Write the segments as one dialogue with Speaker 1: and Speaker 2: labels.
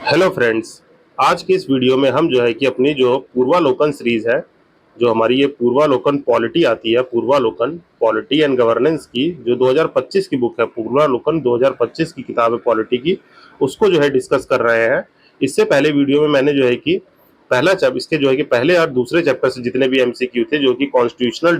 Speaker 1: Hello friends. आज की इस वीडियो में हम जो है कि अपनी जो पूर्वालोकन सीरीज है, जो हमारी ये पूर्वालोकन पॉलिटी आती है, पूर्वालोकन पॉलिटी एंड गवर्नेंस की, जो 2025 की बुक है, पूर्वालोकन 2025 की किताब है पॉलिटी की, उसको जो है डिस्कस कर रहे हैं। इससे पहले वीडियो में मैंने जो है कि पहला चैप्टर, इसके जो है कि पहले और दूसरे चैप्टर से जितने भी एमसीक्यू थे, जो कि कॉन्स्टिट्यूशनल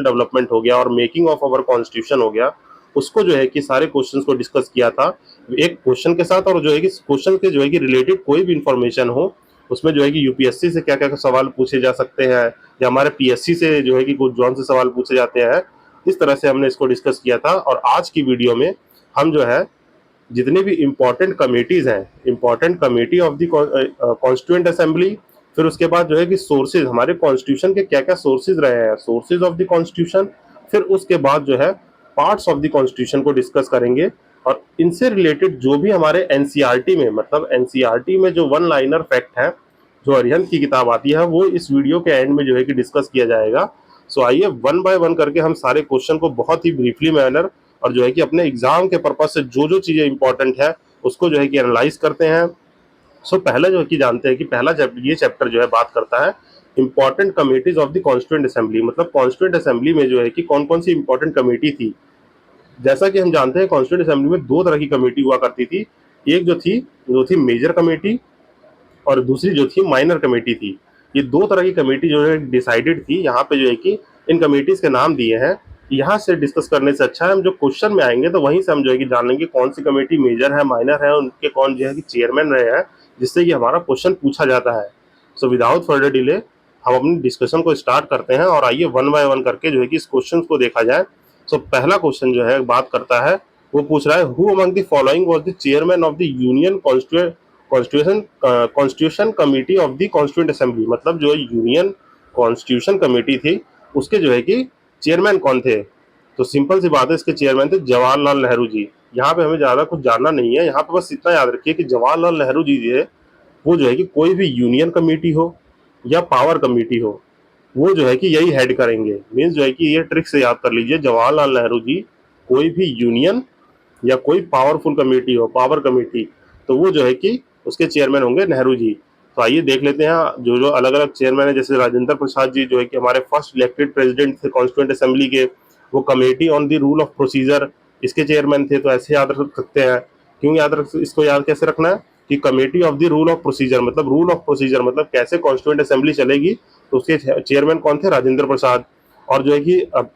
Speaker 1: डेवलपमेंट हो गया और मेकिंग ऑफ अवर कॉन्स्टिट्यूशन हो गया, उसको जो है कि सारे क्वेश्चंस को डिस्कस किया था एक क्वेश्चन के साथ। और जो है कि क्वेश्चन के जो है कि रिलेटेड कोई भी इंफॉर्मेशन हो, उसमें जो है कि यूपीएससी से क्या क्या सवाल पूछे जा सकते हैं, या हमारे पीएससी से जो है कि कुछ जॉन से सवाल पूछे जाते हैं, इस तरह से हमने इसको डिस्कस किया था। और आज की वीडियो में हम जो है जितने भी इम्पोर्टेंट कमेटीज हैं, important committee of the constituent assembly, फिर उसके बाद जो है कि सोर्सेज, हमारे कॉन्स्टिट्यूशन के क्या क्या सोर्सेज रहे हैं, सोर्सेज ऑफ द कॉन्स्टिट्यूशन, फिर उसके बाद जो है पार्ट्स ऑफ द कॉन्स्टिट्यूशन को डिस्कस करेंगे। और इनसे रिलेटेड जो भी हमारे एनसीईआरटी में, मतलब एनसीईआरटी में जो वन लाइनर फैक्ट है, जो अरिहंत की किताब आती है, वो इस वीडियो के एंड में जो है कि डिस्कस किया जाएगा। सो आइए वन बाय वन करके हम सारे क्वेश्चन को बहुत ही ब्रीफली मैनर और जो है कि अपने एग्जाम के पर्पज से जो जो चीजें इंपॉर्टेंट है उसको जो है कि एनालाइज करते हैं। सो पहले जो है कि जानते हैं कि पहला चैप्टर, ये चैप्टर जो है बात करता है important committees of the constituent assembly, मतलब कॉन्स्टिट्यूएंट असेंबली में जो है कि कौन कौन सी इंपॉर्टेंट कमेटी थी। जैसा कि हम जानते हैं कॉन्स्टिट्यूएंट असेंबली में दो तरह की कमेटी हुआ करती थी। एक जो थी मेजर कमेटी, और दूसरी जो थी माइनर कमेटी थी। ये दो तरह की कमेटी जो है डिसाइडेड थी। यहाँ पे जो है कि इन कमेटीज के नाम दिए हैं। यहाँ से डिस्कस करने से अच्छा है हम जो क्वेश्चन में आएंगे तो वहीं से हम जो है कि जान लेंगे कौन सी कमेटी मेजर है, माइनर है, उनके कौन जो है कि चेयरमैन रहे हैं, जिससे कि हमारा क्वेश्चन पूछा जाता है। सो विदाउट फर्दर डिले हम अपनी डिस्कशन को स्टार्ट करते हैं और आइए वन बाय वन करके जो है कि इस क्वेश्चन को देखा जाए। सो पहला क्वेश्चन जो है बात करता है, वो पूछ रहा है who among the following was the chairman of the union constitution committee of the constituent assembly, मतलब जो यूनियन कॉन्स्टिट्यूशन कमेटी थी उसके जो है कि चेयरमैन कौन थे। तो सिंपल सी बात है, इसके चेयरमैन थे जवाहरलाल नेहरू जी। यहाँ पे हमें ज्यादा कुछ जानना नहीं है, यहाँ पे बस इतना याद रखिए कि जवाहरलाल नेहरू जी जो है वो जो है कि कोई भी यूनियन कमेटी हो या पावर कमेटी हो, वो जो है कि यही हेड करेंगे। मीन्स जो है कि ये ट्रिक से याद कर लीजिए, जवाहरलाल नेहरू जी कोई भी यूनियन या कोई पावरफुल कमेटी हो, पावर कमेटी, तो वो जो है कि उसके चेयरमैन होंगे नेहरू जी। तो आइए देख लेते हैं जो जो अलग अलग चेयरमैन है। जैसे राजेंद्र प्रसाद जी जो है कि हमारे फर्स्ट इलेक्टेड प्रेसिडेंट थे कॉन्स्टिट्यूएंट असेंबली के, वो committee on the rule of procedure इसके चेयरमैन थे। तो ऐसे याद रख सकते हैं। क्यों याद रख, इसको याद कैसे रखना है कि committee of the rule of procedure, मतलब रूल ऑफ प्रोसीजर मतलब कैसे कॉन्स्टिट्यूएंट असेंबली चलेगी, तो उसके चेयरमैन कौन थे, राजेंद्र प्रसाद। और जो है कि अब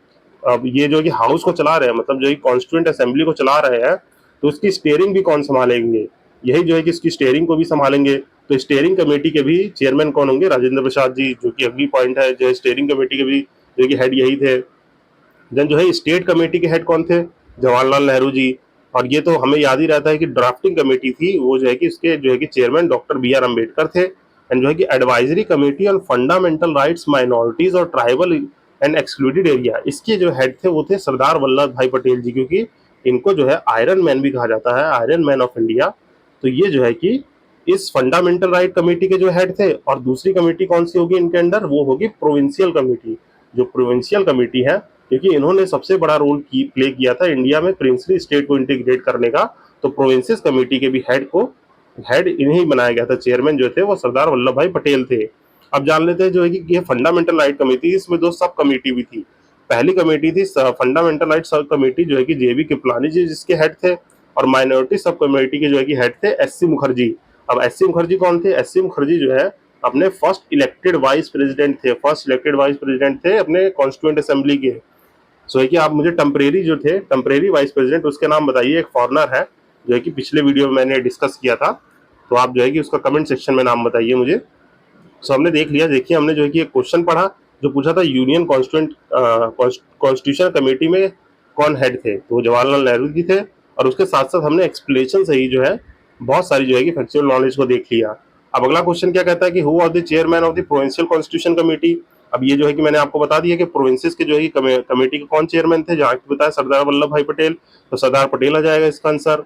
Speaker 1: ये जो कि हाउस को चला रहे हैं, मतलब जो कॉन्स्टिट्यूएंट असेंबली को चला रहे हैं, तो उसकी स्टेयरिंग भी कौन संभालेंगे, यही जो है कि इसकी स्टेयरिंग को भी संभालेंगे। तो स्टेयरिंग कमेटी के भी चेयरमैन कौन होंगे, राजेंद्र प्रसाद जी, जो कि अगली पॉइंट है। जो है स्टेयरिंग कमेटी के भी जो कि हेड यही थे। देन जो है स्टेट कमेटी के हेड कौन थे, जवाहरलाल नेहरू जी। और ये तो हमें याद ही रहता है कि ड्राफ्टिंग कमेटी थी, वो जो है कि इसके जो है कि chairman doctor B R Ambedkar थे। एंड जो है कि advisory committee on fundamental rights minorities और ट्राइबल एंड एक्सक्लूडेड एरिया, इसके जो हेड थे वो थे सरदार वल्लभ भाई पटेल जी, क्योंकि इनको जो है आयरन मैन भी कहा जाता है, आयरन मैन ऑफ इंडिया। तो ये जो है कि इस फंडामेंटल राइट कमेटी के जो हेड थे। और दूसरी कमेटी कौन सी होगी इनके अंडर, वो होगी प्रोविंशियल कमेटी। जो प्रोविंशियल कमेटी है, क्योंकि इन्होंने सबसे बड़ा रोल प्ले किया था इंडिया में प्रिंसली स्टेट को इंटीग्रेट करने का। तो प्रोविंसेस कमेटी के भी हेड इन्हीं बनाया गया था। चेयरमैन जो थे वो सरदार वल्लभ भाई पटेल थे। अब जान लेते हैं जो है कि ये फंडामेंटल राइट कमेटी, इसमें दो सब कमेटी भी थी। पहली कमेटी थी फंडामेंटल राइट सब कमेटी, जो है कि जेबी कृपलानी जी जिसके हेड थे। और माइनॉरिटी सब कमेटी के जो है कि हेड थे एससी मुखर्जी। अब एससी मुखर्जी कौन थे, एससी मुखर्जी जो है अपने फर्स्ट इलेक्टेड वाइस प्रेसिडेंट थे, फर्स्ट इलेक्टेड वाइस प्रेसिडेंट थे अपने कॉन्स्टिट्यूएंट असेंबली के। सो है कि आप मुझे टेम्परेरी जो थे, टेम्परेरी वाइस प्रेसिडेंट, उसके नाम बताइए। एक फॉरनर है जो है कि पिछले वीडियो में मैंने डिस्कस किया था, तो आप जो है कि उसका कमेंट सेक्शन में नाम बताइए मुझे। सो हमने देख लिया। देखिए हमने जो है कि एक क्वेश्चन पढ़ा जो पूछा था यूनियन कॉन्स्टिट्यूशन कमेटी में कौन हेड थे, तो जवाहरलाल नेहरू जी थे। और उसके साथ साथ हमने एक्सप्लेनेशन से ही जो है बहुत सारी जो है कि फैक्चुअल नॉलेज को देख लिया। अब अगला क्वेश्चन क्या कहता है कि who was the chairman of the provincial constitution committee. अब ये जो है कि मैंने आपको बता दिया कि प्रोविंसेस के जो है कमेटी के कौन चेयरमैन थे, जहाँ की बताया सरदार वल्लभ भाई पटेल। तो सरदार पटेल आ जाएगा इसका आंसर।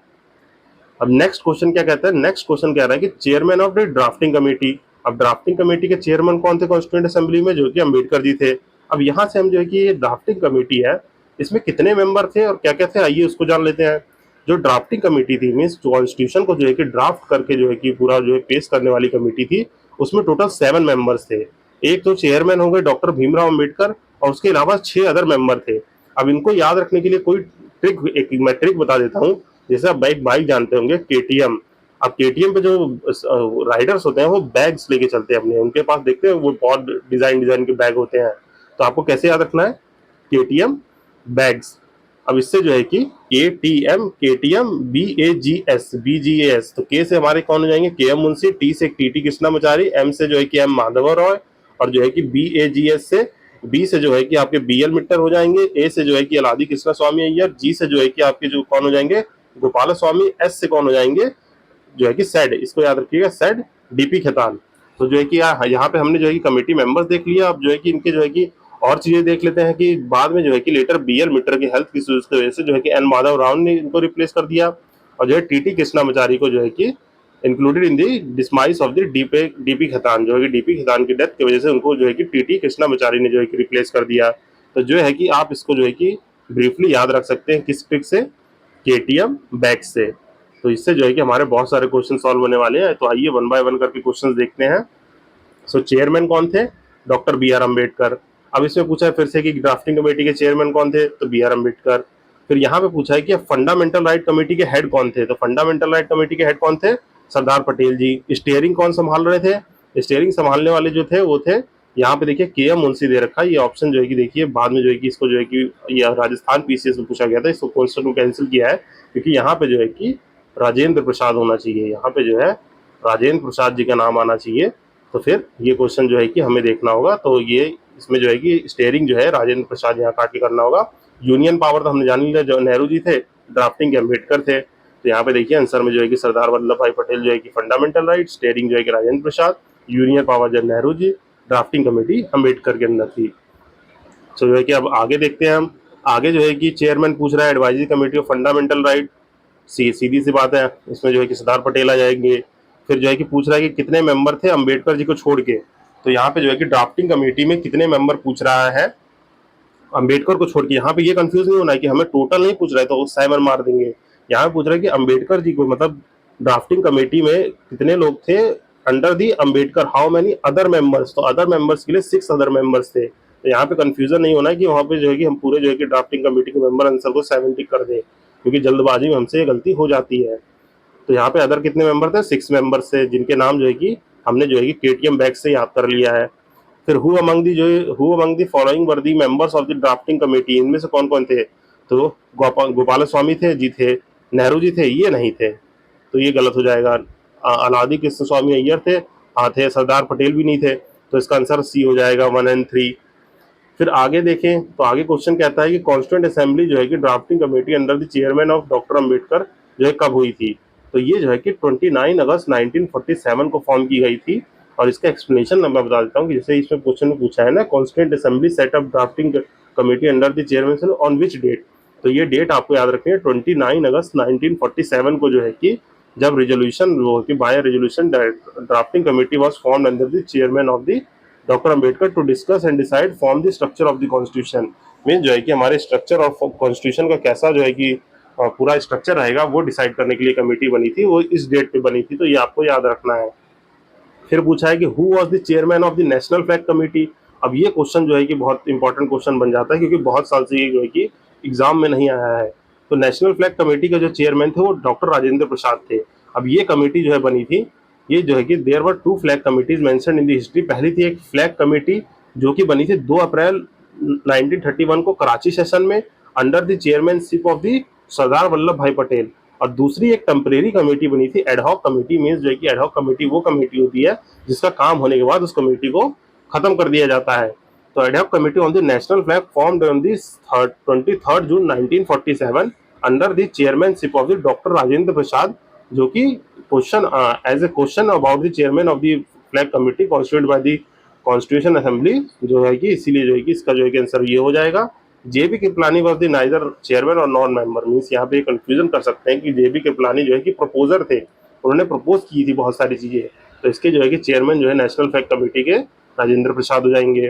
Speaker 1: अब नेक्स्ट क्वेश्चन क्या कहता है, नेक्स्ट क्वेश्चन कह रहा है कि chairman of the drafting committee. अब ड्राफ्टिंग कमेटी के चेयरमैन कौन थे कॉन्स्टिट्यूएंट असेंबली में, जो कि अम्बेडकर जी थे। अब यहाँ से हम जो है कि ये ड्राफ्टिंग कमेटी है, इसमें कितने मेंबर थे और क्या क्या थे, आइए उसको जान लेते हैं। जो ड्राफ्टिंग कमेटी थी, मीन्स कॉन्स्टिट्यूशन को जो है कि ड्राफ्ट करके जो है कि पूरा जो है पेश करने वाली कमेटी थी, उसमें टोटल 7 मेंबर्स थे। एक तो चेयरमैन हो गए डॉक्टर भीमराव अम्बेडकर, और उसके अलावा 6 अदर मेंबर थे। अब इनको याद रखने के लिए कोई ट्रिक, एक मैं ट्रिक बता देता हूँ। जैसे आप बाइक बाइक जानते होंगे केटीएम। अब केटीएम पे जो राइडर्स होते हैं वो बैग्स लेके चलते हैं अपने, उनके पास देखते हैं वो बहुत डिजाइन डिजाइन के बैग होते हैं। तो आपको कैसे याद रखना है? KTM bags. अब इससे जो है कि केटीएम केटीएम BAGS, तो के से हमारे कौन हो जाएंगे? KM मुंशी, टी से टीटी कृष्णामाचारी, एम से जो है कि M माधव रॉय, और जो है कि BAGS से, बी से जो है कि आपके BL मिट्टर हो जाएंगे, ए से जो है कि अलादी कृष्णा स्वामी अय्यर, जी से जो है कि आपके जो कौन हो जाएंगे? गोपाल स्वामी, एस से कौन हो जाएंगे? जो है कि सेड, इसको याद रखिएगा, सेड DP खेतान। तो जो है कि यहाँ पे हमने जो है कि कमेटी मेंबर्स देख लिया। अब जो है कि इनके जो है कि और चीजें देख लेते हैं कि बाद में जो है कि लेटर BL मिट्टर की हेल्थ इश्यूज की वजह से जो है कि N माधव राव ने इनको रिप्लेस कर दिया, और जो है TT कृष्णामाचारी को जो है कि included in the demise of the DP Khaitan, जो है कि DP खेतान की डेथ की वजह से उनको जो है कि TT कृष्णामाचारी ने जो है कि रिप्लेस कर दिया। तो जो है कि आप इसको जो है कि ब्रीफली याद रख सकते हैं किस ट्रिक से? केटीएम बैग से। तो इससे जो है कि हमारे बहुत सारे क्वेश्चन सॉल्व होने वाले हैं। तो आइए वन बाय वन करके क्वेश्चन देखते हैं। सो चेयरमैन कौन थे? Doctor BR Ambedkar. अब इसमें पूछा है फिर से कि ड्राफ्टिंग कमेटी के चेयरमैन कौन थे? तो BR अम्बेडकर। फिर यहाँ पे पूछा है कि फंडामेंटल राइट कमेटी के हेड कौन थे? तो फंडामेंटल राइट कमेटी के हेड कौन थे? सरदार पटेल जी। स्टीयरिंग कौन संभाल रहे थे? स्टीयरिंग संभालने वाले जो थे वो थे, यहाँ पे देखिए KM मुंशी दे रखा है। ये ऑप्शन जो है कि देखिए बाद में जो है कि इसको जो है कि ये राजस्थान PCS में पूछा गया था, इसको क्वेश्चन को कैंसिल किया है, क्योंकि यहाँ पे जो है कि राजेंद्र प्रसाद होना चाहिए। यहाँ पे जो है राजेंद्र प्रसाद जी का नाम आना चाहिए। तो फिर ये क्वेश्चन जो है कि हमें देखना होगा। तो ये इसमें जो है कि स्टेयरिंग जो है राजेंद्र प्रसाद यहाँ काट के करना होगा। यूनियन पावर तो हमने जान लिया, जो नेहरू जी थे, ड्राफ्टिंग के अम्बेडकर थे। तो यहाँ पे देखिए आंसर में जो है कि सरदार वल्लभ भाई पटेल जो है कि फंडामेंटल राइट, स्टेयरिंग जो है कि राजेंद्र प्रसाद, यूनियन पावर जो नेहरू जी, ड्राफ्टिंग कमेटी अम्बेडकर के अंदर थी। तो जो है कि अब आगे देखते हैं हम। आगे जो है कि चेयरमैन पूछ रहा है advisory committee of fundamental right, सीधी सी बात है, इसमें जो है कि सरदार पटेल आ जाएंगे। फिर जो है कि पूछ रहा है कि कितने मेंबर थे अम्बेडकर जी को छोड़ के। तो यहाँ पे जो है कि ड्राफ्टिंग कमेटी में कितने मेंबर पूछ रहा है अम्बेडकर को छोड़ के। यहाँ पे ये कंफ्यूज नहीं होना है कि हमें टोटल नहीं पूछ रहा है तो साइमर मार देंगे। यहाँ पूछ रहा है कि अम्बेडकर जी को, मतलब ड्राफ्टिंग कमेटी में कितने लोग थे under the Ambedkar, how many other members. तो अदर मेंबर्स के लिए 6 अदर मेंबर्स थे। तो यहाँ पे कंफ्यूजन नहीं होना है कि वहाँ पे जो है कि हम पूरे जो है कि ड्राफ्टिंग कमेटी के मेंबर आंसर को 70 कर दें, क्योंकि जल्दबाजी में हमसे ये गलती हो जाती है। तो यहाँ पे अदर कितने मेंबर थे? 6 मेंबर्स थे, जिनके नाम जो है कि हमने जो है कि KTM बैग से याद कर लिया है। फिर who among the following were the members of the drafting committee, इनमें से कौन कौन थे? तो गोपाल स्वामी थे जी, थे। नेहरू जी थे? ये नहीं थे, तो ये गलत हो जाएगा। अलादी कृष्ण स्वामी अय्यर थे? हाँ थे। सरदार पटेल भी नहीं थे, तो इसका आंसर C हो जाएगा 1 और 3। फिर आगे देखें तो आगे क्वेश्चन कहता है कि कॉन्स्टिट्यूंट असेंबली जो है कि drafting committee under the chairman of doctor Ambedkar जो है कब हुई थी? तो ये जो है कि 29 अगस्त 1947 को फॉर्म की गई थी। और इसका एक्सप्लेनेशन मैं बता देता हूँ कि जैसे इसमें क्वेश्चन में पूछा है ना, constituent assembly set up drafting committee under the chairman on which date. तो ये डेट आपको याद रखनी है, 29 अगस्त 1947 को जो है कि जब रेजोल्यूशन वो कि by resolution drafting committee was formed under the chairman of the doctor Ambedkar to discuss and decide form the structure of the constitution. Mean जो है कि हमारे स्ट्रक्चर ऑफ कॉन्स्टिट्यूशन का कैसा जो है कि पूरा स्ट्रक्चर रहेगा वो डिसाइड करने के लिए कमेटी बनी थी, वो इस डेट पे बनी थी। तो ये आपको याद रखना है। फिर पूछा है कि who was the chairman of the national flag committee. अब ये क्वेश्चन जो है कि बहुत इंपॉर्टेंट क्वेश्चन बन जाता है, क्योंकि बहुत साल से ये जो है कि एग्जाम में नहीं आया है। तो नेशनल फ्लैग कमेटी का जो चेयरमैन थे वो डॉक्टर राजेंद्र प्रसाद थे। अब ये कमेटी जो है बनी थी, ये जो है कि there were 2 flag committees mentioned in the history. पहली थी एक फ्लैग कमेटी जो कि बनी थी 2 अप्रैल 1931 को कराची सेशन में under the chairmanship of the Sardar Vallabh Bhai Patel. और दूसरी एक टेम्परेरी कमेटी बनी थी एडहॉक कमेटी। मींस जो है कि एडहॉक कमेटी वो कमेटी होती है जिसका काम होने के बाद उस कमेटी को खत्म कर दिया जाता है। तो ad hoc committee on the national flag formed on the 23 June 1947 under the chairmanship of the doctor Rajendra Prasad, जो कि question as a question about the chairman of the flag committee constituted by the constitution assembly जो है कि इसीलिए जो है कि इसका जो है कि आंसर ये हो जाएगा। JB Kripalani was the neither chairman और नॉन मेंबर। मीन्स यहाँ पे कंफ्यूजन कर सकते हैं कि JB कृपलानी जो है कि प्रपोजर थे, उन्होंने प्रपोज की थी बहुत सारी चीजें। तो इसके जो है कि चेयरमैन जो है नेशनल फ्लैग कमेटी के राजेंद्र प्रसाद हो जाएंगे।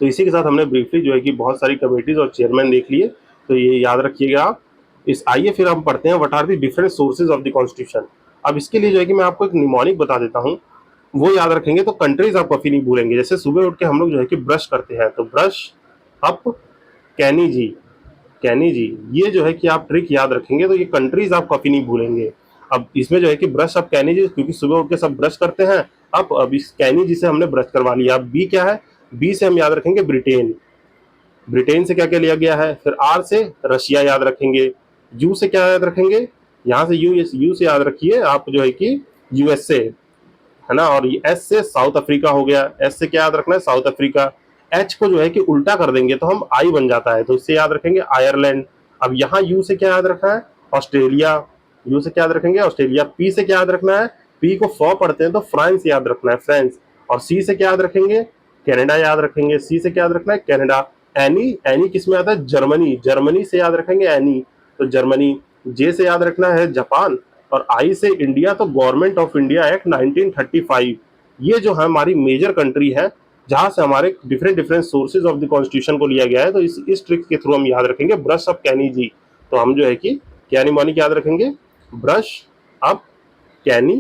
Speaker 1: तो इसी के साथ हमने ब्रीफली जो है कि बहुत सारी कमेटीज और चेयरमैन देख लिए। तो ये याद रखिएगा आप। इस आइए फिर हम पढ़ते हैं what are the different sources of the constitution. अब इसके लिए जो है कि मैं आपको एक निमोनिक बता देता हूँ, वो याद रखेंगे तो कंट्रीज आप कभी नहीं भूलेंगे। जैसे सुबह उठ के हम लोग जो है कि ब्रश करते हैं, तो ब्रश अप कैनी जी, कैनी जी, ये जो है कि आप ट्रिक याद रखेंगे तो ये कंट्रीज आप कभी नहीं भूलेंगे। अब इसमें जो है कि ब्रश अप कैनी जी, क्योंकि सुबह उठ के सब ब्रश करते हैं। अब इस कैनी जी से हमने ब्रश करवा लिया। अब बी क्या है, बी से हम याद रखेंगे ब्रिटेन, ब्रिटेन से क्या क्या लिया गया है। फिर आर से रशिया याद रखेंगे। यू से क्या याद रखेंगे, यहाँ से यू से याद रखिए आप जो है कि यूएसए, है ना। और एस से साउथ अफ्रीका हो गया, एस से क्या याद रखना है, साउथ अफ्रीका। एच को जो है कि उल्टा कर देंगे तो हम आई बन जाता है, तो इससे याद रखेंगे आयरलैंड। अब यहाँ यू से क्या याद रखना है, ऑस्ट्रेलिया, यू से क्या याद रखेंगे, ऑस्ट्रेलिया। पी से क्या याद रखना है, पी को फॉ पढ़ते हैं तो फ्रांस याद रखना है, फ्रांस। और सी से क्या याद रखेंगे, कनाडा याद रखेंगे। सी से क्या याद रखना है, कनाडा। एनी, एनी किस में आता है, जर्मनी, जर्मनी से याद रखेंगे एनी, तो जर्मनी। जे से याद रखना है जापान। और आई से इंडिया, तो गवर्नमेंट ऑफ इंडिया एक्ट 1935। ये जो है हमारी मेजर कंट्री है जहां से हमारे different different sources of the constitution को लिया गया है। तो इस ट्रिक के थ्रू हम याद रखेंगे ब्रश अप कैनी जी। तो हम जो है कि क्या निमोनिक याद रखेंगे, ब्रश अप कैनी,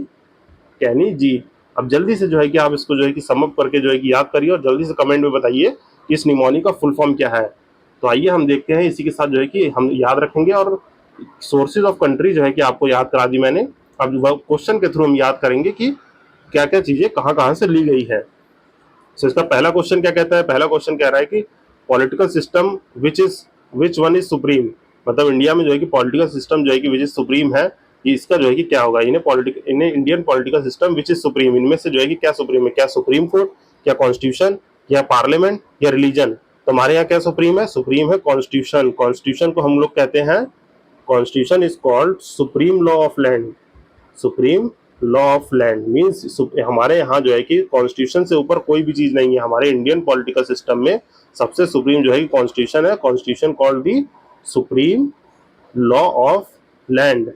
Speaker 1: कैनी जी। अब जल्दी से जो है कि आप इसको जो है कि समअप करके जो है कि याद करिए और जल्दी से कमेंट में बताइए कि इस निमोनिक का फुल फॉर्म क्या है। तो आइए हम देखते हैं, इसी के साथ जो है कि हम याद रखेंगे और सोर्सेज ऑफ कंट्री जो है कि आपको याद करा दी मैंने। अब क्वेश्चन के थ्रू हम याद करेंगे कि क्या क्या चीजें कहाँ कहाँ से ली गई है। तो इसका पहला क्वेश्चन क्या कहता है, पहला क्वेश्चन कह रहा है कि political system which one is supreme. मतलब इंडिया में जो है कि पॉलिटिकल सिस्टम जो है कि विच इज सुप्रीम है, ये इसका जो है कि क्या होगा, इन्हें Indian political system which is supreme, इनमें से जो है कि क्या सुप्रीम है, क्या सुप्रीम कोर्ट, क्या कॉन्स्टिट्यूशन, या पार्लियामेंट, या रिलीजन। तो हमारे यहाँ क्या सुप्रीम है, सुप्रीम है कॉन्स्टिट्यूशन। कॉन्स्टिट्यूशन को हम लोग कहते हैं, constitution is called supreme law of land. Supreme law of land means हमारे यहाँ जो है कि कॉन्स्टिट्यूशन से ऊपर कोई भी चीज नहीं है। हमारे इंडियन पॉलिटिकल सिस्टम में सबसे सुप्रीम जो है कि कॉन्स्टिट्यूशन है। Constitution called the supreme law of land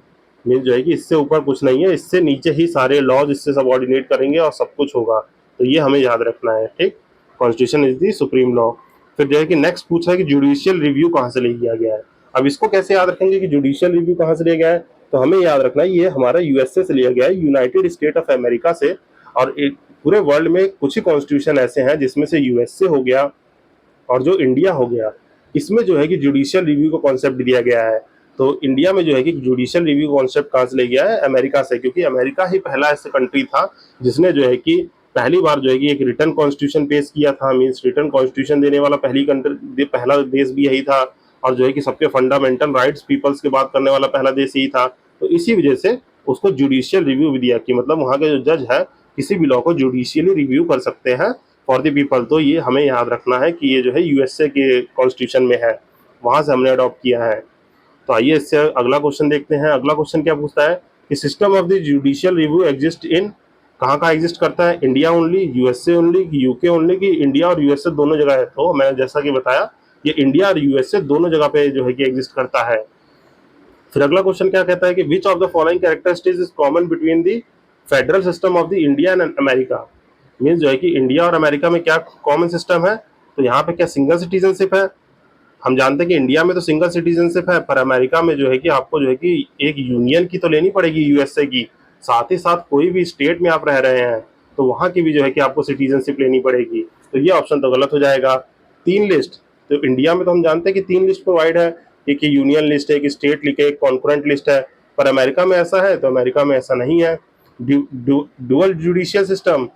Speaker 1: means जो है कि इससे ऊपर कुछ नहीं है, इससे नीचे ही सारे लॉज इससे सबऑर्डिनेट करेंगे और सब कुछ होगा। तो ये हमें याद रखना है, ठीक। Constitution is the supreme law. फिर जो है कि नेक्स्ट पूछा है कि जुडिशियल रिव्यू कहाँ से ले लिया गया है। अब इसको कैसे याद रखेंगे कि जुडिशियल रिव्यू कहाँ से लिया गया है, तो हमें याद रखना है ये हमारा यूएसए से लिया गया है, यूनाइटेड स्टेट ऑफ अमेरिका से। और एक पूरे वर्ल्ड में कुछ ही कॉन्स्टिट्यूशन ऐसे हैं जिसमें से यूएसए हो गया और जो इंडिया हो गया, इसमें जो है कि जुडिशियल रिव्यू को कॉन्सेप्ट दिया गया है। तो इंडिया में जो है कि जुडिशियल रिव्यू कॉन्सेप्ट कहाँ से ले गया है, अमेरिका से, क्योंकि अमेरिका ही पहला ऐसा कंट्री था जिसने जो है कि पहली बार जो है कि एक रिटर्न कॉन्स्टिट्यूशन पेश किया था। मीन्स रिटर्न कॉन्स्टिट्यूशन देने वाला पहली कंट्री, पहला देश भी यही था। और जो है कि सबके फंडामेंटल राइट्स पीपल्स की बात करने वाला पहला देश यही था। तो इसी वजह से उसको जुडिशियल रिव्यू भी दिया कि मतलब वहाँ के जो जज है किसी भी लॉ को जुडिशियली रिव्यू कर सकते हैं फॉर द पीपल। तो ये हमें याद रखना है कि ये जो है यूएसए के कॉन्स्टिट्यूशन में है, वहां से हमने अडॉप्ट किया है। तो आइए इससे अगला क्वेश्चन देखते हैं। अगला क्वेश्चन क्या पूछता है कि system of the judicial review exist in, कहाँ कहाँ एग्जिस्ट करता है, India only, USA only, UK only, की इंडिया और यूएसए दोनों जगह है। तो मैंने जैसा कि बताया ये इंडिया और यूएसए दोनों जगह पे जो है कि एग्जिस्ट करता है। फिर अगला क्वेश्चन क्या कहता है कि विच of the following characteristics is common between the federal system of the India and America. Means जो है कि इंडिया और अमेरिका में क्या कॉमन सिस्टम है, तो यहाँ पे क्या सिंगल सिटीजनशिप है। हम जानते हैं कि इंडिया में तो सिंगल सिटीजनशिप है, पर अमेरिका में जो है कि आपको जो है कि एक यूनियन की तो लेनी पड़ेगी यूएसए की, साथ ही साथ कोई भी स्टेट में आप रह रहे हैं तो वहां की भी जो है कि आपको सिटीजनशिप लेनी पड़ेगी। तो ये ऑप्शन तो गलत हो जाएगा। तीन लिस्ट, तो इंडिया में तो हम जानते हैं कि तीन लिस्ट प्रोवाइड है, एक यूनियन लिस्ट है, एक स्टेट लिस्ट है, एक कॉन्करेंट लिस्ट है। पर अमेरिका में ऐसा है, तो अमेरिका में ऐसा नहीं है। Dual judicial system,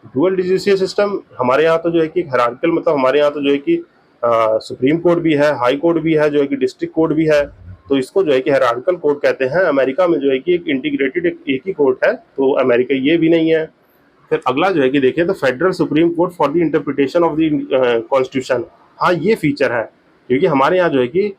Speaker 1: dual judicial system हमारे यहाँ तो जो है कि हायरार्किकल, मतलब हमारे यहाँ तो जो है कि सुप्रीम कोर्ट भी है, हाई कोर्ट भी है, जो है कि डिस्ट्रिक्ट कोर्ट भी है। तो इसको जो है कि हायरार्किकल कोर्ट कहते हैं। अमेरिका में जो है कि एक इंटीग्रेटेड एक ही कोर्ट है, तो अमेरिका ये भी नहीं है। फिर अगला जो है कि देखिए तो federal supreme court for the interpretation of the constitution. हाँ ये फीचर है, क्योंकि हमारे यहाँ जो है कि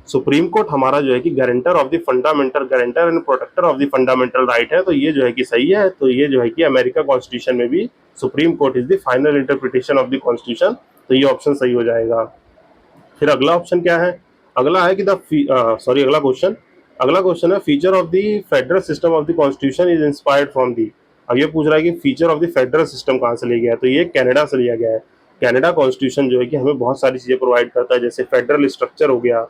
Speaker 1: सुप्रीम कोर्ट हमारा जो है कि guarantor of the fundamental, guarantor and protector of the fundamental right है। तो ये जो है कि सही है। तो ये जो है कि अमेरिका कॉन्स्टिट्यूशन में भी supreme court is the final interpretation of the constitution. तो ये ऑप्शन सही हो जाएगा। फिर अगला ऑप्शन क्या है, अगला है कि अगला क्वेश्चन है feature of the federal system of the constitution is inspired from the. अब ये पूछ रहा है कि feature of the federal system कहाँ से लिया गया है, तो ये कनाडा से लिया गया है। कनाडा कॉन्स्टिट्यूशन जो है कि हमें बहुत सारी चीजें प्रोवाइड करता है, जैसे फेडरल स्ट्रक्चर हो गया,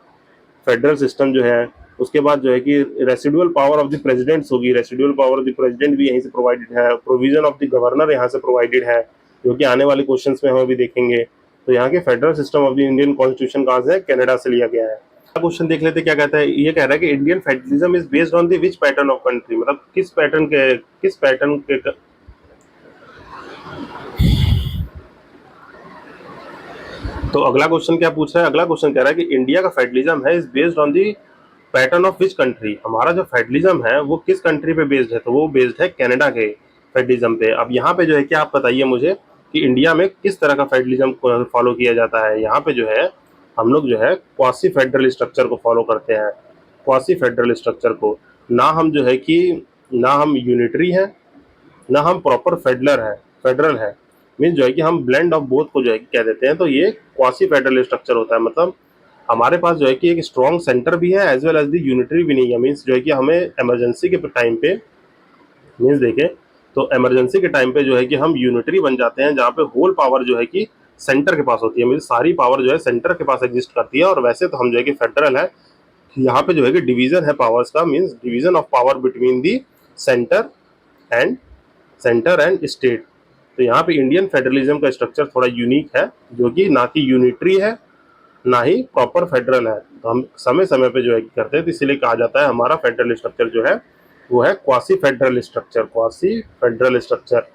Speaker 1: फेडरल सिस्टम जो है, उसके बाद जो है कि residual power of the presidents होगी, residual power of the president भी यहीं से प्रोवाइडेड है, प्रोविजन ऑफ द गवर्नर यहाँ से प्रोवाइडेड है, जो कि आने वाले क्वेश्चंस में हम अभी देखेंगे। तो यहाँ के federal system of the Indian constitution कहाँ से है, कनाडा से लिया गया है। क्वेश्चन देख लेते क्या कहता है। ये कह रहा है कि Indian federalism is based on the which pattern of country, मतलब किस पैटर्न के तो अगला क्वेश्चन क्या पूछ रहा है, अगला क्वेश्चन कह रहा है कि इंडिया का फेडरलिज्म है is based on the pattern of which country, हमारा जो फेडरलिज्म है वो किस कंट्री पे बेस्ड है, तो वो बेस्ड है कनाडा के फेडरलिज्म पे। अब यहाँ पे जो है कि आप बताइए मुझे कि इंडिया में किस तरह का फेडरलिज्म फॉलो किया जाता है। यहाँ पे जो है हम लोग जो है क्वासी फेडरल स्ट्रक्चर को फॉलो करते हैं, क्वासी फेडरल स्ट्रक्चर को। ना हम जो है कि ना हम यूनिटरी हैं, ना हम प्रॉपर फेडरल है, मीन जो है कि हम ब्लेंड ऑफ बोथ को जो है कि कह देते हैं। तो ये क्वासी फेडरल स्ट्रक्चर होता है, मतलब हमारे पास जो है कि एक स्ट्रॉन्ग सेंटर भी है as well as the unitary भी नहीं है। मीन्स जो है कि हमें इमरजेंसी के टाइम पे, मीन्स देखें तो इमरजेंसी के टाइम पे जो है कि हम यूनिटरी बन जाते हैं, जहाँ पे होल पावर जो है कि सेंटर के पास होती है, मीन्स सारी पावर जो है सेंटर के पास एग्जिस्ट करती है। और वैसे तो हम जो है कि फेडरल है, यहाँ पे जो है कि डिवीजन है पावर्स का, means division of power between the centre and state. तो यहाँ पे इंडियन फेडरलिज्म का स्ट्रक्चर थोड़ा यूनिक है, जो कि ना कि यूनिटरी है ना ही प्रॉपर फेडरल है। तो हम समय समय पे जो है करते हैं, तो इसीलिए कहा जाता है हमारा फेडरल स्ट्रक्चर जो है वो है quasi federal structure, quasi federal structure.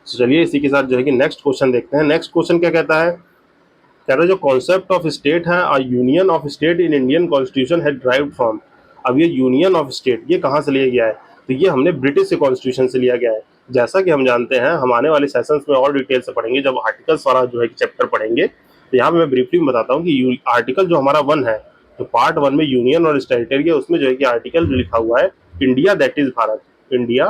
Speaker 1: चलिए इसी के साथ जो है कि नेक्स्ट क्वेश्चन देखते हैं। नेक्स्ट क्वेश्चन क्या कहता है, कह रहा है जो कॉन्सेप्ट ऑफ स्टेट है, a union of state in Indian constitution है ड्राइव्ड फ्रॉम। अब ये यूनियन ऑफ स्टेट ये कहाँ से लिया गया है, तो ये हमने ब्रिटिश कॉन्स्टिट्यूशन से लिया गया है। जैसा कि हम जानते हैं, हम आने वाले सेशंस में और डिटेल से पढ़ेंगे, जब आर्टिकल्स वाला जो है चैप्टर पढ़ेंगे। तो यहाँ पे मैं ब्रीफली में बताता हूँ कि आर्टिकल जो हमारा 1 है, तो पार्ट 1 में यूनियन और टेरिटरी है, उसमें जो है कि आर्टिकल लिखा हुआ है India that is Bharat, India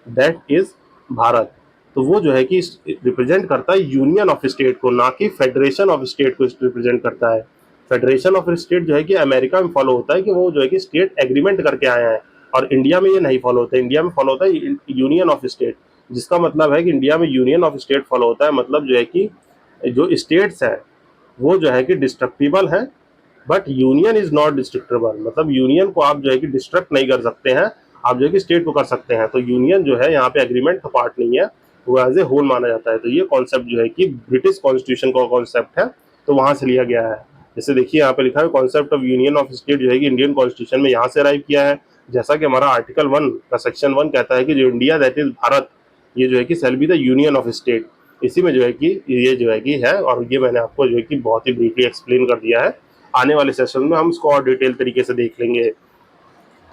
Speaker 1: that is Bharat. तो वो जो है कि रिप्रेजेंट करता है यूनियन ऑफ स्टेट को, ना कि फेडरेशन ऑफ स्टेट को रिप्रेजेंट करता है। फेडरेशन ऑफ स्टेट जो है कि अमेरिका में फॉलो होता है, कि वो जो है कि स्टेट एग्रीमेंट करके आया है, और इंडिया में ये नहीं फॉलो होता है। इंडिया में फॉलो होता है यूनियन ऑफ स्टेट, जिसका मतलब है कि इंडिया में यूनियन ऑफ स्टेट फॉलो होता है। मतलब जो है कि जो स्टेट्स है वो जो है कि डिस्ट्रक्टिबल है, but union is not destructible, मतलब यूनियन को आप जो है कि डिस्ट्रक्ट नहीं कर सकते हैं, आप जो है कि स्टेट को कर सकते हैं। तो यूनियन जो है यहाँ पे एग्रीमेंट का पार्ट नहीं है, वो एज ए होल माना जाता है। तो ये कॉन्सेप्ट जो है कि ब्रिटिश कॉन्स्टिट्यूशन का कॉन्सेप्ट है, तो वहां से लिया गया है। जैसे देखिए यहाँ पे लिखा है concept of union of state जो है कि इंडियन कॉन्स्टिट्यूशन में यहाँ से अराइव किया है। जैसा कि हमारा आर्टिकल 1 का सेक्शन 1 कहता है कि जो इंडिया दैट इज भारत, ये जो है कि shall be the union of state. इसी में जो है कि ये जो है कि है, और ये मैंने आपको जो है कि बहुत ही ब्रीफली एक्सप्लेन कर दिया है। आने वाले सेशन में हम इसको और डिटेल तरीके से देख लेंगे।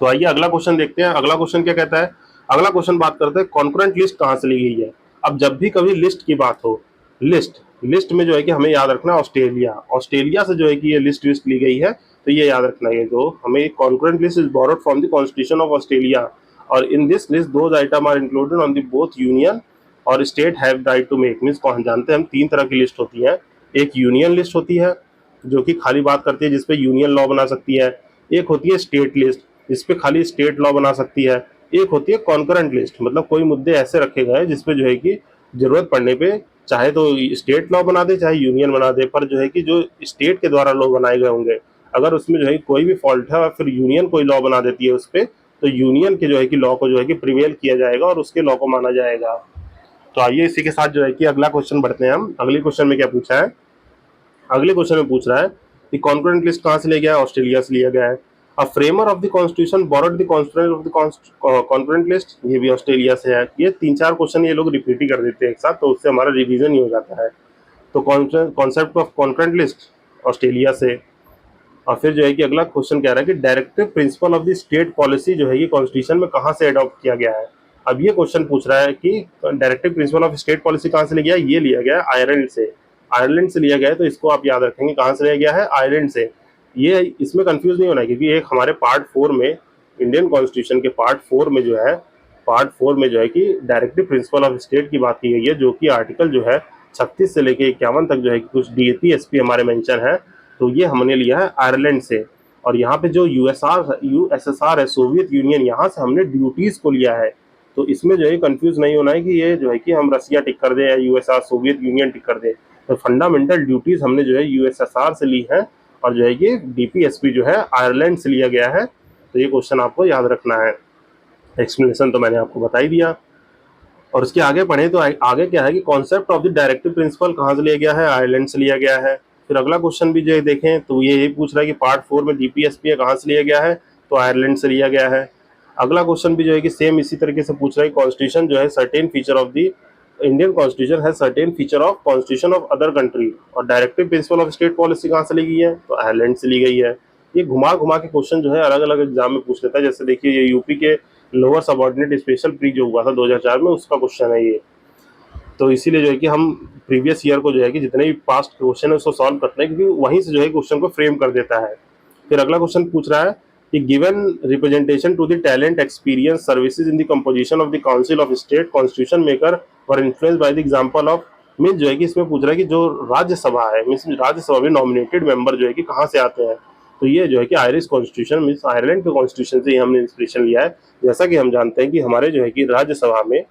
Speaker 1: तो आइए अगला क्वेश्चन देखते हैं। अगला क्वेश्चन क्या कहता है, अगला क्वेश्चन बात करते हैं कॉन्करेंट लिस्ट कहाँ से ली गई है। अब जब भी कभी लिस्ट की बात हो, लिस्ट में जो है कि हमें याद रखना ऑस्ट्रेलिया से जो है कि ये लिस्ट ली गई है, तो ये याद रखना है। तो हमें concurrent list is borrowed from the constitution of Australia, और in this list those item are included on the both union और state have right to make. Means को हम जानते हैं हम 3 तरह की लिस्ट होती है। एक यूनियन लिस्ट होती है जो कि खाली बात करती है जिसपे यूनियन लॉ बना सकती है। एक होती है स्टेट लिस्ट, जिसपे खाली स्टेट लॉ बना सकती है। एक होती है कॉन्करेंट लिस्ट, मतलब कोई मुद्दे ऐसे रखे गए जिसपे जो है कि जरूरत पड़ने पे चाहे तो स्टेट लॉ बना दे चाहे यूनियन बना दे, पर जो है कि जो स्टेट के द्वारा लॉ बनाए गए होंगे, अगर उसमें जो है कोई भी फॉल्ट है और फिर यूनियन कोई लॉ बना देती है उस पर, तो यूनियन के जो है कि लॉ को जो है कि प्रिवेल किया जाएगा और उसके लॉ को माना जाएगा। तो आइए इसी के साथ जो है कि अगला क्वेश्चन बढ़ते हैं हम। अगले क्वेश्चन में क्या पूछा है, अगले क्वेश्चन में पूछ रहा है कि कॉन्करेंट लिस्ट कहाँ से लिया गया है, ऑस्ट्रेलिया से लिया गया है। A framer of the constitution borrowed the constitution of the concurrent list, ये भी ऑस्ट्रेलिया से है। ये 3-4 क्वेश्चन ये लोग रिपीट ही कर देते हैं एक साथ, तो उससे हमारा रिवीजन ही हो जाता है। तो concept of concurrent list Australia से। और फिर जो है कि अगला क्वेश्चन कह रहा है कि directive principle of the state policy जो है कि कॉन्स्टिट्यूशन में कहाँ से अडॉप्ट किया गया है। अब ये क्वेश्चन पूछ रहा है कि directive principle of state policy कहाँ से लिया गया, ये लिया गया है आयरलैंड से। आयरलैंड से लिया गया है, तो इसको आप याद रखेंगे कहाँ से लिया गया है, आयरलैंड से। ये इसमें कंफ्यूज नहीं होना है, क्योंकि एक हमारे पार्ट 4 में, इंडियन कॉन्स्टिट्यूशन के पार्ट 4 में जो है, पार्ट 4 में जो है कि डायरेक्टिव प्रिंसिपल ऑफ स्टेट की बात की गई है, जो कि आर्टिकल जो है 36 से लेके 51 तक जो है कि कुछ डीएपी एसपी हमारे मेंशन है। तो ये हमने लिया है आयरलैंड से। और यहाँ पे जो यूएसएसआर है, सोवियत यूनियन, यहाँ से हमने ड्यूटीज को लिया है। तो इसमें जो है कंफ्यूज नहीं होना है कि ये जो है कि हम रसिया टिक कर दें या यूएसआर सोवियत यूनियन टिक कर दें। तो फंडामेंटल ड्यूटीज हमने जो है यूएसएसआर से ली है, और जो है कि डीपीएसपी जो है आयरलैंड से लिया गया है। तो ये क्वेश्चन आपको याद रखना है। एक्सप्लेनेशन तो मैंने आपको बता ही दिया। और उसके आगे पढ़े तो आगे क्या है कि concept of the directive principle कहाँ से लिया गया है, आयरलैंड से लिया गया है। फिर अगला क्वेश्चन भी जो है देखें तो ये यही पूछ रहा है कि पार्ट 4 में डीपीएसपी कहाँ से लिया गया है, तो आयरलैंड से लिया गया है। अगला क्वेश्चन भी जो है कि सेम इसी तरीके से पूछ रहा है, कॉन्स्टिट्यूशन जो है certain feature of the Indian constitution है certain feature of constitution of other country, और directive principle of state policy कहाँ से ली गई है, तो आयरलैंड से ली गई है। ये घुमा घुमा के क्वेश्चन जो है अलग अलग एग्जाम में पूछ लेता है। जैसे देखिए ये यूपी के लोअर सबऑर्डिनेट स्पेशल प्री जो हुआ था 2004 में, उसका क्वेश्चन है ये। तो इसीलिए जो है कि हम प्रीवियस ईयर को जो है कि जितने भी पास्ट क्वेश्चन है उसको सॉल्व करते हैं, क्योंकि वहीं से जो है क्वेश्चन को फ्रेम कर देता है। फिर अगला क्वेश्चन पूछ रहा है कि given representation to the talent experience services in the composition of the council of state constitution maker were influence by the example of, mean जो है कि इसमें पूछ रहा है कि जो राज्यसभा है, मीन्स राज्यसभा में नॉमिनेटेड मेंबर जो है कि कहाँ से आते हैं, तो ये जो है कि आयरिश कॉन्स्टिट्यूशन मीन्स आयरलैंड के कॉन्स्टिट्यूशन से ही हमने इंस्पिरेशन लिया है। जैसा कि हम जानते हैं कि हमारे जो है कि राज्यसभा में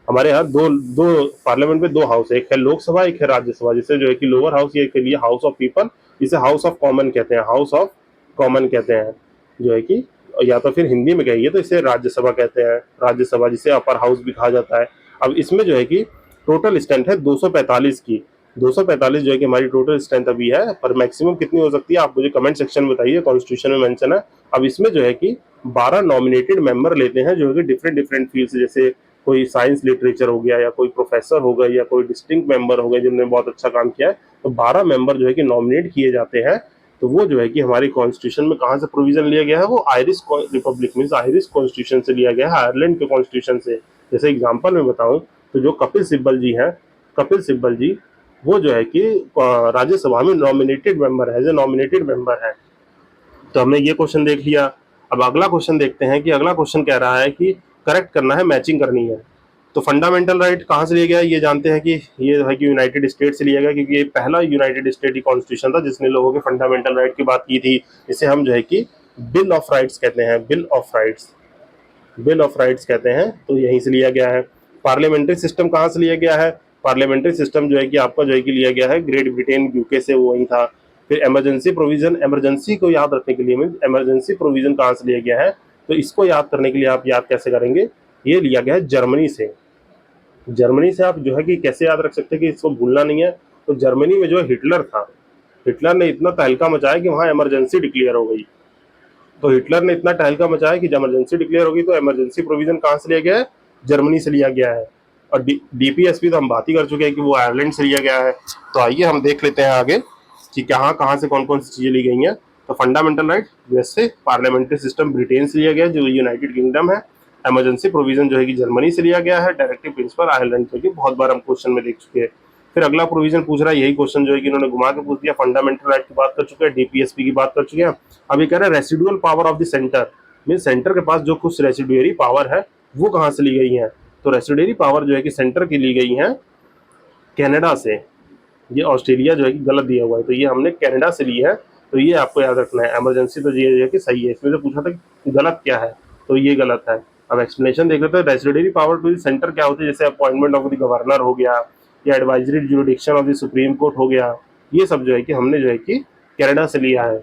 Speaker 1: हमारे यहाँ दो दो पार्लियामेंट में दो हाउस है, एक है लोकसभा एक है राज्यसभा। जिसे जो है कि लोअर हाउस ये के लिए हाउस ऑफ पीपल, इसे हाउस ऑफ कॉमन कहते हैं, हाउस ऑफ कॉमन कहते हैं जो है कि, या तो फिर हिंदी में कहिए तो इसे राज्यसभा कहते हैं, राज्यसभा जिसे अपर हाउस भी कहा जाता है। अब इसमें जो है कि टोटल स्ट्रेंथ है 245 की, 245 जो है कि हमारी टोटल स्ट्रेंथ अभी है, पर मैक्सिमम कितनी हो सकती है आप मुझे कमेंट सेक्शन में बताइए, कॉन्स्टिट्यूशन में मेंशन है। अब इसमें जो है कि 12 नॉमिनेटेड मेंबर लेते हैं जो है कि डिफरेंट डिफरेंट फील्ड से, जैसे कोई साइंस लिटरेचर हो गया, या कोई प्रोफेसर हो गए, या कोई डिस्टिंक्ट मेंबर हो गए जिन्होंने बहुत अच्छा काम किया है, तो 12 मेंबर जो है कि नॉमिनेट किए जाते हैं। तो वो जो है कि हमारी कॉन्स्टिट्यूशन में कहाँ से प्रोविजन लिया गया है, वो Irish Republic means Irish constitution से लिया गया है, आयरलैंड के कॉन्स्टिट्यूशन से। जैसे एग्जाम्पल में बताऊं तो जो कपिल सिब्बल जी हैं, कपिल सिब्बल जी वो जो है कि राज्यसभा में नॉमिनेटेड मेंबर है, जो नॉमिनेटेड मेंबर है। तो हमने ये क्वेश्चन देख लिया। अब अगला क्वेश्चन देखते हैं कि अगला क्वेश्चन कह रहा है कि करेक्ट करना है, मैचिंग करनी है। तो फंडामेंटल राइट कहाँ से लिया गया, ये जानते हैं कि ये जो है कि यूनाइटेड स्टेट से लिया गया, क्योंकि ये पहला यूनाइटेड स्टेट की कॉन्स्टिट्यूशन था जिसने लोगों के फंडामेंटल राइट की बात की थी। इसे हम जो है कि बिल ऑफ राइट्स कहते हैं, bill of rights, bill of rights कहते हैं, तो यहीं से लिया गया है। पार्लियामेंट्री सिस्टम कहाँ से लिया गया है, पार्लियामेंट्री सिस्टम जो है कि आपका जो है कि लिया गया है ग्रेट ब्रिटेन यूके से, वो वही था। फिर इमरजेंसी प्रोविजन, इमरजेंसी को याद रखने के लिए मीन इमरजेंसी प्रोविजन कहाँ से लिया गया है, तो इसको याद करने के लिए आप याद कैसे करेंगे, ये लिया गया है जर्मनी से। जर्मनी से आप जो है कि कैसे याद रख सकते हैं कि इसको भूलना नहीं है, तो जर्मनी में जो है हिटलर था, हिटलर ने इतना तहलका मचाया कि वहाँ इमरजेंसी डिक्लेयर हो गई। तो हिटलर ने इतना तहलका मचाया कि जब इमरजेंसी डिक्लेयर होगी, तो इमरजेंसी प्रोविजन कहाँ से लिया गया है, जर्मनी से लिया गया है। और डीपीएसपी तो हम बात ही कर चुके हैं कि वो आयरलैंड से लिया गया है। तो आइए हम देख लेते हैं आगे कि कहाँ कहाँ से कौन कौन सी चीजें ली गई हैं। तो फंडामेंटल राइट यूएस से, पार्लियामेंट्री सिस्टम ब्रिटेन से लिया गया जो यूनाइटेड किंगडम है, इमरजेंसी प्रोविजन जो है कि जर्मनी से लिया गया है, डायरेक्टिव प्रिंसिपल आयरलैंड से, बहुत बार हम क्वेश्चन में देख चुके हैं। फिर अगला प्रोविजन पूछ रहा है, यही क्वेश्चन जो है कि इन्होंने घुमा के पूछ दिया, फंडामेंटल राइट की बात कर चुके हैं, डीपीएसपी की बात कर चुके हैं। अभी कह रहे हैं residual power of the centre, mean centre के पास जो कुछ रेसिडुअरी पावर है वो कहाँ से ली गई है, तो रेसिडुअरी पावर जो है कि सेंटर की ली गई है कनाडा से। ये ऑस्ट्रेलिया जो है कि गलत दिया हुआ है, तो ये हमने कनाडा से ली है, तो ये आपको याद रखना है। इमरजेंसी तो ये है कि सही है, इसमें से पूछा था कि गलत क्या है, तो ये गलत है। अब एक्सप्लेनेशन देख लेते हैं। रेसिडुअरी पावर टू सेंटर क्या होती है, जैसे अपॉइंटमेंट ऑफ द गवर्नर हो गया, या advisory jurisdiction of the supreme court हो गया, ये सब जो है कि हमने जो है कि कनाडा से लिया है।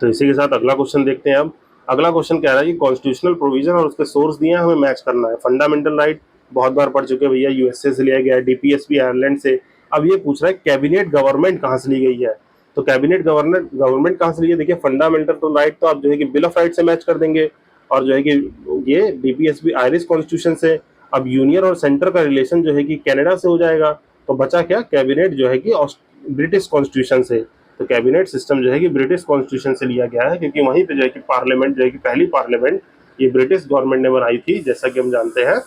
Speaker 1: तो इसी के साथ अगला क्वेश्चन देखते हैं। अब अगला क्वेश्चन कह रहा है कि कॉन्स्टिट्यूशनल प्रोविजन और उसके सोर्स दिए हैं, हमें मैच करना है। फंडामेंटल राइट बहुत बार पढ़ चुके हैं भैया, यूएसए से लिया गया है, डीपीएसपी आयरलैंड से। अब ये पूछ रहा है कैबिनेट गवर्नमेंट कहाँ से ली गई है, तो कैबिनेट गवर्नमेंट कहाँ से ली है, देखिए फंडामेंटल तो राइट तो आप जो है कि बिल ऑफ राइट से मैच कर देंगे, और जो है कि ये डीपीएसपी आयरिश कॉन्स्टिट्यूशन से। अब यूनियन और सेंटर का रिलेशन जो है कि कनाडा से हो जाएगा, तो बचा क्या, कैबिनेट जो है कि ब्रिटिश कॉन्स्टिट्यूशन से। तो कैबिनेट सिस्टम जो है कि ब्रिटिश कॉन्स्टिट्यूशन से लिया गया है, क्योंकि वहीं पे जो है कि पार्लियामेंट जो है कि पहली पार्लियामेंट ये ब्रिटिश गवर्नमेंट ने बनाई थी, जैसा कि हम जानते हैं।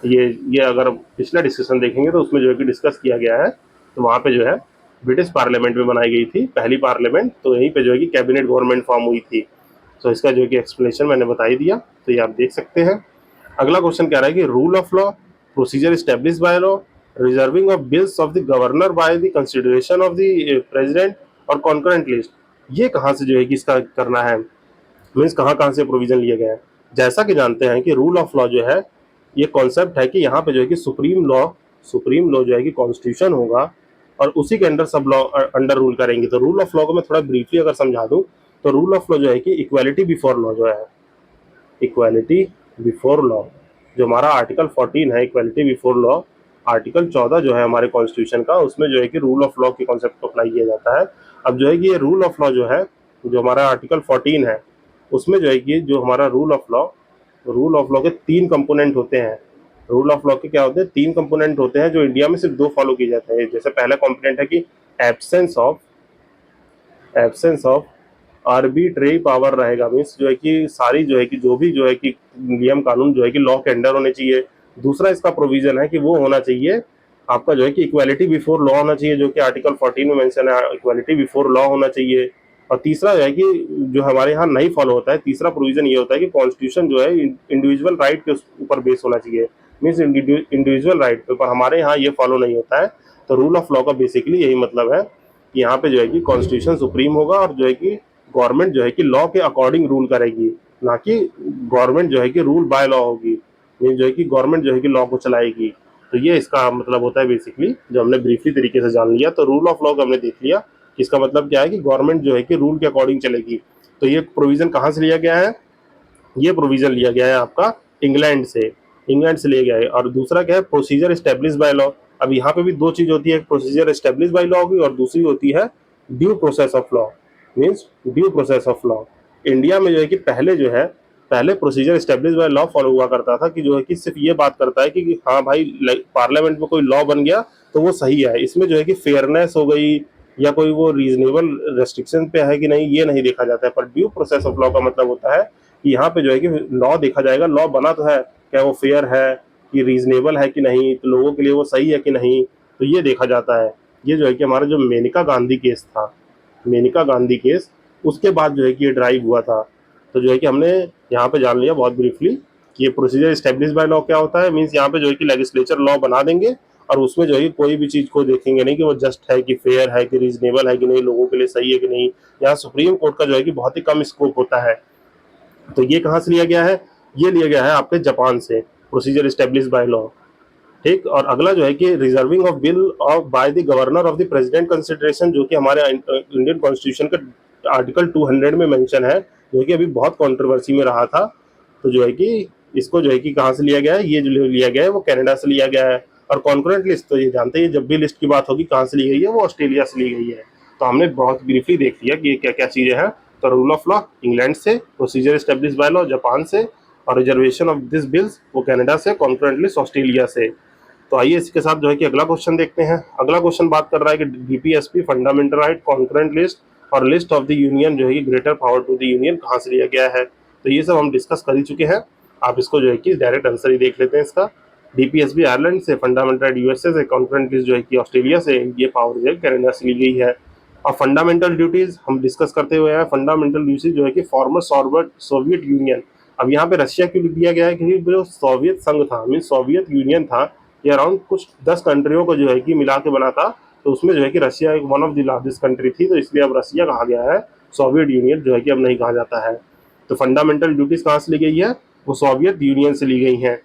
Speaker 1: ये अगर पिछला डिस्कशन देखेंगे तो उसमें जो है कि डिस्कस किया गया है, तो वहाँ पे जो है ब्रिटिश पार्लियामेंट में बनाई गई थी पहली पार्लियामेंट, तो यहीं पे जो है कि कैबिनेट गवर्नमेंट फॉर्म हुई थी। तो इसका जो है कि एक्सप्लेनेशन मैंने बता ही दिया, तो ये आप देख सकते हैं। अगला क्वेश्चन कह रहा है कि rule of law, procedure establish by law, reserving of bills of the governor by the consideration of the president और कॉन्करेंट लिस्ट, ये कहाँ से जो है कि इसका करना है, मीन्स कहाँ कहाँ से प्रोविजन लिया गया है। जैसा कि जानते हैं कि रूल ऑफ लॉ जो है ये कॉन्सेप्ट है कि यहाँ पे जो है कि सुप्रीम लॉ जो है कि कॉन्स्टिट्यूशन होगा, और उसी के under sub law under rule करेंगे। तो रूल ऑफ लॉ को मैं थोड़ा ब्रीफली अगर समझा दूं, तो रूल ऑफ लॉ जो है कि इक्वालिटी बिफोर लॉ जो है, इक्वालिटी बिफोर लॉ जो हमारा आर्टिकल 14 है, इक्वालिटी बिफोर लॉ, आर्टिकल 14 जो है हमारे कॉन्स्टिट्यूशन का, उसमें जो है कि रूल ऑफ लॉ के कॉन्सेप्ट को अप्लाई किया जाता है। अब जो है कि ये रूल ऑफ लॉ जो है, जो हमारा आर्टिकल 14 है, उसमें जो है कि जो हमारा रूल ऑफ लॉ के 3 कंपोनेंट होते हैं। रूल ऑफ लॉ के क्या होते हैं? 3 कंपोनेंट होते हैं, जो इंडिया में सिर्फ 2 फॉलो किए जाते हैं। जैसे पहला कंपोनेंट है कि एब्सेंस ऑफ आर्बिट्रेरी पावर रहेगा, मीन्स जो है कि सारी जो है कि जो भी जो है कि नियम कानून जो है कि लॉ के अंडर होने चाहिए। दूसरा इसका प्रोविजन है कि वो होना चाहिए आपका जो है कि इक्वालिटी बिफोर लॉ होना चाहिए, जो कि आर्टिकल 14 में मेंशन है, इक्वालिटी बिफोर लॉ होना चाहिए। और तीसरा जो है कि जो हमारे यहाँ नहीं फॉलो होता है, तीसरा प्रोविजन ये होता है कि कॉन्स्टिट्यूशन जो है इंडिविजुअल राइट के ऊपर बेस होना चाहिए, मीन्स इंडिविजुअल राइट के ऊपर। हमारे यहाँ ये फॉलो नहीं होता है। तो रूल ऑफ लॉ का बेसिकली यही मतलब है कि यहाँ पे जो है कि कॉन्स्टिट्यूशन सुप्रीम होगा और जो है कि गवर्नमेंट जो है कि लॉ के अकॉर्डिंग रूल करेगी, ना कि गवर्नमेंट जो है कि रूल बाय लॉ होगी, ये जो है कि गवर्नमेंट जो है कि लॉ को चलाएगी। तो ये इसका मतलब होता है बेसिकली, जो हमने ब्रीफली तरीके से जान लिया। तो रूल ऑफ लॉ को हमने देख लिया, इसका मतलब क्या है कि गवर्नमेंट जो है कि रूल के अकॉर्डिंग चलेगी। तो ये प्रोविजन कहाँ से लिया गया है? ये प्रोविजन लिया गया है आपका इंग्लैंड से लिया गया है। और दूसरा क्या है? Procedure establish by law. अब यहाँ पे भी 2 चीज होती है, प्रोसीजर स्टेब्लिश बाय लॉ की, और दूसरी होती है due process of law, means due process of law. India में जो है कि पहले procedure establish by law follow हुआ करता था, कि जो है कि सिर्फ ये बात करता है कि हाँ भाई पार्लियामेंट में कोई लॉ बन गया तो वो सही है, इसमें जो है कि फेयरनेस हो गई या कोई वो रीजनेबल रेस्ट्रिक्शन पे है कि नहीं, ये नहीं देखा जाता है। पर ड्यू प्रोसेस ऑफ लॉ का मतलब होता है कि यहाँ पे जो है कि लॉ देखा जाएगा, लॉ बना तो है, क्या वो फेयर है, कि रीजनेबल है कि नहीं, तो लोगों के लिए वो सही है कि नहीं, तो ये देखा जाता है। ये जो है कि हमारा जो मेनका गांधी केस, उसके बाद जो है कि ये ड्राइव हुआ था। तो जो है कि हमने यहाँ पे जान लिया बहुत ब्रीफली कि ये प्रोसीजर स्टेब्लिश बाय लॉ क्या होता है। मीन्स यहाँ पे जो है कि लेजिस्लेचर लॉ बना देंगे और उसमें जो है कि कोई भी चीज को देखेंगे नहीं कि वो जस्ट है, कि फेयर है, कि रीजनेबल है कि नहीं, लोगों के लिए सही है कि नहीं। यहाँ सुप्रीम कोर्ट का जो है कि बहुत ही कम स्कोप होता है। तो ये कहाँ से लिया गया है? ये लिया गया है आपके जापान से, प्रोसीजर स्टेब्लिश बाय लॉ। ठीक। और अगला जो है कि reserving of bill of by the governor of the president consideration, जो कि हमारे इंडियन कॉन्स्टिट्यूशन का आर्टिकल 200 में मेंशन है, जो कि अभी बहुत कंट्रोवर्सी में रहा था। तो जो है कि इसको जो है कि कहाँ से लिया गया है? ये जो लिया गया है वो कनाडा से लिया गया है। और कॉन्करेंट लिस्ट तो ये जानते हैं, जब भी लिस्ट की बात होगी कहाँ से ली गई है, वो ऑस्ट्रेलिया से ली गई है। तो हमने बहुत ब्रीफली देख लिया कि ये क्या क्या चीजें हैं। तो रूल ऑफ लॉ इंग्लैंड से, procedure establish by law Japan से, और रिजर्वेशन ऑफ दिस बिल्स वो कनाडा से, कॉन्करेंट लिस्ट ऑस्ट्रेलिया से। तो आइए इसके साथ जो है कि अगला क्वेश्चन देखते हैं। अगला क्वेश्चन बात कर रहा है कि DPSP, fundamental right, concurrent list और लिस्ट ऑफ द यूनियन जो है कि greater power to the union कहाँ से लिया गया है। तो ये सब हम डिस्कस कर ही चुके हैं। आप इसको जो है कि डायरेक्ट आंसर ही देख लेते हैं इसका। डीपीएसबी आयरलैंड से, फंडामेंटल राइट यूएसए से, कॉन्करेंट लिस्ट जो है कि ऑस्ट्रेलिया से, ये पावर जो है कनाडा से ली गई है। और फंडामेंटल ड्यूटीज हम डिस्कस करते हुए हैं। फंडामेंटल ड्यूटीज जो है कि फॉर्मर सोवियत यूनियन। अब यहाँ पे रशिया क्यों लिख दिया गया है? क्योंकि जो सोवियत संघ था, मीन सोवियत यूनियन था, ये अराउंड कुछ 10 कंट्रियों को जो है कि मिला के बना था। तो उसमें जो है कि रशिया एक one of the largest country थी, तो इसलिए अब रशिया कहा गया है, सोवियत यूनियन जो है कि अब नहीं कहा जाता है। तो फंडामेंटल ड्यूटीज कहाँ से ली गई है? वो सोवियत यूनियन से ली गई हैं।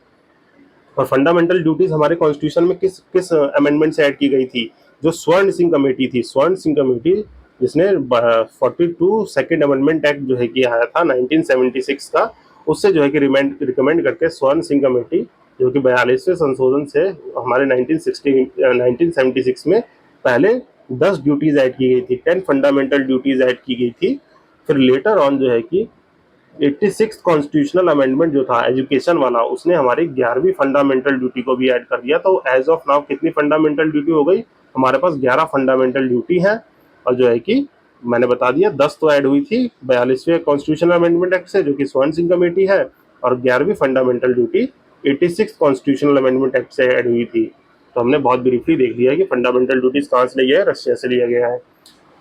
Speaker 1: और फंडामेंटल ड्यूटीज हमारे कॉन्स्टिट्यूशन में किस किस अमेंडमेंट से ऐड की गई थी? जो स्वर्ण सिंह कमेटी थी, स्वर्ण सिंह कमेटी, जिसने 42 सेकेंड अमेंडमेंट एक्ट जो है कि आया था 1976 का, उससे जो है कि रिकमेंड करके स्वर्ण सिंह कमेटी जो कि 42वें संशोधन से हमारे 1976 में पहले 10 ड्यूटीज ऐड की गई थी, 10 फंडामेंटल ड्यूटीज ऐड की गई थी। फिर लेटर ऑन जो है कि 86 कॉन्स्टिट्यूशनल अमेंडमेंट जो था एजुकेशन वाला, उसने हमारी 11वीं फंडामेंटल ड्यूटी को भी ऐड कर दिया। तो एज ऑफ नाउ कितनी फंडामेंटल ड्यूटी हो गई? हमारे पास 11 फंडामेंटल ड्यूटी है। और जो है कि मैंने बता दिया 10 तो ऐड हुई थी 42वें कॉन्स्टिट्यूशनल अमेंडमेंट एक्ट से, जो कि स्वर्ण सिंह कमेटी है, और 11वीं fundamental duty 86 constitutional amendment act से ऐड हुई थी। तो हमने बहुत ब्रीफली देख लिया कि फंडामेंटल ड्यूटीज कहाँ से लिया है? रशिया से लिया गया है।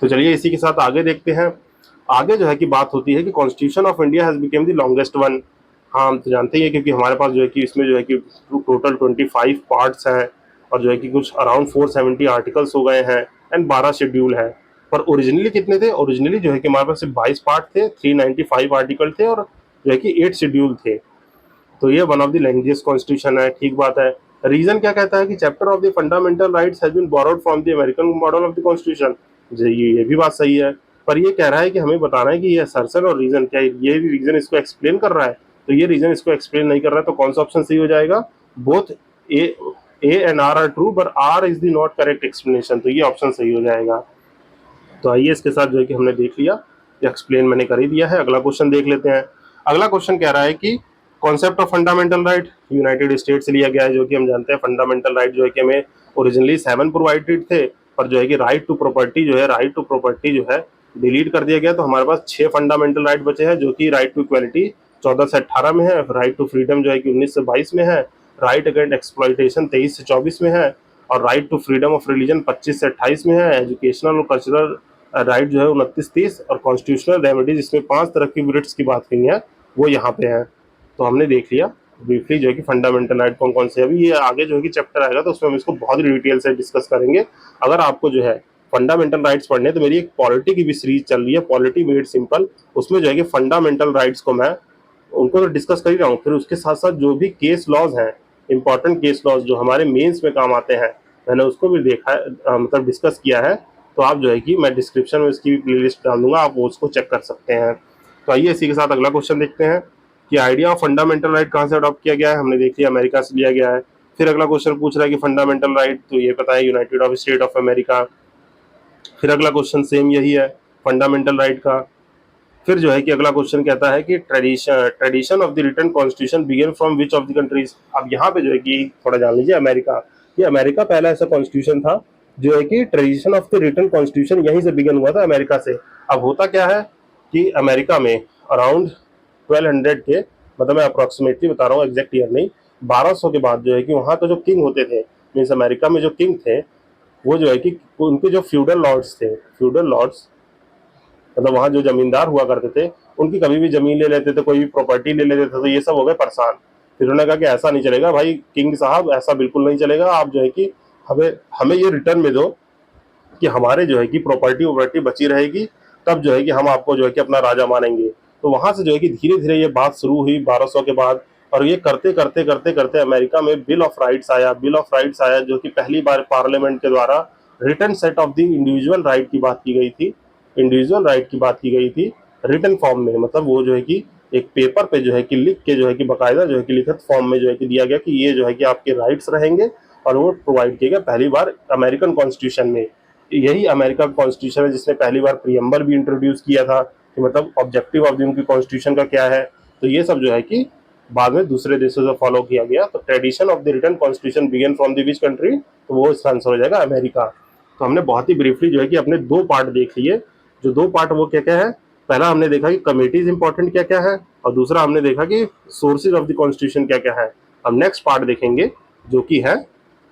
Speaker 1: तो चलिए इसी के साथ आगे देखते हैं। आगे जो है कि बात होती है कि constitution of India has became the longest one. हाँ, हम तो जानते ही हैं, क्योंकि हमारे पास जो है कि इसमें जो है कि टोटल 25 पार्ट्स हैं, और जो है कि कुछ अराउंड 470 आर्टिकल्स हो गए हैं, एंड 12 शेड्यूल हैं। पर ओरिजिनली कितने थे? ओरिजिनली जो है कि हमारे पास सिर्फ 22 पार्ट थे, 395 आर्टिकल थे, और जो है कि 8 शेड्यूल थे। तो ये one of the languages constitution है, ठीक बात है। रीजन क्या कहता है कि chapter of the fundamental rights has been borrowed from the American model of the constitution. ये भी बात सही है। पर ये कह रहा है कि हमें बताना है कि ये असर्शन और रीजन क्या है, ये रीजन इसको एक्सप्लेन कर रहा है, तो ये रीजन इसको एक्सप्लेन नहीं कर रहा है, तो कौन सा ऑप्शन सही हो जाएगा? Both A and R are true but R is the not correct explanation, तो ये ऑप्शन सही हो जाएगा। तो आइए इसके साथ जो है कि हमने देख लिया, एक्सप्लेन मैंने कर ही दिया है। अगला क्वेश्चन देख लेते हैं। अगला क्वेश्चन कह रहा है कि concept of fundamental right United state से लिया गया है, जो कि हम जानते हैं फंडामेंटल राइट जो है कि हमें ओरिजिनली 7 प्रोवाइडेड थे, पर जो है कि राइट टू प्रॉपर्टी जो है डिलीट कर दिया गया, तो हमारे पास 6 फंडामेंटल राइट बचे हैं, जो कि राइट टू इक्वालिटी 14 से 18 में है, राइट टू फ्रीडम जो है कि 19 से 22 में है, राइट अगेंस्ट एक्सप्लॉइटेशन 23 से 24 में है, और right to freedom of religion 25 से 28 में है, एजुकेशनल और कल्चरल राइट जो है 29-30, और कॉन्स्टिट्यूशनल रेमेडीज इसमें 5 तरह की रिट्स की बात हुई है, वो यहाँ पे है। तो हमने देख लिया ब्रीफली जो है कि फंडामेंटल राइट कौन कौन से। अभी ये आगे जो है कि चैप्टर आएगा तो उसमें हम इसको बहुत ही डिटेल से डिस्कस करेंगे। अगर आपको जो है फंडामेंटल राइट्स पढ़ने, तो मेरी एक पॉलिटी की भी सीरीज चल रही है, पॉलिटी मेड सिंपल, उसमें जो है कि फंडामेंटल राइट्स को मैं उनको तो डिस्कस कर ही रहा हूँ, फिर उसके साथ साथ जो भी केस लॉज हैं, इंपॉर्टेंट केस लॉज जो हमारे मेंस में काम आते हैं, मैंने उसको भी देखा है, मतलब डिस्कस किया है। तो आप जो है कि मैं डिस्क्रिप्शन में इसकी भी प्लेलिस्ट डाल दूंगा, आप वो उसको चेक कर सकते हैं। तो आइए इसी के साथ अगला क्वेश्चन देखते हैं कि आइडिया ऑफ फंडामेंटल राइट कहाँ से अडॉप्ट किया गया है। हमने देख लिया अमेरिका से लिया गया है। फिर अगला क्वेश्चन पूछ रहा है कि फंडामेंटल राइट, तो ये पता है United of state of America. फिर अगला क्वेश्चन सेम यही है फंडामेंटल राइट का। फिर जो है कि अगला क्वेश्चन कहता है कि tradition of the written constitution began from which of the countries. अब यहाँ पे जो है कि थोड़ा जान लीजिए अमेरिका, ये अमेरिका पहला ऐसा कॉन्स्टिट्यूशन था जो है कि tradition of the written constitution यहीं से बिगन हुआ था, अमेरिका से। अब होता क्या है कि अमेरिका में अराउंड 1200 के, मतलब मैं अप्रोक्सीमेटली बता रहा हूँ, एग्जैक्ट ईयर नहीं, 1200 के बाद जो है कि वहाँ के जो किंग होते थे, मीन्स अमेरिका में जो किंग थे, वो जो है कि उनके जो फ्यूडल लॉर्ड्स थे, फ्यूडल लॉर्ड्स मतलब वहाँ जो जमींदार हुआ करते थे, उनकी कभी भी जमीन ले लेते थे, कोई भी प्रॉपर्टी ले लेते थे, तो ये सब हो गए परेशान। फिर उन्होंने कहा कि ऐसा नहीं चलेगा भाई किंग साहब, ऐसा बिल्कुल नहीं चलेगा, आप जो है कि हमें हमें ये रिटर्न में दो कि हमारे जो है कि प्रॉपर्टी बची रहेगी, तब जो है कि हम आपको जो है कि अपना राजा मानेंगे। तो वहां से जो है कि धीरे धीरे ये बात शुरू हुई 1200 के बाद, और ये करते करते करते करते अमेरिका में बिल ऑफ राइट्स आया, बिल ऑफ राइट्स आया, जो कि पहली बार पार्लियामेंट के द्वारा written set of the individual right की बात की गई थी, इंडिविजुअल राइट की बात की गई थी रिटन फॉर्म में, मतलब वो जो है कि एक पेपर पे जो है कि लिख के जो है कि बाकायदा जो है कि लिखित फॉर्म में जो है कि दिया गया कि ये जो है कि आपके राइट्स रहेंगे, और वो प्रोवाइड किया गया पहली बार अमेरिकन कॉन्स्टिट्यूशन में। यही अमेरिका का कॉन्स्टिट्यूशन है जिसने पहली बार प्रियम्बल भी इंट्रोड्यूस किया था, कि मतलब ऑब्जेक्टिव ऑफ उनकी कॉन्स्टिट्यूशन का क्या है। तो ये सब जो है कि बाद में दूसरे देशों से फॉलो किया गया। तो tradition of the written constitution began from the which country, तो वो इसका आंसर हो जाएगा अमेरिका। तो हमने बहुत ही ब्रीफली जो है कि अपने 2 पार्ट देख लिए। जो 2 पार्ट वो क्या क्या है, पहला हमने देखा कि कमिटीज इंपॉर्टेंट क्या क्या है, और दूसरा हमने देखा कि सोर्सेज ऑफ द कॉन्स्टिट्यूशन क्या क्या है। अब नेक्स्ट पार्ट देखेंगे जो कि है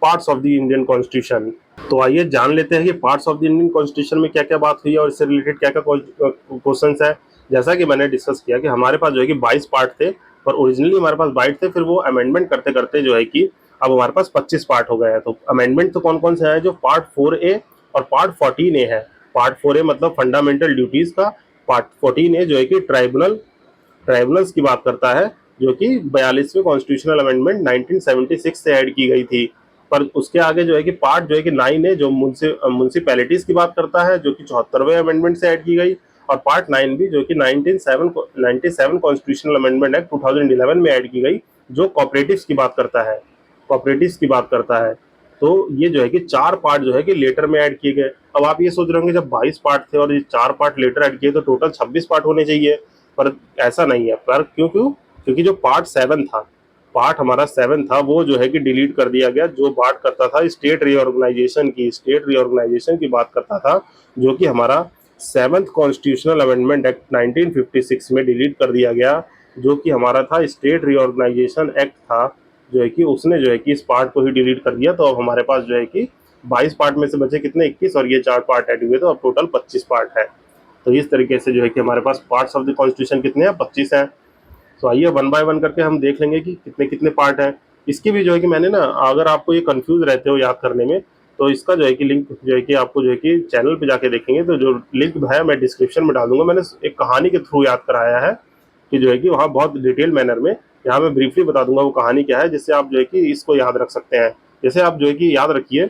Speaker 1: parts of the Indian constitution. तो आइए जान लेते हैं कि parts of the Indian constitution में क्या क्या बात हुई है और इससे रिलेटेड क्या क्या क्वेश्चन है। जैसा कि मैंने डिस्कस किया कि हमारे पास जो है कि 22 पार्ट थे, पर ओरिजिनली हमारे पास 22 थे, फिर वो अमेंडमेंट करते करते जो है कि अब हमारे पास 25 पार्ट हो गए हैं। तो अमेंडमेंट तो कौन कौन से है, जो पार्ट 4A और पार्ट 14A है। पार्ट 4A मतलब फंडामेंटल ड्यूटीज का, पार्ट 14A जो है कि ट्राइब्यूनल्स की बात करता है, जो कि 42वें कॉन्स्टिट्यूशनल अमेंडमेंट 1976 से ऐड की गई थी। पर उसके आगे जो है कि पार्ट जो है कि 9 है, जो म्यूनसिपैलिटीज की बात करता है, जो कि 74वें अमेंडमेंट से ऐड की गई। और पार्ट 9 भी जो कि 97 कॉन्स्टिट्यूशनल अमेंडमेंट एक्ट 2011 में ऐड की गई, जो कॉपरेटिव्स की बात करता है, कॉपरेटिव्स की बात करता है। तो ये जो है कि 4 पार्ट जो है कि लेटर में ऐड किए गए। अब आप ये सोच रहे होंगे जब 22 पार्ट थे और ये 4 पार्ट लेटर ऐड किए तो टोटल 26 पार्ट होने चाहिए, पर ऐसा नहीं है। पर क्यों क्योंकि जो पार्ट 7 था, पार्ट हमारा 7 था, वो जो है कि डिलीट कर दिया गया, जो बात करता था स्टेट रीऑर्गेनाइजेशन की बात करता था, जो कि हमारा 7th कॉन्स्टिट्यूशनल अमेंडमेंट एक्ट 1956 में डिलीट कर दिया गया, जो कि हमारा था स्टेट रीऑर्गेनाइजेशन एक्ट था, जो है कि उसने जो है कि इस पार्ट को ही डिलीट कर दिया। तो अब हमारे पास जो है कि 22 पार्ट में से बचे कितने, 21, और ये 4 पार्ट ऐड हुए, तो अब टोटल 25 पार्ट है। तो इस तरीके से जो है कि हमारे पास पार्ट्स ऑफ द कॉन्स्टिट्यूशन कितने हैं, 25 हैं। तो आइए वन बाय वन करके हम देख लेंगे कि कितने कितने पार्ट हैं। इसकी भी जो है कि मैंने ना, अगर आपको ये कंफ्यूज रहते हो याद करने में, तो इसका जो है कि लिंक जो है कि आपको जो है कि चैनल पे जाके देखेंगे, तो जो लिंक है मैं डिस्क्रिप्शन में डाल दूंगा। मैंने एक कहानी के थ्रू याद कराया है कि जो है कि वहाँ बहुत डिटेल मैनर में, यहाँ मैं ब्रीफली बता दूंगा वो कहानी क्या है, जिससे आप जो है कि इसको याद रख सकते हैं। जैसे आप जो है कि याद रखिए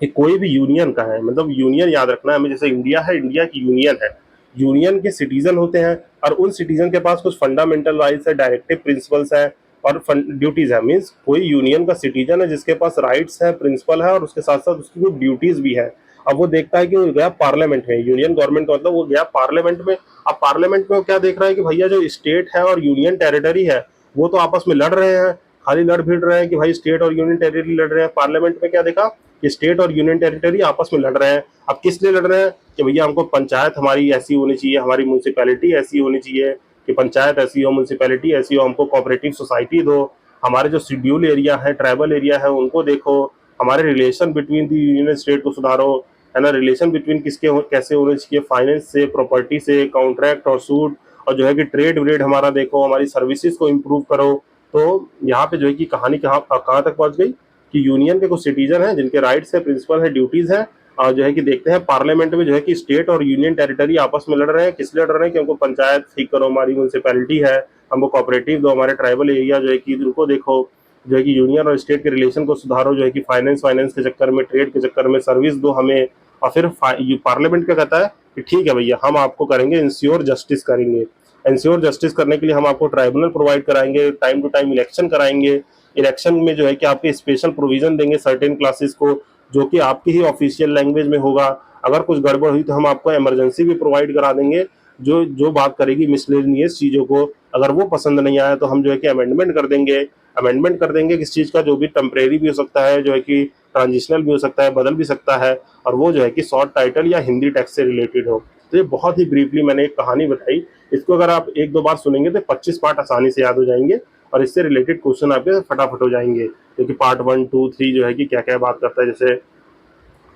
Speaker 1: कि कोई भी यूनियन का है, मतलब यूनियन याद रखना है हमें, जैसे इंडिया है, इंडिया की यूनियन है, यूनियन के सिटीजन होते हैं और उन सिटीजन के पास कुछ फंडामेंटल राइट्स है, डायरेक्टिव प्रिंसिपल्स है और ड्यूटीज है। मीन्स कोई यूनियन का सिटीजन है जिसके पास राइट्स है, प्रिंसिपल है और उसके साथ साथ उसकी कुछ ड्यूटीज भी है। अब वो देखता है कि वो गया पार्लियामेंट में, यूनियन गवर्नमेंट का मतलब वो गया पार्लियामेंट में। अब पार्लियामेंट में वो क्या देख रहा है कि भैया जो स्टेट है और यूनियन टेरिटरी है वो तो आपस में लड़ रहे हैं, खाली लड़ भिड़ रहे हैं कि भाई स्टेट और यूनियन टेरिटरी लड़ रहे हैं। पार्लियामेंट में क्या देखा कि स्टेट और यूनियन टेरिटरी आपस में लड़ रहे हैं। अब किस लिए लड़ रहे हैं कि भैया हमको पंचायत हमारी ऐसी होनी चाहिए, हमारी म्यूनसिपैलिटी ऐसी होनी चाहिए कि पंचायत ऐसी हो, म्यूनसिपैलिटी ऐसी हो, हमको कोऑपरेटिव सोसाइटी दो, हमारे जो शेड्यूल एरिया है, ट्राइबल एरिया है उनको देखो, हमारे relation between the union state को सुधारो, है ना, रिलेशन बिटवीन किसके कैसे होने चाहिए, फाइनेंस से, प्रॉपर्टी से, कॉन्ट्रैक्ट और सूट, और जो है कि ट्रेड व्रेड हमारा देखो, हमारी सर्विसेज को इम्प्रूव करो। तो यहाँ पे जो है कि कहानी कहाँ तक पहुंच गई कि यूनियन के कुछ सिटीजन हैं जिनके राइट्स है, प्रिंसिपल है, ड्यूटीज है, और जो है कि देखते हैं पार्लियामेंट में जो है कि स्टेट और यूनियन टेरिटरी आपस में लड़ रहे हैं। किस लड़ रहे हैं कि हमको पंचायत ठीक करो, हमारी म्यूनसिपैलिटी है, हमको कोऑपरेटिव दो, हमारे ट्राइबल एरिया जो है कि उनको देखो, जो है कि यूनियन और स्टेट के रिलेशन को सुधारो, जो है कि फाइनेंस फाइनेंस के चक्कर में, ट्रेड के चक्कर में सर्विस दो हमें। और फिर पार्लियामेंट क्या कहता है कि ठीक है भैया हम आपको करेंगे इंश्योर जस्टिस करेंगे। इंश्योर जस्टिस करने के लिए हम आपको ट्राइब्यूनल प्रोवाइड कराएंगे, टाइम टू टाइम इलेक्शन कराएंगे, इलेक्शन में जो है कि आपके स्पेशल प्रोविजन देंगे सर्टेन क्लासेस को जो कि आपकी ही ऑफिशियल लैंग्वेज में होगा। अगर कुछ गड़बड़ हुई तो हम आपको इमरजेंसी भी प्रोवाइड करा देंगे जो जो बात करेगी मिसलेनियस चीज़ों को। अगर वो पसंद नहीं आया तो हम जो है कि अमेंडमेंट कर देंगे। अमेंडमेंट कर देंगे किस चीज़ का, जो भी टेम्परेरी भी हो सकता है, जो है कि ट्रांजिशनल भी हो सकता है, बदल भी सकता है, और वो जो है कि शॉर्ट टाइटल या हिंदी टेक्स्ट से रिलेटेड हो। तो ये बहुत ही ब्रीफली मैंने एक कहानी बताई। इसको अगर आप एक दो बार सुनेंगे तो 25 पार्ट आसानी से याद हो जाएंगे और इससे रिलेटेड क्वेश्चन आपके फटाफट हो जाएंगे, क्योंकि पार्ट 1, 2, 3 जो है कि क्या क्या बात करता है। जैसे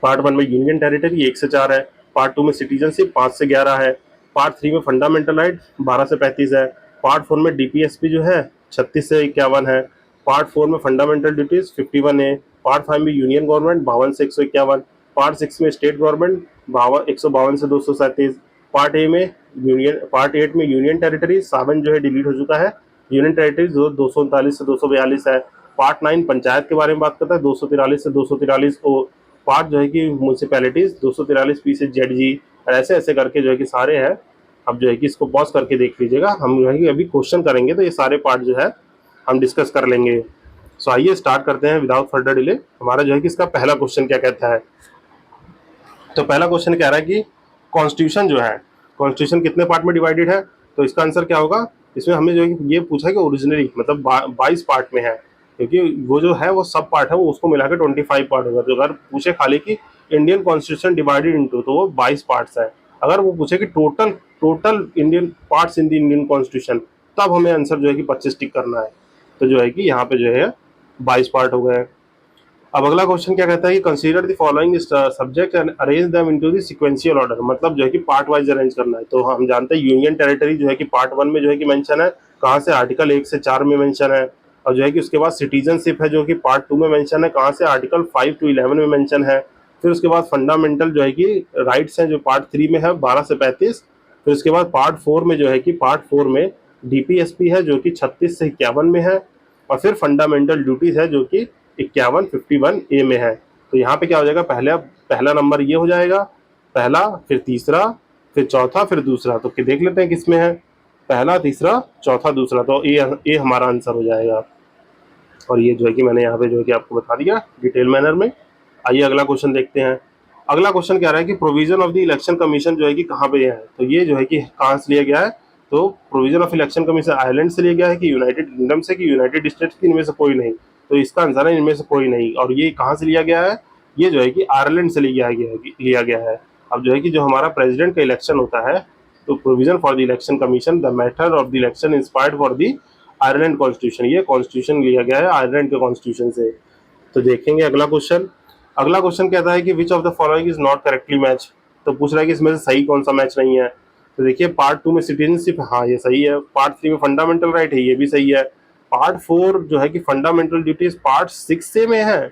Speaker 1: पार्ट 1 में यूनियन टेरिटरी 1 से 4 है, पार्ट 2 में सिटीजनशिप 5 से 11 है, पार्ट 3 में फंडामेंटल राइट 12 से 35 है, पार्ट 4 में डीपीएसपी जो है 36 से 51 है, पार्ट 4 में फंडामेंटल ड्यूटीज 51 है, पार्ट 5 में यूनियन गवर्नमेंट 52 से 151, पार्ट 6 में स्टेट गवर्नमेंट 152 से 237, पार्ट ए में यूनियन, पार्ट 8 में यूनियन टेरिटरी 7 जो है डिलीट हो चुका है, यूनियन टेरिटरी 239 से 242 है, पार्ट 9 पंचायत के बारे में बात करता है 243 से 243, पार्ट जो है कि म्यूनसिपैलिटीज 243 पी से जेड जी, और ऐसे ऐसे करके जो है कि सारे हैं। अब जो है कि इसको पॉज करके देख लीजिएगा, हम जो है कि अभी क्वेश्चन करेंगे तो ये सारे पार्ट जो है हम डिस्कस कर लेंगे। सो आइए स्टार्ट करते हैं विदाउट फर्दर डिले। हमारा जो है कि इसका पहला क्वेश्चन क्या कहता है। तो पहला क्वेश्चन कह रहा है कि कॉन्स्टिट्यूशन जो है, कॉन्स्टिट्यूशन कितने पार्ट में डिवाइडेड है। तो इसका आंसर क्या होगा, इसमें हमें जो है कि ये पूछा है कि ओरिजिनली मतलब 22 पार्ट में है, क्योंकि वो जो है वो सब पार्ट है, वो उसको मिला के 25 पार्ट होगा। तो अगर पूछे खाली कि इंडियन कॉन्स्टिट्यूशन डिवाइडेड इनटू, तो वो 22 पार्ट्स है। अगर वो पूछे कि total total Indian parts in the Indian constitution, तब हमें आंसर जो है कि 25 टिक करना है। तो जो है कि यहाँ पे जो है 22 पार्ट हो गए। अब अगला क्वेश्चन क्या कहता है कि consider the following subject and arrange them into the sequential order, मतलब जो है कि पार्ट वाइज अरेंज करना है। तो हम जानते हैं यूनियन टेरिटरी जो है कि पार्ट 1 में जो है कि मेंशन है, कहाँ से, आर्टिकल 1 से 4 में मेंशन है। और जो है कि उसके बाद सिटीजनशिप है जो कि पार्ट 2 में मेंशन है, कहाँ से, आर्टिकल 5 to 11 में मेंशन है। फिर उसके बाद फंडामेंटल जो है कि राइट्स हैं जो पार्ट 3 में है 12 से 35। फिर उसके बाद पार्ट 4 में जो है कि पार्ट 4 में डीपीएसपी है जो कि 36 से 51 में है। और फिर फंडामेंटल ड्यूटीज है जो कि 51 ए में है। तो यहाँ पे क्या हो जाएगा, पहला नंबर ये हो जाएगा, पहला, फिर तीसरा, फिर चौथा, फिर दूसरा। तो देख लेते हैं किसमें है, पहला, तीसरा, चौथा, दूसरा। तो ए हमारा आंसर हो जाएगा। और ये जो है कि मैंने यहाँ पे जो है कि आपको बता दिया डिटेल मैनर में। आइए अगला क्वेश्चन देखते हैं। अगला क्वेश्चन क्या रहा है कि provision of the election commission जो है कि कहाँ पे है। तो ये जो है कि कहाँ से लिया गया है, तो provision of election commission Ireland से लिया गया है कि यूनाइटेड किंगडम से कि यूनाइटेड स्टेट्स की, इनमें से कोई नहीं। तो इसका आंसर है इनमें से कोई नहीं। और ये कहाँ से लिया गया है, ये जो है कि आयरलैंड से लिया गया है। अब जो है कि जो हमारा प्रेसिडेंट का इलेक्शन होता है, तो provision for the election commission, the method of the election inspired for the Ireland constitution, ये कॉन्स्टिट्यूशन लिया गया है आयरलैंड के कॉन्स्टिट्यूशन से। तो देखेंगे अगला क्वेश्चन। अगला क्वेश्चन कहता है कि विच of the following is not correctly match. तो पूछ रहा है कि इसमें से सही कौन सा मैच नहीं है। तो देखिए पार्ट 2 में सिटीजनशिप, हाँ ये सही है। पार्ट 3 में फंडामेंटल राइट है, ये भी सही है। पार्ट 4 जो है कि फंडामेंटल ड्यूटीज पार्ट 6 से में है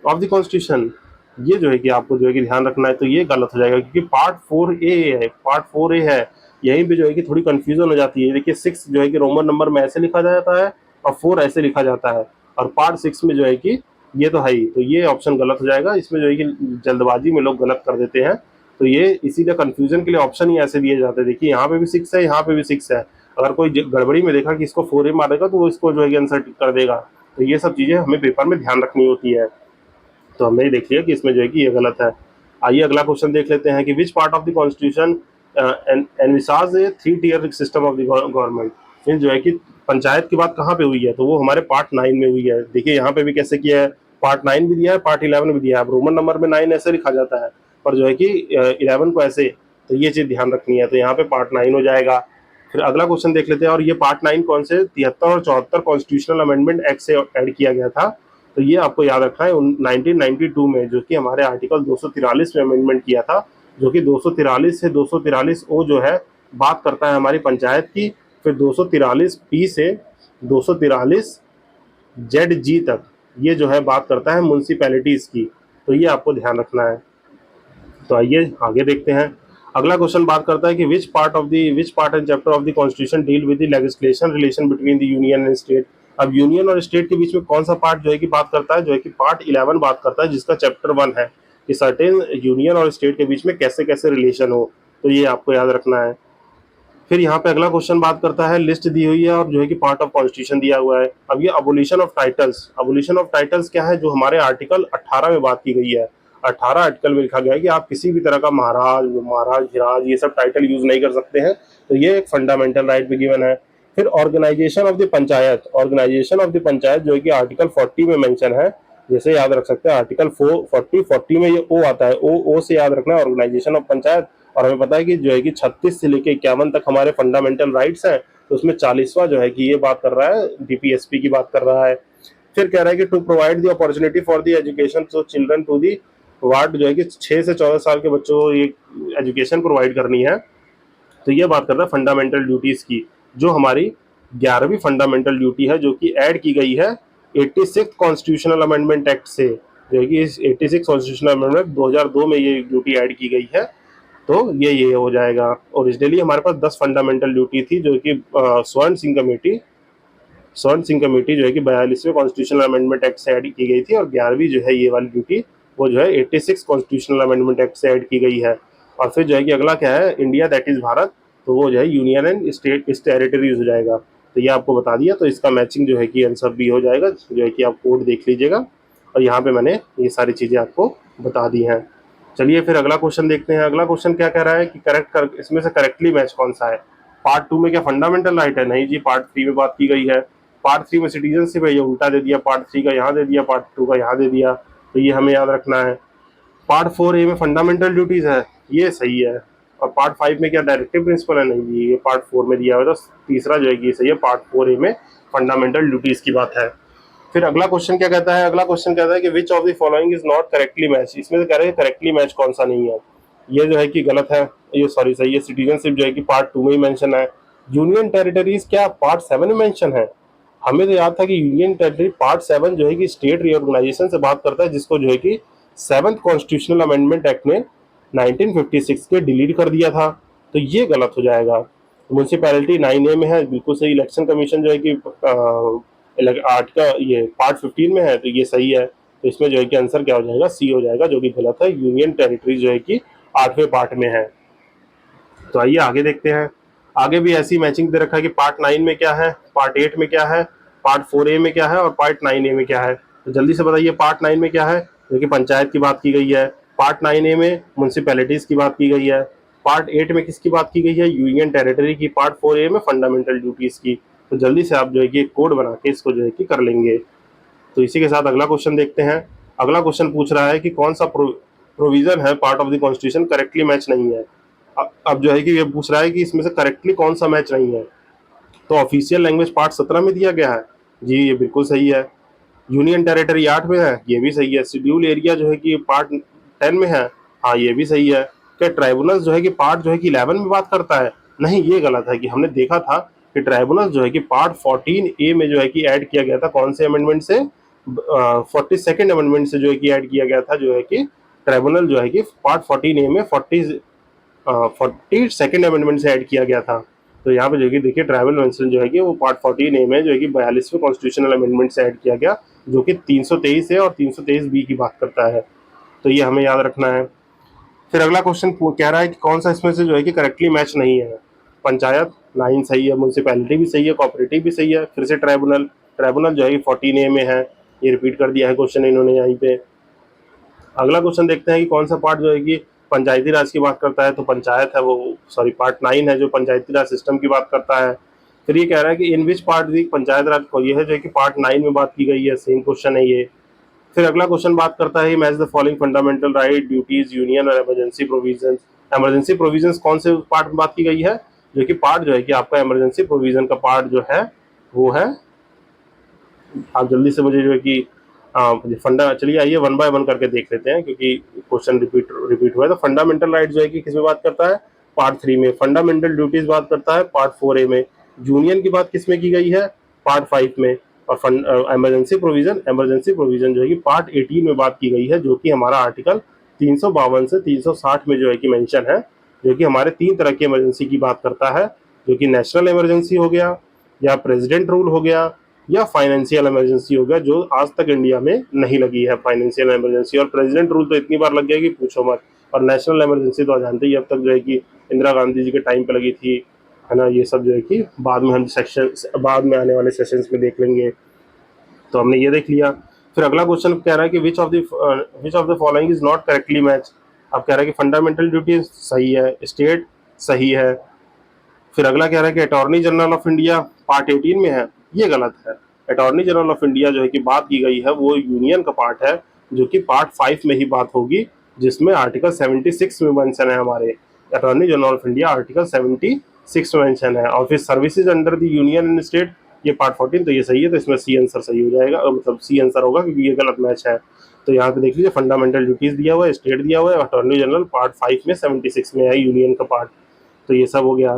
Speaker 1: ऑफ द कॉन्स्टिट्यूशन, ये जो है कि आपको जो है कि ध्यान रखना है। तो ये गलत हो जाएगा क्योंकि पार्ट 4A है, पार्ट 4A है। यहीं पे जो है कि थोड़ी कंफ्यूजन हो जाती है। देखिए 6 जो है कि रोमन नंबर में ऐसे लिखा जाता है और 4 ऐसे लिखा जाता है, और पार्ट 6 में जो है कि ये तो है ही। तो ये ऑप्शन गलत हो जाएगा। इसमें जो है कि जल्दबाजी में लोग गलत कर देते हैं। तो ये इसीलिए कंफ्यूजन के लिए ऑप्शन ही ऐसे दिए जाते हैं। देखिए यहाँ पे भी 6 है, यहाँ पे भी 6 है। अगर कोई गड़बड़ी में देखा कि इसको 4A मारेगा तो वो इसको जो है कि आंसर टिक कर देगा। तो ये सब चीज़ें हमें पेपर में ध्यान रखनी होती है। तो हमने देख लिया कि इसमें जो है कि ये गलत है। आइए अगला क्वेश्चन देख लेते हैं कि which part of the constitution envisaged A 3 tier system of the government. Mean जो है कि पंचायत की बात कहाँ पे हुई है, तो वो हमारे पार्ट 9 में हुई है। देखिए यहाँ पे भी कैसे किया है, पार्ट 9 भी दिया है, पार्ट 11 भी दिया है। अब रोमन नंबर में 9 ऐसे लिखा जाता है, पर जो है कि 11 को ऐसे, तो ये चीज़ ध्यान रखनी है। तो यहाँ पे पार्ट 9 हो जाएगा। फिर अगला क्वेश्चन देख लेते हैं, और ये पार्ट 9 कौन से 73 और 74 कॉन्स्टिट्यूशनल अमेंडमेंट एक्ट से ऐड किया गया था। तो ये आपको याद रखना है 1992 में, जो कि हमारे आर्टिकल 243 में अमेंडमेंट किया था, जो कि 243 से 243 ओ जो है बात करता है हमारी पंचायत की। फिर 243 पी से 243 जेड जी तक ये जो है बात करता है म्यूनसिपैलिटीज़ की। तो ये आपको ध्यान रखना है। तो आइए आगे देखते हैं। अगला क्वेश्चन बात करता है कि which part and chapter of the constitution deal with the legislation relation between the union and state. अब यूनियन और स्टेट के बीच में कौन सा पार्ट जो है कि बात करता है, जो है कि पार्ट 11 बात करता है, जिसका चैप्टर 1 है कि सर्टेन यूनियन और स्टेट के बीच में कैसे कैसे रिलेशन हो। तो ये आपको याद रखना है। फिर यहाँ पे अगला क्वेश्चन बात करता है, लिस्ट दी हुई है और जो है कि पार्ट ऑफ कॉन्स्टिट्यूशन दिया हुआ है। अब ये abolition of titles, abolition of titles क्या है, जो हमारे आर्टिकल 18 में बात की गई है। 18 आर्टिकल में लिखा गया है कि आप किसी भी तरह का महाराज महाराज धीराज ये सब टाइटल यूज नहीं कर सकते हैं। तो ये एक फंडामेंटल राइट भी गिवन है। फिर organisation of the panchayat, organisation of the panchayat जो है कि आर्टिकल 40 में मेंशन है। जैसे याद रख सकते हैं आर्टिकल 40 में ये ओ आता है, ओ से याद रखना है ऑर्गेनाइजेशन ऑफ पंचायत। और हमें पता है कि जो है कि 36 से लेकर 51 तक हमारे फंडामेंटल राइट्स हैं, तो उसमें 40वां जो है कि ये बात कर रहा है, डीपीएसपी की बात कर रहा है। फिर कह रहा है कि to provide the opportunity for the education to children to the ward, जो है कि 6 से 14 साल के बच्चों को ये एजुकेशन प्रोवाइड करनी है। तो ये बात कर रहा है फंडामेंटल ड्यूटीज की, जो हमारी 11वीं फंडामेंटल ड्यूटी है, जो कि ऐड की गई है 86 कॉन्स्टिट्यूशनल अमेंडमेंट एक्ट से। जो है कि इस 86 कॉन्स्टिट्यूशनल अमेंडमेंट 2002 में ये ड्यूटी ऐड की गई है। तो ये हो जाएगा। ओरिजिनली हमारे पास 10 फंडामेंटल ड्यूटी थी, जो कि स्वर्ण सिंह कमेटी जो है कि 42वें कॉन्स्टिट्यूशनल अमेंडमेंट एक्ट से ऐड की गई थी, और 11वीं जो है ये वाली ड्यूटी वो जो है 86 कॉन्स्टिट्यूशनल अमेंडमेंट एक्ट से ऐड की गई है। और फिर जो है कि अगला क्या है, इंडिया दैट इज भारत, तो वो जो है यूनियन एंड स्टेट इस टेरिटरीज हो जाएगा। तो ये आपको बता दिया, तो इसका मैचिंग जो है कि आंसर भी हो जाएगा। जो है कि आप कोड देख लीजिएगा, और यहाँ पे मैंने ये सारी चीज़ें आपको बता दी हैं। चलिए फिर अगला क्वेश्चन देखते हैं। अगला क्वेश्चन क्या कह रहा है कि इसमें से करेक्टली मैच कौन सा है। पार्ट 2 में क्या फंडामेंटल राइट है, नहीं जी, पार्ट 3 में बात की गई है। पार्ट 3 में सिटीजनशिप है, ये उल्टा दे दिया, पार्ट 3 का यहाँ दे दिया, पार्ट 2 का यहाँ दे दिया। तो ये हमें याद रखना है। पार्ट 4A में फंडामेंटल ड्यूटीज है, ये सही है। और पार्ट 5 में क्या डायरेक्टिव प्रिंसिपल है, नहीं जी, ये पार्ट 4 में दिया हुआ है। तो तीसरा जो है कि सही है, पार्ट 4A में फंडामेंटल ड्यूटीज की बात है। फिर अगला क्वेश्चन क्या कहता है, अगला क्वेश्चन कहता है कि विच of the following is not correctly match. इसमें से कह रहे हैं करेक्टली मैच कौन सा नहीं है। ये जो है कि गलत है, ये सॉरी सही है। सिटीजनशिप जो है कि पार्ट 2 में ही मेंशन है। यूनियन टेरिटरीज क्या पार्ट 7 में मेंशन है। हमें तो याद था कि यूनियन टेरिटरी पार्ट 7 जो है कि स्टेट रीऑर्गेनाइजेशन से बात करता है, जिसको जो है कि 7th कॉन्स्टिट्यूशनल अमेंडमेंट एक्ट ने 1956 के डिलीट कर दिया था। तो ये गलत हो जाएगा। म्यूनसिपैलिटी 9A में है, बिल्कुल सही। इलेक्शन कमीशन जो है कि आर्ट का ये पार्ट 15 में है, तो ये सही है। तो इसमें जो है कि आंसर क्या हो जाएगा, सी हो जाएगा, जो कि गलत है। यूनियन टेरिटरी जो है कि 8वें पार्ट में है। तो आइए आगे देखते हैं। आगे भी ऐसी मैचिंग दे रखा है कि पार्ट 9 में क्या है, पार्ट 8 में क्या है, पार्ट 4A में क्या है, और पार्ट 9A में क्या है। तो जल्दी से बताइए पार्ट 9 में क्या है, जो कि पंचायत की बात की गई है। पार्ट 9A में म्यूनसिपैलिटीज की बात की गई है। पार्ट 8 में किसकी बात की गई है, यूनियन टेरिटरी की। पार्ट 4A में फंडामेंटल ड्यूटीज की। तो जल्दी से आप जो है कि कोड बना के इसको जो है कि कर लेंगे। तो इसी के साथ अगला क्वेश्चन देखते हैं। अगला क्वेश्चन पूछ रहा है कि कौन सा प्रोविजन है part of the constitution correctly match नहीं है। अब जो है कि ये पूछ रहा है कि इसमें से करेक्टली कौन सा मैच नहीं है। तो ऑफिशियल लैंग्वेज पार्ट 17 में दिया गया है, जी ये बिल्कुल सही है। यूनियन टेरिटरी 8 में है, ये भी सही है। शेड्यूल एरिया जो है कि पार्ट 10 में है, हाँ ये भी सही है। क्या ट्राइब्यूनल जो है कि पार्ट जो है कि 11 में बात करता है, नहीं ये गलत है। कि हमने देखा था कि ट्राइब्यूनल जो है कि पार्ट 14A में जो है कि ऐड किया गया था, कौन से अमेंडमेंट से, 42nd अमेंडमेंट से जो है कि ऐड किया गया था। जो है कि ट्राइब्यूनल जो है कि पार्ट 14A में 42nd अमेंडमेंट से ऐड किया गया था। तो यहाँ पे जो है देखिए ट्राइबल मेंशन जो है कि वो पार्ट 14A में जो है कि 42वें कॉन्स्टिट्यूशनल अमेंडमेंट से ऐड किया गया, जो कि 323 है और 323B की बात करता है। तो ये हमें याद रखना है। फिर अगला क्वेश्चन कह रहा है कि कौन सा इसमें से जो है कि करेक्टली मैच नहीं है। पंचायत 9 सही है, म्यूनसिपैलिटी भी सही है, कोऑपरेटिव भी सही है, फिर से ट्राइब्यूनल, ट्राइब्यूनल जो है कि 14A में है, ये रिपीट कर दिया है क्वेश्चन इन्होंने यहीं पे। अगला क्वेश्चन देखते हैं कि कौन सा पार्ट जो है कि पंचायती राज की बात करता है, तो पंचायत है वो, सॉरी पार्ट 9 है जो पंचायती राज सिस्टम की बात करता है। फिर ये कह रहा है कि इन विच पार्ट दी पंचायत राज को, ये है जो है कि पार्ट 9 में बात की गई है, सेम क्वेश्चन है ये। फिर अगला क्वेश्चन बात करता है match the following fundamental right, duties, union और इमरजेंसी प्रोविजंस। इमरजेंसी प्रोविजंस कौन से पार्ट में बात की गई है, जो कि पार्ट जो है कि आपका इमरजेंसी प्रोविजन का पार्ट जो है वो है, आप जल्दी से मुझे जो है कि फंडा, चलिए आइए वन बाय वन करके देख लेते हैं क्योंकि क्वेश्चन रिपीट हुआ है। तो फंडामेंटल राइट जो है कि किस में बात करता है, पार्ट 3 में। फंडामेंटल ड्यूटीज बात करता है पार्ट 4A में। यूनियन की बात किस में की गई है, पार्ट 5 में। और इमरजेंसी प्रोविजन जो है कि पार्ट 18 में बात की गई है, जो कि हमारा आर्टिकल 352 से 360 में जो है कि मेंशन है, जो कि हमारे 3 तरह की इमरजेंसी की बात करता है, जो कि नेशनल इमरजेंसी हो गया, या प्रेसिडेंट रूल हो गया, या फाइनेंशियल इमरजेंसी हो गया, जो आज तक इंडिया में नहीं लगी है फाइनेंशियल इमरजेंसी। और प्रेसिडेंट रूल तो इतनी बार लग गया कि पूछो मत। और नेशनल इमरजेंसी तो जानते ही अब तक जो है कि इंदिरा गांधी जी के टाइम पे लगी थी, है ना। ये सब जो है कि बाद में हम सेक्शन, बाद में आने वाले सेशंस में देख लेंगे। तो हमने ये देख लिया। फिर अगला क्वेश्चन कह रहा है कि विच of the following is not correctly match. अब कह रहा है कि फंडामेंटल ड्यूटी सही है, स्टेट सही है। फिर अगला कह रहा है कि attorney general of India part 18 में है, ये गलत है। अटॉर्नी जनरल ऑफ इंडिया जो है कि बात की गई है वो यूनियन का पार्ट है, जो कि पार्ट 5 में ही बात होगी, जिसमें आर्टिकल 76 में मेंशन है हमारे। Attorney general of India article 76 में मेंशन है। और फिर services under the union and state, ये पार्ट 14, तो ये सही है, तो इसमें सी आंसर सही हो जाएगा, मतलब सी आंसर होगा क्योंकि ये गलत मैच है। तो यहाँ पे देख लीजिए, फंडामेंटल ड्यूटीज दिया हुआ है, स्टेट दिया हुआ है, अटॉर्नी जनरल पार्ट 5 में 76 में है यूनियन का पार्ट। तो ये सब हो गया।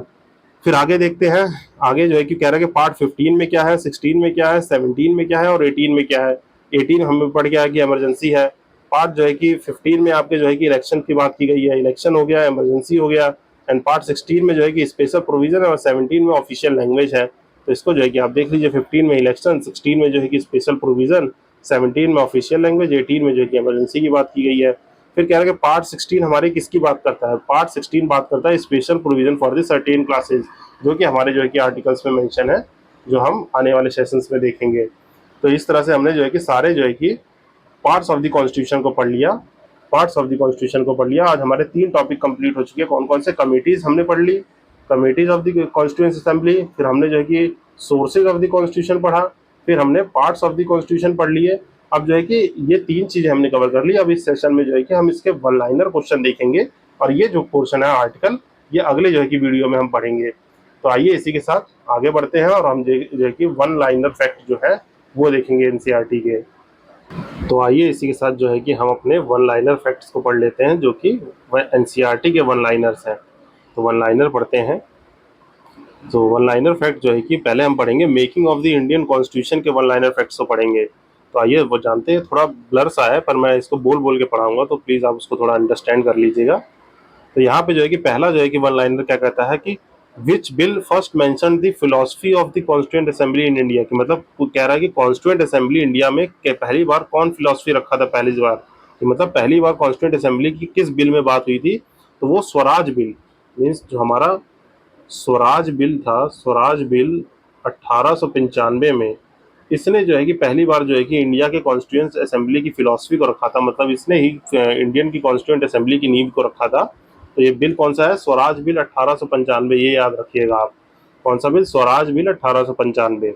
Speaker 1: फिर आगे देखते हैं, आगे जो है कि कह रहा है कि पार्ट 15 में क्या है, 16 में क्या है, 17 में क्या है और 18 में क्या है। 18 हमें पढ़ गया है कि इमरजेंसी है। पार्ट जो है कि 15 में आपके जो है कि इलेक्शन की बात की गई है, इलेक्शन हो गया, इमरजेंसी हो गया। एंड पार्ट 16 में जो है कि स्पेशल प्रोविजन है और 17 में ऑफिशियल लैंग्वेज है। तो इसको जो है कि आप देख लीजिए, 15 में इलेक्शन, 16 में जो है कि स्पेशल प्रोविजन, 17 में ऑफिशियल लैंग्वेज, 18 में जो है कि इमरजेंसी की बात की गई है। फिर कह रहा है कि पार्ट 16 हमारे किसकी बात करता है, पार्ट 16 बात करता है special provision for the certain classes, जो कि हमारे जो है कि आर्टिकल्स में मेंशन है, जो हम आने वाले सेशंस में देखेंगे। तो इस तरह से हमने जो है कि सारे जो है कि पार्ट्स ऑफ द कॉन्स्टिट्यूशन को पढ़ लिया, पार्ट्स ऑफ द कॉन्स्टिट्यूशन को पढ़ लिया। आज हमारे 3 टॉपिक कंप्लीट हो चुके हैं। कौन कौन से, कमिटीज हमने पढ़ ली, committees of the constituent assembly, फिर हमने जो है कि सोर्सेज ऑफ द कॉन्स्टिट्यूशन पढ़ा, फिर हमने पार्ट्स ऑफ द कॉन्स्टिट्यूशन पढ़ लिए। अब जो है कि ये 3 चीजें हमने कवर कर ली। अब इस सेशन में जो है कि हम इसके वन लाइनर क्वेश्चन देखेंगे, और ये जो पोर्शन है आर्टिकल, ये अगले जो है कि वीडियो में हम पढ़ेंगे। तो आइए इसी के साथ आगे बढ़ते हैं, और हम जो है कि वन लाइनर फैक्ट जो है वो देखेंगे एनसीईआरटी के। तो आइए इसी के साथ जो है कि हम अपने वन लाइनर फैक्ट्स को पढ़ लेते हैं, जो कि एनसीईआरटी के वन लाइनर्स हैं। तो वन लाइनर पढ़ते हैं। तो वन लाइनर फैक्ट जो है कि पहले हम पढ़ेंगे making of the Indian constitution के वन लाइनर फैक्ट्स को पढ़ेंगे। तो आइए वो जानते हैं, थोड़ा ब्लर सा है पर मैं इसको बोल बोल के पढ़ाऊंगा, तो प्लीज़ आप उसको थोड़ा अंडरस्टैंड कर लीजिएगा। तो यहाँ पे जो है कि पहला जो है कि वन लाइनर क्या कहता है कि which bill first mention the philosophy of the constituent assembly in India, कि मतलब वो कह रहा है कि कॉन्स्टिट्यूएंट असेंबली इंडिया में पहली बार कौन फिलोसफी रखा था पहली बार, कि मतलब पहली बार कॉन्स्टिट्यूएंट असेंबली की किस बिल में बात हुई थी। तो वो स्वराज बिल, मीन्स जो हमारा स्वराज बिल था, स्वराज बिल 1895 में, इसने जो है कि पहली बार जो है कि इंडिया के कॉन्स्टिट्यूएंट असेंबली की फिलॉसफी को रखा था, मतलब इसने ही इंडियन की कॉन्स्टिट्यूएंट असेंबली की नींव को रखा था। तो ये बिल कौन सा है, स्वराज बिल 1895, ये याद रखिएगा आप। कौन सा बिल, स्वराज बिल 1895।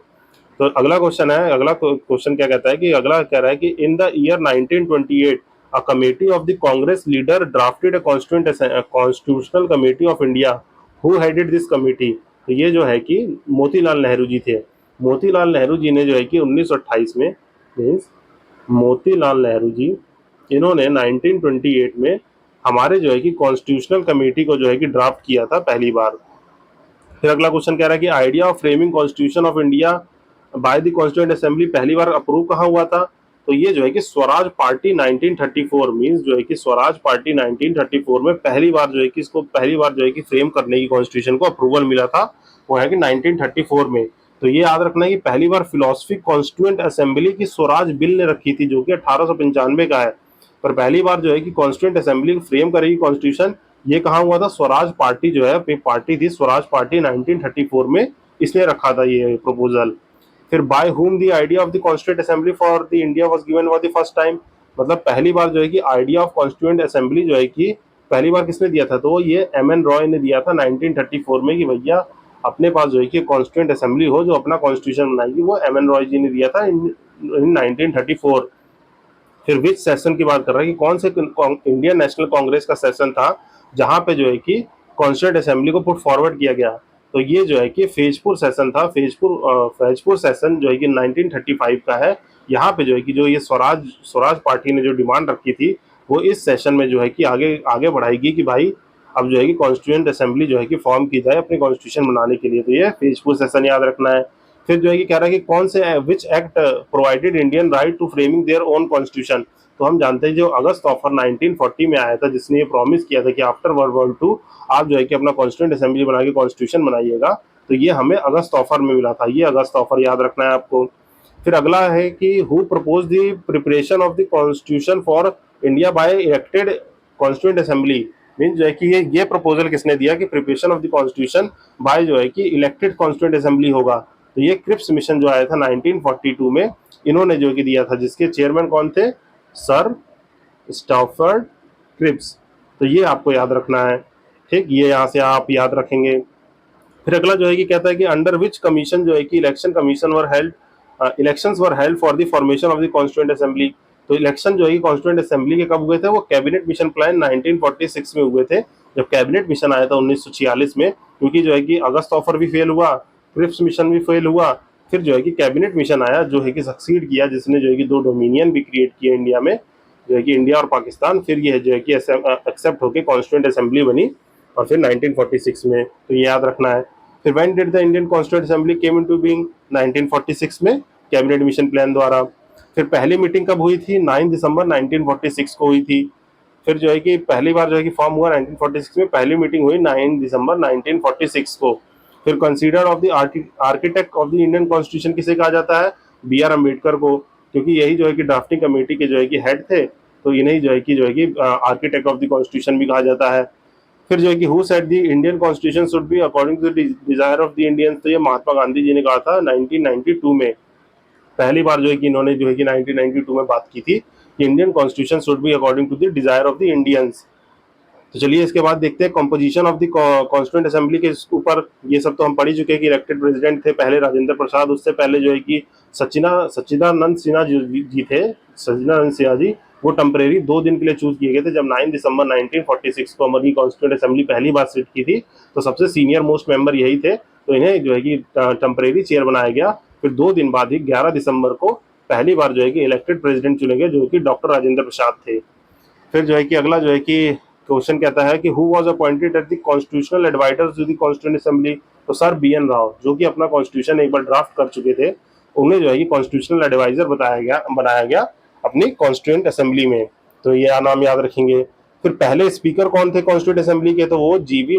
Speaker 1: तो अगला क्वेश्चन है, अगला क्वेश्चन क्या कहता है कि अगला कह रहा है कि in the year 1928 a committee of the Congress leader drafted a constitutional committee of India, who headed this committee. तो ये जो है कि मोतीलाल नेहरू जी थे। मोतीलाल नेहरू जी ने जो है कि 1928 में, मीन्स मोतीलाल नेहरू जी, इन्होंने 1928 में हमारे जो है कि कॉन्स्टिट्यूशनल कमेटी को जो है कि ड्राफ्ट किया था पहली बार। फिर अगला क्वेश्चन कह रहा है कि idea of framing constitution of India by the constituent assembly पहली बार अप्रूव कहाँ हुआ था। तो ये जो है कि स्वराज पार्टी 1934, मींस जो है कि स्वराज पार्टी 1934 में पहली बार जो है कि इसको पहली बार जो है कि फ्रेम करने की कॉन्स्टिट्यूशन को अप्रूवल मिला था, वो है कि 1934 में। तो ये याद रखना है कि पहली बार फिलोसफी कॉन्स्टिट्यूएंट असेंबली की स्वराज बिल ने रखी थी, जो कि 1895 का है। पर पहली बार जो है कि कॉन्स्टिट्यूंट असेंबली फ्रेम करेगी कॉन्स्टिट्यूशन, ये कहाँ हुआ था, स्वराज पार्टी जो है पार्टी थी, स्वराज पार्टी 1934 में इसने रखा था ये प्रपोजल। फिर by whom the idea of the constituent assembly for the India was given for the first time, मतलब पहली बार जो है कि आइडिया ऑफ कॉन्स्टिट्यूंट असेंबली जो है कि पहली बार किसने दिया था, तो ये एम.एन. रॉय ने दिया था 1934 में कि भैया अपने पास जो है कि कॉन्स्टिट्यूंट असेंबली हो जो अपना कॉन्स्टिट्यूशन बनाएगी, वो एम.एन. रॉय जी ने दिया था इन 1934। फिर विच सेशन की बात कर रहा है कि कौन से इंडियन नेशनल कांग्रेस का सेशन था जहां पे जो है कि कॉन्स्टिट्यूंट असेंबली को पुट फॉरवर्ड किया गया, तो ये जो है कि फैजपुर सेशन था, फैजपुर सेशन जो है कि 1935 का है। यहाँ पे जो है कि जो ये स्वराज स्वराज पार्टी ने जो डिमांड रखी थी वो इस सेशन में जो है कि आगे आगे बढ़ाएगी कि भाई अब जो है कि कॉन्स्टिट्यूंट असेंबली जो है कि फॉर्म की जाए अपने कॉन्स्टिट्यूशन बनाने के लिए, तो ये फैजपुर सेशन याद रखना है। फिर जो है कि कह रहा है कि कौन से which act provided Indian right to framing their own constitution, तो हम जानते हैं जो अगस्त ऑफर 1940 में आया था जिसने ये प्रॉमिस किया था कि आफ्टर वर्ल्ड वॉर 2 आप जो है कि अपना कॉन्स्टिट्यूंट असेंबली बना के कॉन्स्टिट्यूशन बनाइएगा, तो ये हमें अगस्त ऑफर में मिला था, ये अगस्त ऑफर याद रखना है आपको। फिर अगला है कि who propose the preparation of the constitution for India by elected constituent assembly, mean जो है कि ये प्रपोजल किसने दिया कि preparation of the constitution bye जो है कि इलेक्टेड कॉन्स्टिट्यूंट असेंबली होगा, तो ये क्रिप्स मिशन जो आया था 1942 में इन्होंने जो कि दिया था, जिसके चेयरमैन कौन थे, सर स्टैफर्ड क्रिप्स, तो ये आपको याद रखना है। ठीक, ये यहाँ से आप याद रखेंगे। फिर अगला जो है कि कहता है कि अंडर विच कमीशन जो है कि elections were held for the formation of the constituent assembly, तो इलेक्शन जो है कि कॉन्स्टिट्यूएंट असेंबली के कब हुए थे, वो कैबिनेट मिशन प्लान 1946 में हुए थे, जब कैबिनेट मिशन आया था 1946 में, क्योंकि जो है कि अगस्त ऑफर भी फेल हुआ, क्रिप्स मिशन भी फेल हुआ, फिर जो है कि कैबिनेट मिशन आया जो है कि सक्सीड किया, जिसने जो है कि 2 डोमिनियन भी क्रिएट किए इंडिया में, जो है कि इंडिया और पाकिस्तान, फिर ये जो है कि एक्सेप्ट होकर कॉन्स्टिट्यूएंट असेंबली बनी और फिर 1946 में, तो ये याद रखना है। फिर when did the Indian constituent assembly came into being, 1946 में कैबिनेट मिशन प्लान द्वारा। फिर पहली मीटिंग कब हुई थी, 9 दिसंबर 1946 को हुई थी। फिर जो है कि पहली बार जो है कि फॉर्म हुआ 1946 में, पहली मीटिंग हुई 9 दिसंबर 1946 को। फिर consider of the architect of the Indian constitution किसे कहा जाता है, बी.आर. अम्बेडकर को, क्योंकि यही जो है कि ड्राफ्टिंग कमेटी के जो है कि हेड थे, तो इन्हें जो है कि आर्किटेक्ट ऑफ द कॉन्स्टिट्यूशन भी कहा जाता है। फिर जो है कि who said the Indian constitution should be according to the desire of the Indians, तो ये महात्मा गांधी जी ने कहा था 1992 में, पहली बार जो है कि इन्होंने जो है कि 1992 में बात की थी कि Indian constitution should be according to the desire of the Indians. तो चलिए इसके बाद देखते हैं composition of the constituent assembly के ऊपर, ये सब तो हम पढ़ ही चुके हैं कि इलेक्टेड प्रेसिडेंट थे पहले राजेंद्र प्रसाद, उससे पहले जो है कि सच्चिदानंद सिन्हा जी थे, सच्चिदानंद सिन्हा जी, वो टेम्परेरी 2 दिन के लिए चूज किए गए थे, जब 9 दिसंबर 1946 को हमारी कॉन्स्टिट्यूएंट असेंबली पहली बार सिट की थी, तो सबसे सीनियर मोस्ट मेंबर यही थे, तो इन्हें जो है कि टेम्परेरी चेयर बनाया गया। फिर 2 दिन बाद ही 11 दिसंबर को पहली बार जो है कि इलेक्टेड प्रेसिडेंट चुने गए, जो कि डॉक्टर राजेंद्र प्रसाद थे। फिर जो है कि अगला जो है कि क्वेश्चन कहता है कि who was appointed at the constitutional adviser to the constituent assembly, तो सर बी.एन. राव, जो कि अपना कॉन्स्टिट्यूशन एक बार ड्राफ्ट कर चुके थे, उन्हें जो है कि कॉन्स्टिट्यूशनल एडवाइजर बनाया गया अपनी कॉन्स्टिट्यूएंट असेंबली में, तो ये नाम याद रखेंगे। फिर पहले स्पीकर कौन थे कॉन्स्टिट्यूएंट असेंबली के, तो वो जी.वी.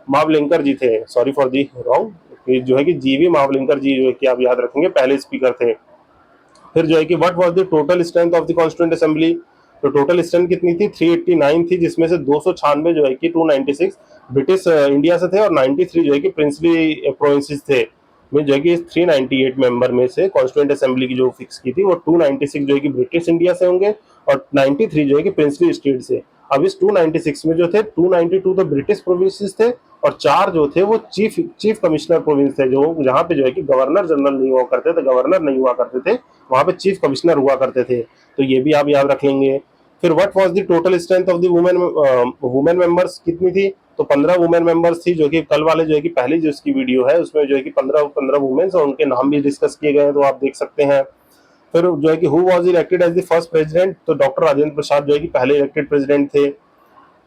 Speaker 1: मावलिंकर जी थे, सॉरी फॉर दी रॉन्ग, जो है कि जी.वी. मावलिंकर जी जो है कि आप याद रखेंगे पहले स्पीकर थे। फिर जो है कि what was the total strength of the constituent assembly, तो टोटल स्ट्रेंथ कितनी थी, 389 थी, जिसमें से 296 जो है कि 296 ब्रिटिश इंडिया से थे और 93 जो है कि प्रिंसली प्रोविंसेस थे, में जो है कि 398 मेंबर में से कॉन्स्टिट्यूएंट असेंबली की जो फिक्स की थी, वो 296 जो है कि ब्रिटिश इंडिया से होंगे और 93 जो है कि प्रिंसली स्टेट से। अब इस 296 में जो थे 292 तो ब्रिटिश प्रोविंसेस थे और 4 जो थे वो चीफ कमिश्नर प्रोविंस थे, जो जहाँ पे जो है कि गवर्नर जनरल नहीं हुआ करते थे, गवर्नर नहीं हुआ करते थे, वहाँ पे चीफ कमिश्नर हुआ करते थे, तो ये भी आप याद रख लेंगे। फिर what was the total strength of the women members कितनी थी, तो 15 वुमेन मेंबर्स थी, जो कि कल वाले जो है कि पहली जो इसकी वीडियो है उसमें जो है कि 15 वुमेन्स और उनके नाम भी डिस्कस किए गए हैं, तो आप देख सकते हैं। फिर जो है कि who was elected as the first president, तो डॉक्टर राजेंद्र प्रसाद जो है कि पहले इलेक्टेड प्रेसिडेंट थे।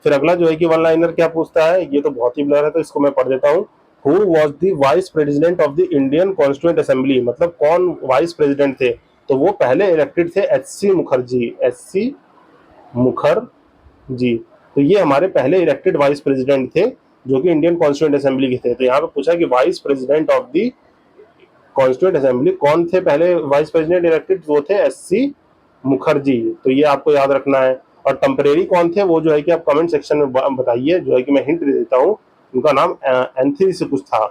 Speaker 1: फिर अगला जो है कि वन लाइनर क्या पूछता है, ये तो बहुत ही ब्लर है तो इसको मैं पढ़ देता हूँ। Who was the vice president of the Indian constituent assembly, मतलब कौन वाइस प्रेसिडेंट थे, तो वो पहले इलेक्टेड थे एच.सी. मुखर्जी, तो ये हमारे पहले इलेक्टेड वाइस प्रेसिडेंट थे जो कि इंडियन कॉन्स्टिट्यूएंट असेंबली के थे। तो यहाँ पे पूछा कि vice president of the constituent assembly कौन थे पहले वाइस प्रेसिडेंट इलेक्टेड, वो थे एच.सी. मुखर्जी, तो ये आपको याद रखना है। और टेम्परेरी कौन थे वो जो है कि आप कमेंट सेक्शन में बताइए, जो है कि मैं हिंट दे देता हूँ, उनका नाम एंथनी से कुछ था।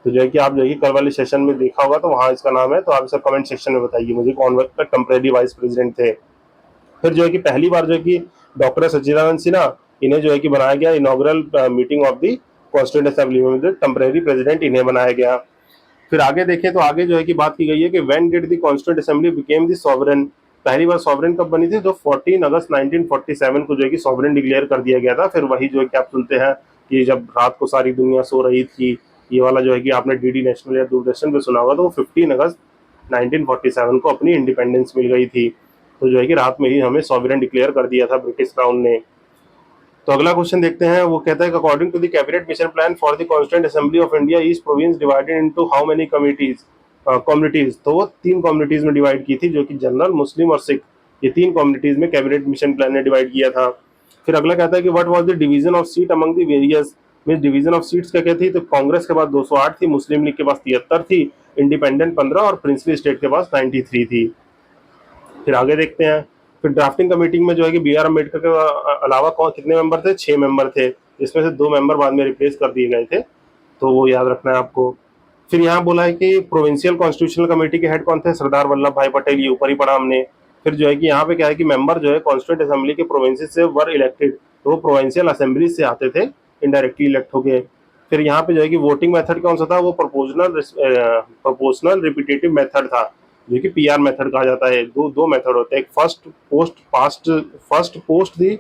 Speaker 1: तो जो है कि आप जो है कि कल वाले सेशन में देखा होगा तो वहाँ इसका नाम है, तो आप इसे कमेंट सेक्शन में बताइए मुझे कौन टेम्परेरी वाइस प्रेसिडेंट थे। फिर जो है कि पहली बार जो है कि डॉक्टर सच्चिदानंद सिन्हा, इन्हें जो है कि बनाया गया inaugural meeting of the constituent assembly में, टेम्परेरी प्रेसिडेंट इन्हें बनाया गया। फिर आगे देखें तो आगे जो है कि बात की गई है कि when did the constituent assembly became the sovereign, पहली बार सॉवरेन कब बनी थी, जो 14 अगस्त 1947 को जो है कि सॉवरेन डिक्लेयर कर दिया गया था। फिर वही जो है कि आप सुनते हैं कि जब रात को सारी दुनिया सो रही थी, ये वाला जो है कि आपने डीडी नेशनल या दूरदर्शन पे सुना होगा, तो 15 अगस्त 1947 को अपनी इंडिपेंडेंस मिल गई थी। तो जो है कि रात में ही हमें सॉवरेन डिक्लेयर कर दिया था ब्रिटिश क्राउन ने। तो अगला क्वेश्चन देखते हैं, वो कहता है कि according to the cabinet mission plan for the constituent assembly of India each province divided into how many committees communities, तो वो 3 कम्युनिटीज में डिवाइड की थी, जो कि जनरल, मुस्लिम और सिख, ये 3 कम्युनिटीज में कैबिनेट मिशन प्लान ने डिवाइड किया था। फिर अगला कहता है कि what was the division of seat among the various, mean division of seats क्या क्या थी, तो कांग्रेस के पास 208 थी, मुस्लिम लीग के पास 73 थी, इंडिपेंडेंट 15 और प्रिंसली स्टेट के पास 93 थी। फिर आगे देखते हैं, फिर ड्राफ्टिंग कमेटी में जो है कि बी आर अम्बेडकर के अलावा कौन कितने मेंबर थे, 6 मेंबर थे, इसमें से 2 मेंबर बाद में रिप्लेस कर दिए गए थे, तो वो याद रखना है आपको। फिर यहाँ बोला है कि प्रोविंशियल कॉन्स्टिट्यूशनल कमेटी के हेड कौन थे, सरदार वल्लभ भाई पटेल, ये ऊपर ही पढ़ा हमने। फिर जो है कि यहाँ पे क्या है कि मेंबर जो है कॉन्स्टिट्यूंट असेंबली के प्रोविंसेस से वर इलेक्टेड, तो वो प्रोविंशियल असेंबली से आते थे, इनडायरेक्टली इलेक्ट हो गए। फिर यहाँ पे जो है कि वोटिंग मेथड कौन सा था, वो प्रोपोर्शनल रिपीटेटिव मेथड था, जो कि पीआर मेथड कहा जाता है। दो मेथड होते हैं, एक first post the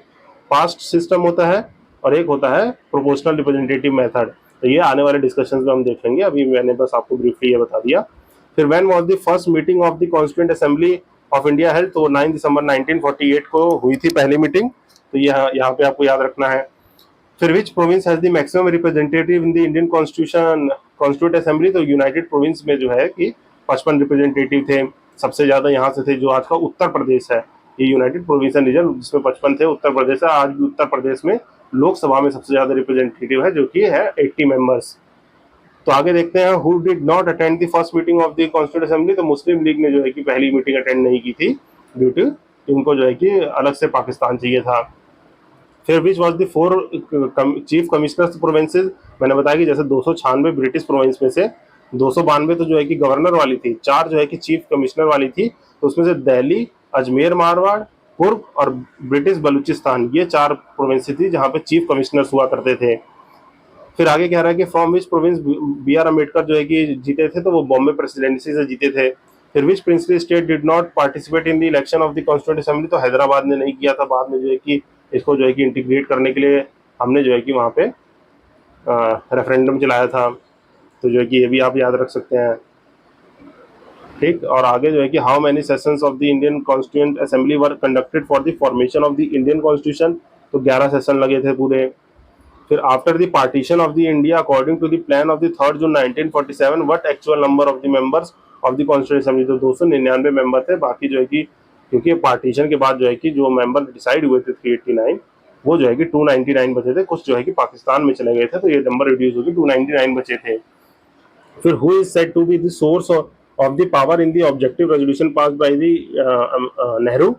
Speaker 1: past system होता है, और एक होता है प्रोपोर्शनल रिप्रेजेंटेटिव मेथड। तो ये आने वाले डिस्कशन में हम देखेंगे, अभी मैंने बस आपको ब्रीफली ये बता दिया। फिर when was the first meeting of the constituent assembly of India held, तो 9 दिसंबर 1948 को हुई थी पहली मीटिंग, तो यहाँ पे आपको याद रखना है। फिर विच province has the maximum representative in the Indian constituent assembly, तो यूनाइटेड प्रोविंस में जो है कि 55 रिप्रेजेंटेटिव थे, सबसे ज्यादा यहाँ से थे, जो आज का उत्तर प्रदेश है, ये यूनाइटेड प्रोविंस रीजन जिसमें 55 थे, उत्तर प्रदेश है। आज भी उत्तर प्रदेश में लोकसभा में सबसे ज्यादा रिप्रेजेंटेटिव है, जो कि है 80 मेंबर्स। तो आगे देखते हैं, who did not attend the first meeting of the constituent assembly, तो मुस्लिम लीग ने जो है कि पहली मीटिंग अटेंड नहीं की थी, ड्यू टू इनको जो है कि अलग से पाकिस्तान चाहिए था। फिर which was the 4 chief commissioners provinces, मैंने बताया कि जैसे 296 ब्रिटिश प्रोविंस में से 292 तो जो है कि गवर्नर वाली थी, 4 जो है कि चीफ कमिश्नर वाली थी, तो उसमें से दिल्ली, अजमेर, मारवाड़, कुर्ग और ब्रिटिश बलूचिस्तान, ये 4 प्रोविंस थी जहाँ पे चीफ कमिश्नर्स हुआ करते थे। फिर आगे कह रहा है कि from which province B R Ambedkar जो है कि जीते थे, तो वो बॉम्बे प्रेसिडेंसी से जीते थे। फिर which princely state did not participate in the election of the constituent assembly, तो हैदराबाद ने नहीं किया था। बाद में जो है कि इसको जो है कि इंटीग्रेट करने के लिए हमने जो है कि वहाँ पे रेफरेंडम चलाया था, तो जो है कि ये भी आप याद रख सकते हैं। ठीक, और आगे जो है कि how many sessions of the Indian constituent assembly were conducted for the formation of the Indian constitution, तो 11 सेशन लगे थे पूरे। फिर after the partition of the India according to the plan of the 3 June 1947 what actual number of the members of the constituent assembly, तो 299 member थे। बाकी जो है कि क्योंकि पार्टीशन के बाद जो है कि जो मेंबर डिसाइड हुए थे 389, वो जो है कि 299 बचे थे, कुछ जो है कि पाकिस्तान में चले गए थे, तो ये नंबर रिड्यूस होकर 299 बचे थे। फिर who is said to be the source of the power in the objective resolution pass by the Nehru,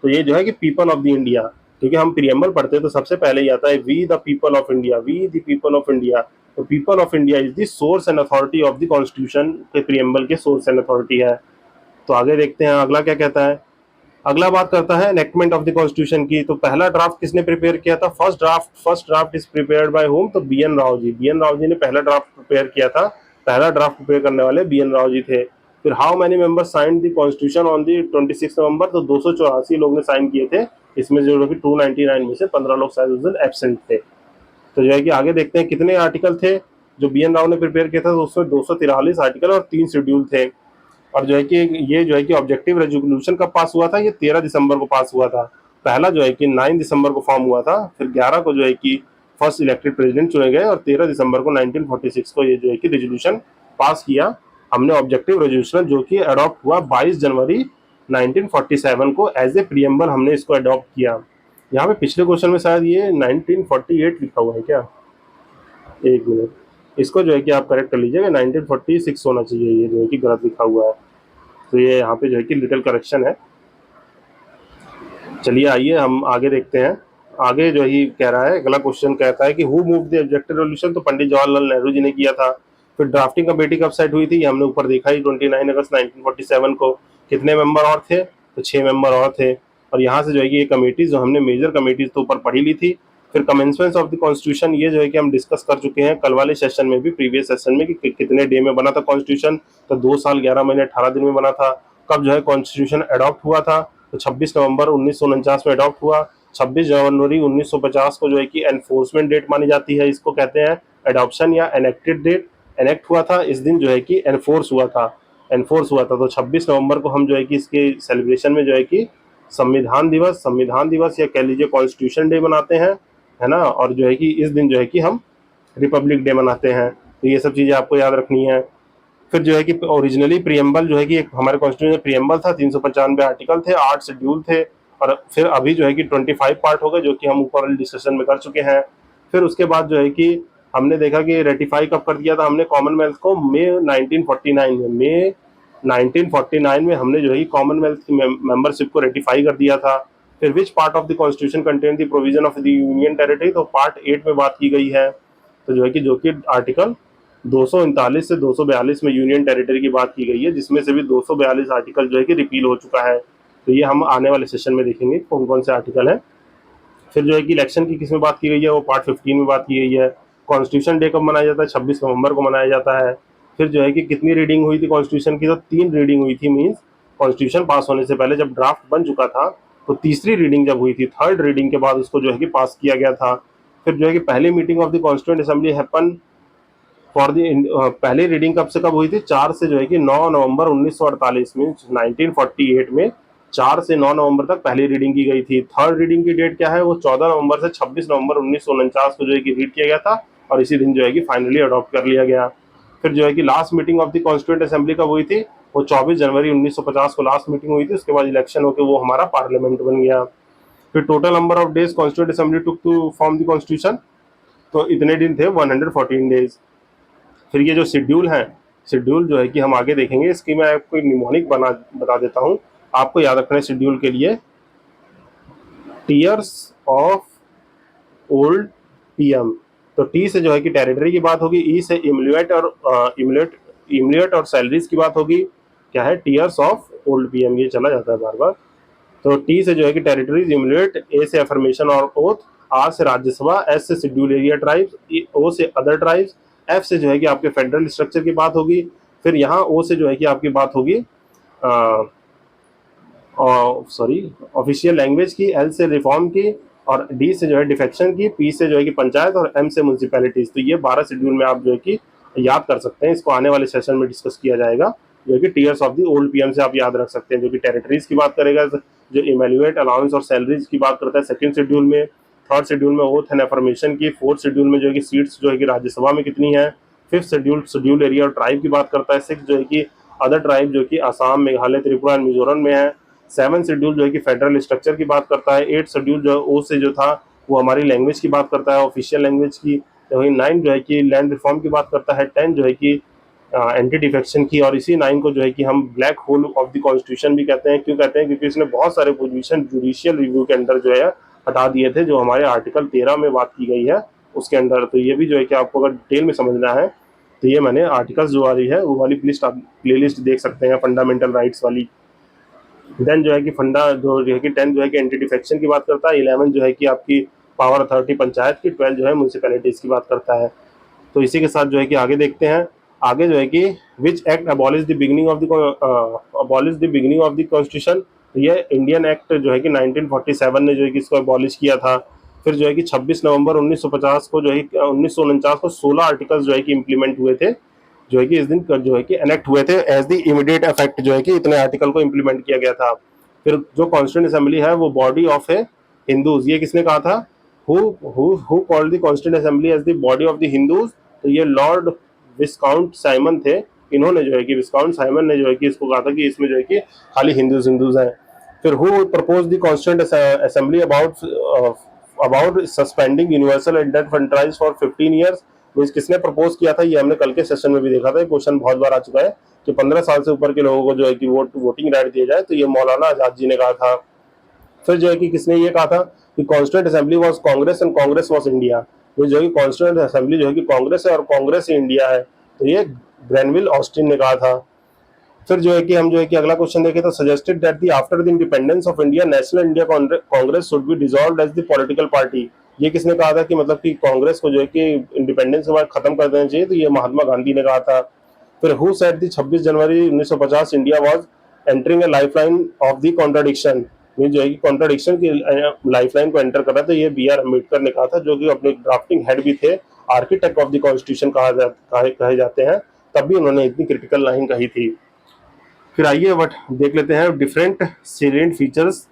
Speaker 1: तो ये जो है कि पीपल ऑफ द इंडिया, क्योंकि हम प्रियम्बल पढ़ते हैं तो सबसे पहले ही आता है we the people of India, we the people of India, तो people of India is the source and authority of the constitution, के प्रियम्बल के सोर्स एंड अथॉरिटी है। तो आगे देखते हैं अगला क्या कहता है। अगला बात करता है एनेक्टमेंट ऑफ द कॉन्स्टिट्यूशन की, तो पहला ड्राफ्ट किसने प्रिपेयर किया था, first draft is prepared by home, तो B N Rao ji, B N Rao ji ने पहला ड्राफ्ट प्रिपेयर किया था, पहला ड्राफ्ट प्रिपेयर करने वाले बी एन राव जी थे। फिर how many members signed the constitution on the 26 नवंबर, तो 284 लोग ने साइन किए थे, इसमें जो कि 299 में से 15 लोग शायद उस दिन एब्सेंट थे। तो जो है कि आगे देखते हैं कितने आर्टिकल थे जो बी एन राव ने प्रिपेयर किया था, तो उसमें 243 आर्टिकल और 3 शेड्यूल थे। और जो है कि ये जो है कि ऑब्जेक्टिव रेजोल्यूशन कब पास हुआ था, ये 13 दिसंबर को पास हुआ था। पहला जो है कि 9 दिसंबर को फॉर्म हुआ था, फिर 11 को जो है कि फर्स्ट इलेक्टेड प्रेसिडेंट चुने गए, और 13 दिसंबर को 1946 को ये जो है कि रेजोल्यूशन पास किया हमने, ऑब्जेक्टिव रेजोल्यूशन, जो कि अडॉप्ट हुआ 22 जनवरी 1947 को, एज ए प्रियम्बल हमने इसको अडॉप्ट किया। यहाँ पे पिछले क्वेश्चन में शायद ये 1948 लिखा हुआ है क्या, एक मिनट, इसको जो है कि आप करेक्ट कर लीजिएगा, 1946 होना चाहिए, ये जो है कि गलत लिखा हुआ है, तो ये यहाँ पे जो है कि लिटिल करेक्शन है। चलिए आइए हम आगे देखते हैं। आगे जो ही कह रहा है, अगला क्वेश्चन कहता है कि who moved the objective resolution, तो पंडित जवाहरलाल नेहरू जी ने किया था। फिर ड्राफ्टिंग कमेटी कब सेट हुई थी, ये हमने ऊपर देखा ही 29 अगस्त 1947 को। कितने मेंबर और थे, तो 6 मेंबर और थे। और यहाँ से जो है कि ये कमेटीज जो हमने मेजर कमेटीज तो ऊपर पढ़ी ली थी। फिर कमेंसमेंट ऑफ द कॉन्स्टिट्यूशन, ये जो है कि हम डिस्कस कर चुके हैं कल वाले सेशन में भी, प्रीवियस सेशन में, कि कितने डे में बना था कॉन्स्टिट्यूशन। तो 2 साल 11 महीने 18 दिन में बना था। कब जो है कॉन्स्टिट्यूशन अडॉप्ट हुआ था, तो 26 नवंबर 1949 में अडॉप्ट हुआ। 26 जनवरी 1950 को जो है कि एनफोर्समेंट डेट मानी जाती है, इसको कहते हैं एडॉप्शन या एनेक्टेड डेट। एनेक्ट हुआ था इस दिन, जो है कि एनफोर्स हुआ था। एनफोर्स हुआ था तो 26 नवंबर को हम जो है कि इसके सेलिब्रेशन में जो है कि संविधान दिवस या कह लीजिए कॉन्स्टिट्यूशन डे मनाते हैं, है ना। और जो है कि इस दिन जो है कि हम रिपब्लिक डे मनाते हैं। तो ये सब चीज़ें आपको याद रखनी है। फिर जो है कि ओरिजिनली प्रियम्बल जो है कि एक हमारे कॉन्स्टिट्यूशन प्रियम्बल था, 395 आर्टिकल थे, 8 शेड्यूल थे। और फिर अभी जो है कि 25 पार्ट हो गए, जो कि हम ऊपर वाले डिस्कशन में कर चुके हैं। फिर उसके बाद जो है कि हमने देखा कि रेटिफाई कब कर दिया था हमने कॉमनवेल्थ को, मई 1949 में हमने जो है कॉमनवेल्थ की मेंबरशिप को रेटिफाई कर दिया था। फिर which part of the constitution contain the provision of the union territory, तो पार्ट 8 में बात की गई है। तो जो कि आर्टिकल 239 से 242 में यूनियन टेरिटरी की बात की गई है, जिसमें से भी 242 आर्टिकल जो है कि रिपील हो चुका है। तो ये हम आने वाले सेशन में देखेंगे कौन कौन से आर्टिकल हैं। फिर जो है कि इलेक्शन की किस में बात की गई है, वो पार्ट 15 में बात की गई है। कॉन्स्टिट्यूशन डे कब मनाया जाता है, 26 नवंबर को मनाया जाता है। फिर जो है कि कितनी रीडिंग हुई थी कॉन्स्टिट्यूशन की, तो 3 रीडिंग हुई थी। मीन्स कॉन्स्टिट्यूशन पास होने से पहले जब ड्राफ्ट बन चुका था, तो तीसरी रीडिंग जब हुई थी, थर्ड रीडिंग के बाद उसको जो है कि पास किया गया था। फिर जो है कि पहली meeting of the constituent assembly happen for the पहली रीडिंग कब से कब हुई थी, 4 से जो है कि 9 नवंबर 1948 में, 1948 में 4 से 9 नवंबर तक पहली रीडिंग की गई थी। थर्ड रीडिंग की डेट क्या है, वो 14 नवंबर से 26 नवंबर 1949 को जो है कि रीड किया गया था, और इसी दिन जो है कि फाइनली अडॉप्ट कर लिया गया। फिर जो है कि last meeting of the constituent assembly कब हुई थी, वो 24 जनवरी 1950 को लास्ट मीटिंग हुई थी। उसके बाद इलेक्शन होकर वो हमारा पार्लियामेंट बन गया। फिर total number of days constituent assembly took to form the constitution, तो इतने दिन थे 114 डेज। फिर ये जो शेड्यूल है, शेड्यूल जो है कि हम आगे देखेंगे, इसकी मैं आपको निमोनिक बता देता हूँ आपको याद रखना है शेड्यूल के लिए। टीयर्स ऑफ ओल्ड पीएम, तो टी से जो है कि टेरिटरी की बात होगी, ई से इमलेट और सैलरीज की बात होगी। क्या है, टीयर्स ऑफ ओल्ड पीएम, ये चला जाता है बार बार। तो टी से जो है कि टेरिटरीज, इमलेट, ए से अफर्मेशन और ओथ, आर से राज्यसभा, एस से शेड्यूल एरिया ट्राइब्स, ओ से अदर ट्राइब्स, एफ से जो है कि आपके फेडरल स्ट्रक्चर की बात होगी। फिर यहाँ ओ से जो है कि आपकी बात होगी ऑफिशियल लैंग्वेज की, एल से रिफॉर्म की, और डी से जो है डिफेक्शन की, पी से जो है कि पंचायत, और एम से म्यूनसिपैलिटीज। तो ये 12 शेड्यूल में आप जो है कि याद कर सकते हैं, इसको आने वाले सेशन में डिस्कस किया जाएगा। जो है कि tears of the old PM से आप याद रख सकते हैं, जो कि टेरिटरीज की बात करेगा, जो इमेल्युएट अलाउंस और सैलरीज की बात करता है सेकंड शेड्यूल में। थर्ड शेड्यूल में ओथ एंड अफर्मेशन की। फोर्थ शेड्यूल में जो है कि सीट्स जो है कि राज्यसभा में कितनी है। फिफ्थ शेड्यूल एरिया और ट्राइब की बात करता है। सिक्स जो है कि अदर ट्राइब, जो कि असम, मेघालय, त्रिपुरा एंड मिजोरम में है। सेवन शेड्यूल जो है कि फेडरल स्ट्रक्चर की बात करता है। एट शेड्यूल जो ओ से जो था वो हमारी लैंग्वेज की बात करता है, ऑफिशियल लैंग्वेज की। वही 9 जो है कि लैंड रिफॉर्म की बात करता है। 10 जो है कि एंटी डिफेक्शन की। और इसी 9 को जो है कि हम black hole of the constitution भी कहते हैं। क्यों कहते हैं, क्योंकि इसने बहुत सारे पोजीशन जुडिशियल रिव्यू के अंदर जो है हटा दिए थे, जो हमारे आर्टिकल 13 में बात की गई है उसके अंदर। तो ये भी जो है कि आपको अगर डिटेल में समझना है, तो ये मैंने आर्टिकल्स जो वाली है वो वाली लिस्ट आप प्ले लिस्ट देख सकते हैं, फंडामेंटल राइट्स वाली। देन जो है कि फंडा जो है कि 10 जो है कि एंटी डिफेक्शन की बात करता है। 11 जो है कि आपकी पावर अथॉरिटी पंचायत की। 12 जो है म्यूनसिपैलिटीज की बात करता है। तो इसी के साथ जो है कि आगे देखते हैं। आगे जो है कि which act abolish the beginning of the constitution, ये इंडियन एक्ट जो है कि 1947 ने जो है कि इसको अबॉलिश किया था। फिर जो है कि 26 नवंबर 1950 को जो है 1949 को 16 आर्टिकल्स जो है कि इम्प्लीमेंट हुए थे, जो है कि इस दिन जो है कि एनेक्ट हुए थे एज द इमीडिएट इफेक्ट, जो है कि इतने आर्टिकल को इम्प्लीमेंट किया गया था। फिर जो कॉन्स्टिट्यूंट असेंबली है वो बॉडी ऑफ ए हिंदूज, ये किसने कहा था, who called the constituent assembly as the body of the Hindus, तो ये लॉर्ड विस्काउंट साइमन थे। इन्होंने जो है कि विस्काउंट साइमन ने जो है कि इसको कहा था कि इसमें जो है कि खाली हिंदूज हैं। फिर who propose the constituent assembly about suspending universal enterprise for 15 years, किसने प्रपोज किया था, ये हमने कल के सेशन में भी देखा था। क्वेश्चन बहुत बार आ चुका है कि 15 साल से ऊपर के लोगों को जो है कि वोटिंग राइट दिया जाए, तो ये मौलाना आजाद जी ने कहा था। फिर जो है कि किसने ये कहा था कि constituent assembly was Congress and Congress was India. ये जो है कि कॉन्स्टिट्यूंट असेंबली जो है कि कांग्रेस है और कांग्रेस ही इंडिया है, तो ये ग्रेनविल ऑस्टिन ने कहा था। फिर जो है कि हम जो है कि अगला क्वेश्चन देखें तो suggested that the after the independence of India national India congress should be dissolved as the political party. ये किसने कहा था कि मतलब कि कांग्रेस को जो है कि इंडिपेंडेंस के बाद खत्म कर देना चाहिए, तो ये महात्मा गांधी ने कहा था। फिर who said the 26 January 1950 India was entering A lifeline of the contradiction. ये जो है कि कॉन्ट्राडिक्शन की लाइफलाइन को एंटर कर रहा था, ये बी आर अम्बेडकर ने कहा था, जो कि अपने ड्राफ्टिंग हेड भी थे, आर्किटेक्ट ऑफ द कॉन्स्टिट्यूशन कहे जाते हैं, तब भी उन्होंने इतनी क्रिटिकल लाइन कही थी। फिर आइए बट देख लेते हैं डिफरेंट सेलिएंट फीचर्स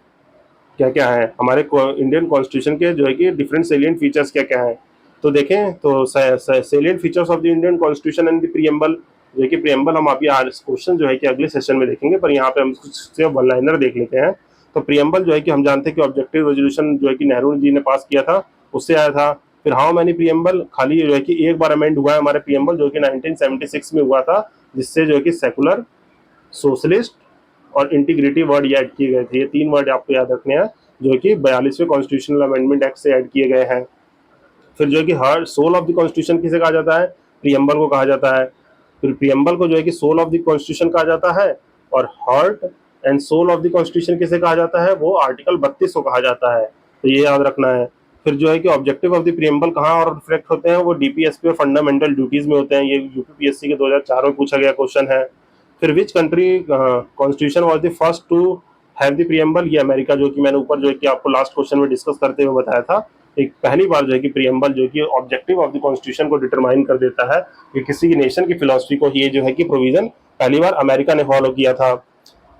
Speaker 1: क्या क्या है हमारे इंडियन कॉन्स्टिट्यूशन के, जो है कि डिफरेंट सेलिएंट फीचर्स क्या क्या है। तो देखें तो salient features of the Indian constitution and the preamble, जो है कि प्रीएम्बल हम अभी आज क्वेश्चन जो है कि अगले सेशन में देखेंगे, पर यहाँ पे हम कुछ सिर्फ वन लाइनर देख लेते हैं। तो प्रीएम्बल जो है कि हम जानते हैं कि ऑब्जेक्टिव रेजोल्यूशन जो है कि नेहरू जी ने पास किया था, उससे आया था। फिर हाउ मैनी प्रीएम्बल, खाली जो है कि एक बार अमेंड हुआ है हमारे प्रीएम्बल, जो कि 1976 में हुआ था, जिससे जो है कि सेकुलर, सोशलिस्ट और इंटीग्रिटी वर्ड ऐड किए गए थे। ये तीन वर्ड आपको याद रखने हैं, जो कि 42वें कॉन्स्टिट्यूशनल अमेंडमेंट एक्ट से ऐड किए गए हैं। फिर जो है कि heart soul of the constitution किसे कहा जाता है, प्रीएम्बल को कहा जाता है। फिर प्रीएम्बल को जो है कि सोल ऑफ द कॉन्स्टिट्यूशन कहा जाता है, और heart and soul of the constitution किसे कहा जाता है, वो आर्टिकल 32 को कहा जाता है, तो ये याद रखना है। फिर जो है कि ऑब्जेक्टिव ऑफ द प्रीएम्बल कहाँ और रिफ्लेक्ट होते हैं, वो डीपीएसपी और फंडामेंटल ड्यूटीज में होते हैं। ये यूपीपीएससी के 2004 में पूछा गया क्वेश्चन है। फिर which country constitution was the first to have the preamble, ये अमेरिका, जो कि मैंने ऊपर जो है कि आपको लास्ट क्वेश्चन में डिस्कस करते हुए बताया था। एक पहली बार जो है कि प्रीएम्बल जो कि ऑब्जेक्टिव ऑफ द कॉन्स्टिट्यूशन को डिटरमाइन कर देता है कि किसी नेशन की फिलॉसफी को, ये जो है कि प्रोविजन पहली बार अमेरिका ने फॉलो किया था।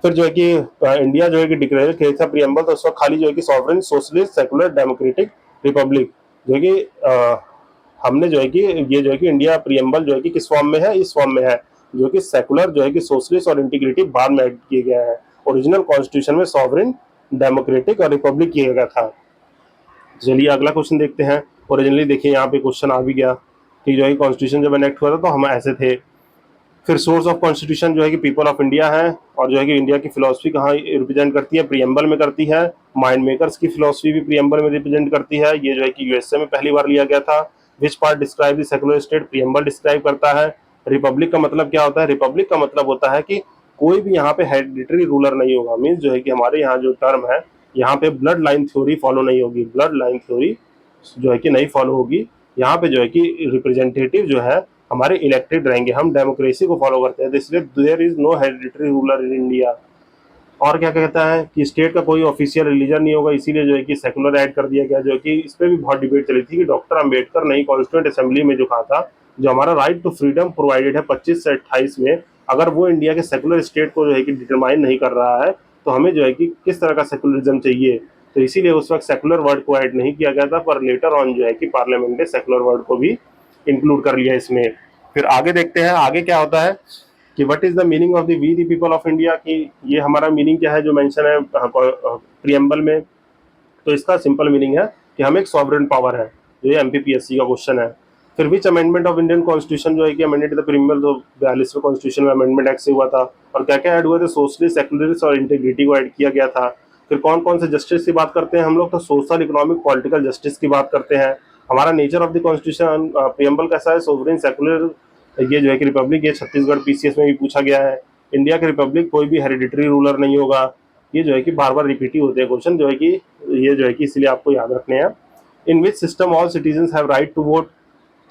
Speaker 1: फिर जो है कि इंडिया जो है कि डिक्लेयर किया था प्रीएम्बल, तो उस वक्त खाली जो है कि sovereign, socialist, secular, democratic, Republic, जो है कि हमने जो है कि ये जो है कि इंडिया प्रीएम्बल जो है कि किस फॉर्म में है, इस फॉर्म में है, जो कि सेकुलर, जो है कि सोशलिस्ट और इंटीग्रिटी बाद में ऐड किए गए हैं। ओरिजिनल कॉन्स्टिट्यूशन में सॉवरेन, डेमोक्रेटिक और रिपब्लिक किया गया था। चलिए अगला क्वेश्चन देखते हैं। ओरिजिनली देखिए यहाँ पे क्वेश्चन आ भी गया कि जो है कॉन्स्टिट्यूशन जब एनेक्ट हुआ था तो हम ऐसे थे। फिर सोर्स ऑफ कॉन्स्टिट्यूशन जो है कि पीपल ऑफ इंडिया है, और जो है कि इंडिया की फिलोसफी कहाँ रिप्रेजेंट करती है, प्रीएम्बल में करती है। माइंड मेकर्स की फिलोसफी भी प्रीएम्बल में रिप्रेजेंट करती है, ये जो है कि यूएसए में पहली बार लिया गया था। Which part describe the secular state, preamble describe करता है। रिपब्लिक का मतलब क्या होता है, रिपब्लिक का मतलब होता है कि कोई भी यहाँ पे हेरिडिटरी रूलर नहीं होगा। मीन्स जो है कि हमारे यहाँ जो टर्म है, यहाँ पे ब्लड लाइन थ्योरी फॉलो नहीं होगी, ब्लड लाइन थ्योरी जो है कि नहीं फॉलो होगी। यहाँ पे जो है कि रिप्रेजेंटेटिव जो है हमारे इलेक्टेड रहेंगे, हम डेमोक्रेसी को फॉलो करते हैं, इसलिए there is no hereditary ruler in India. और क्या कहता है कि स्टेट का कोई ऑफिशियल रिलीजन नहीं होगा, इसीलिए जो है कि सेकुलर ऐड कर दिया गया, जो कि इस पर भी बहुत डिबेट चली थी कि डॉक्टर अंबेडकर ने कॉन्स्टिट्यूंट असेंबली में जो कहा था, जो हमारा राइट टू फ्रीडम प्रोवाइडेड है 25 से 28 में, अगर वो इंडिया के सेकुलर स्टेट को जो है कि डिटरमाइन नहीं कर रहा है, तो हमें जो है कि किस तरह का सेकुलरिज्म चाहिए। तो इसीलिए उस वक्त सेकुलर वर्ड को ऐड नहीं किया गया था, पर लेटर ऑन जो है कि पार्लियामेंट ने सेकुलर वर्ड को भी इंक्लूड कर लिया इसमें। फिर आगे देखते हैं आगे क्या होता है कि what is the meaning of the we the people of India, की ये हमारा मीनिंग क्या है जो मेंशन है प्रीएम्बल में। तो इसका सिंपल मीनिंग है कि हम एक सॉवरेन पावर है, जो ये एमपीपीएससी का क्वेश्चन है। फिर विच अमेंडमेंट ऑफ इंडियन कॉन्स्टिट्यूशन जो है कि अमेंडेड द प्रीएम्बल, तो 42वें कॉन्स्टिट्यूशनल अमेंडमेंट एक्ट से हुआ था। और क्या क्या ऐड हुए थे, सोशलिस्ट, सेकुलरिस्ट और इंटीग्रिटी को ऐड किया गया था। फिर कौन कौन से जस्टिस की बात करते हैं हम लोग, तो सोशल, इकोनॉमिक, पॉलिटिकल जस्टिस की बात करते हैं। हमारा nature of the constitution preamble कैसा है, सोवरेन, सेकुलर, ये जो है कि रिपब्लिक, ये छत्तीसगढ़ पीसीएस में भी पूछा गया है। इंडिया के रिपब्लिक कोई भी हेरिडिटरी रूलर नहीं होगा, ये जो है कि बार बार रिपीट ही होते हैं क्वेश्चन, जो है कि ये जो है कि इसलिए आपको याद रखने हैं। In which system all citizen have right to vote,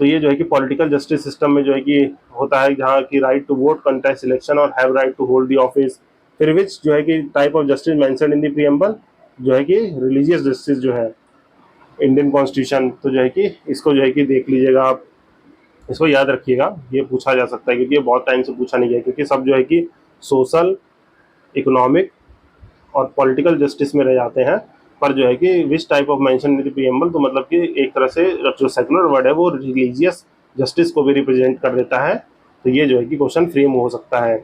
Speaker 1: तो ये जो है कि पॉलिटिकल जस्टिस सिस्टम में जो है कि होता है, जहाँ की right to vote, contest election और have right to hold the office. फिर विच जो है कि type of justice mentioned in the preamble, जो है कि रिलीजियस जस्टिस जो है इंडियन कॉन्स्टिट्यूशन, तो जो है कि इसको जो है कि देख लीजिएगा आप, इसको याद रखिएगा, ये पूछा जा सकता है क्योंकि ये बहुत टाइम से पूछा नहीं गया, क्योंकि सब जो है कि सोशल, इकोनॉमिक और पॉलिटिकल जस्टिस में रह जाते हैं। पर जो है कि विच type of mention in the preamble, तो मतलब कि एक तरह से जो सेकुलर वर्ड है वो रिलीजियस जस्टिस को भी रिप्रेजेंट कर देता है, तो ये जो है कि क्वेश्चन फ्रेम हो सकता है।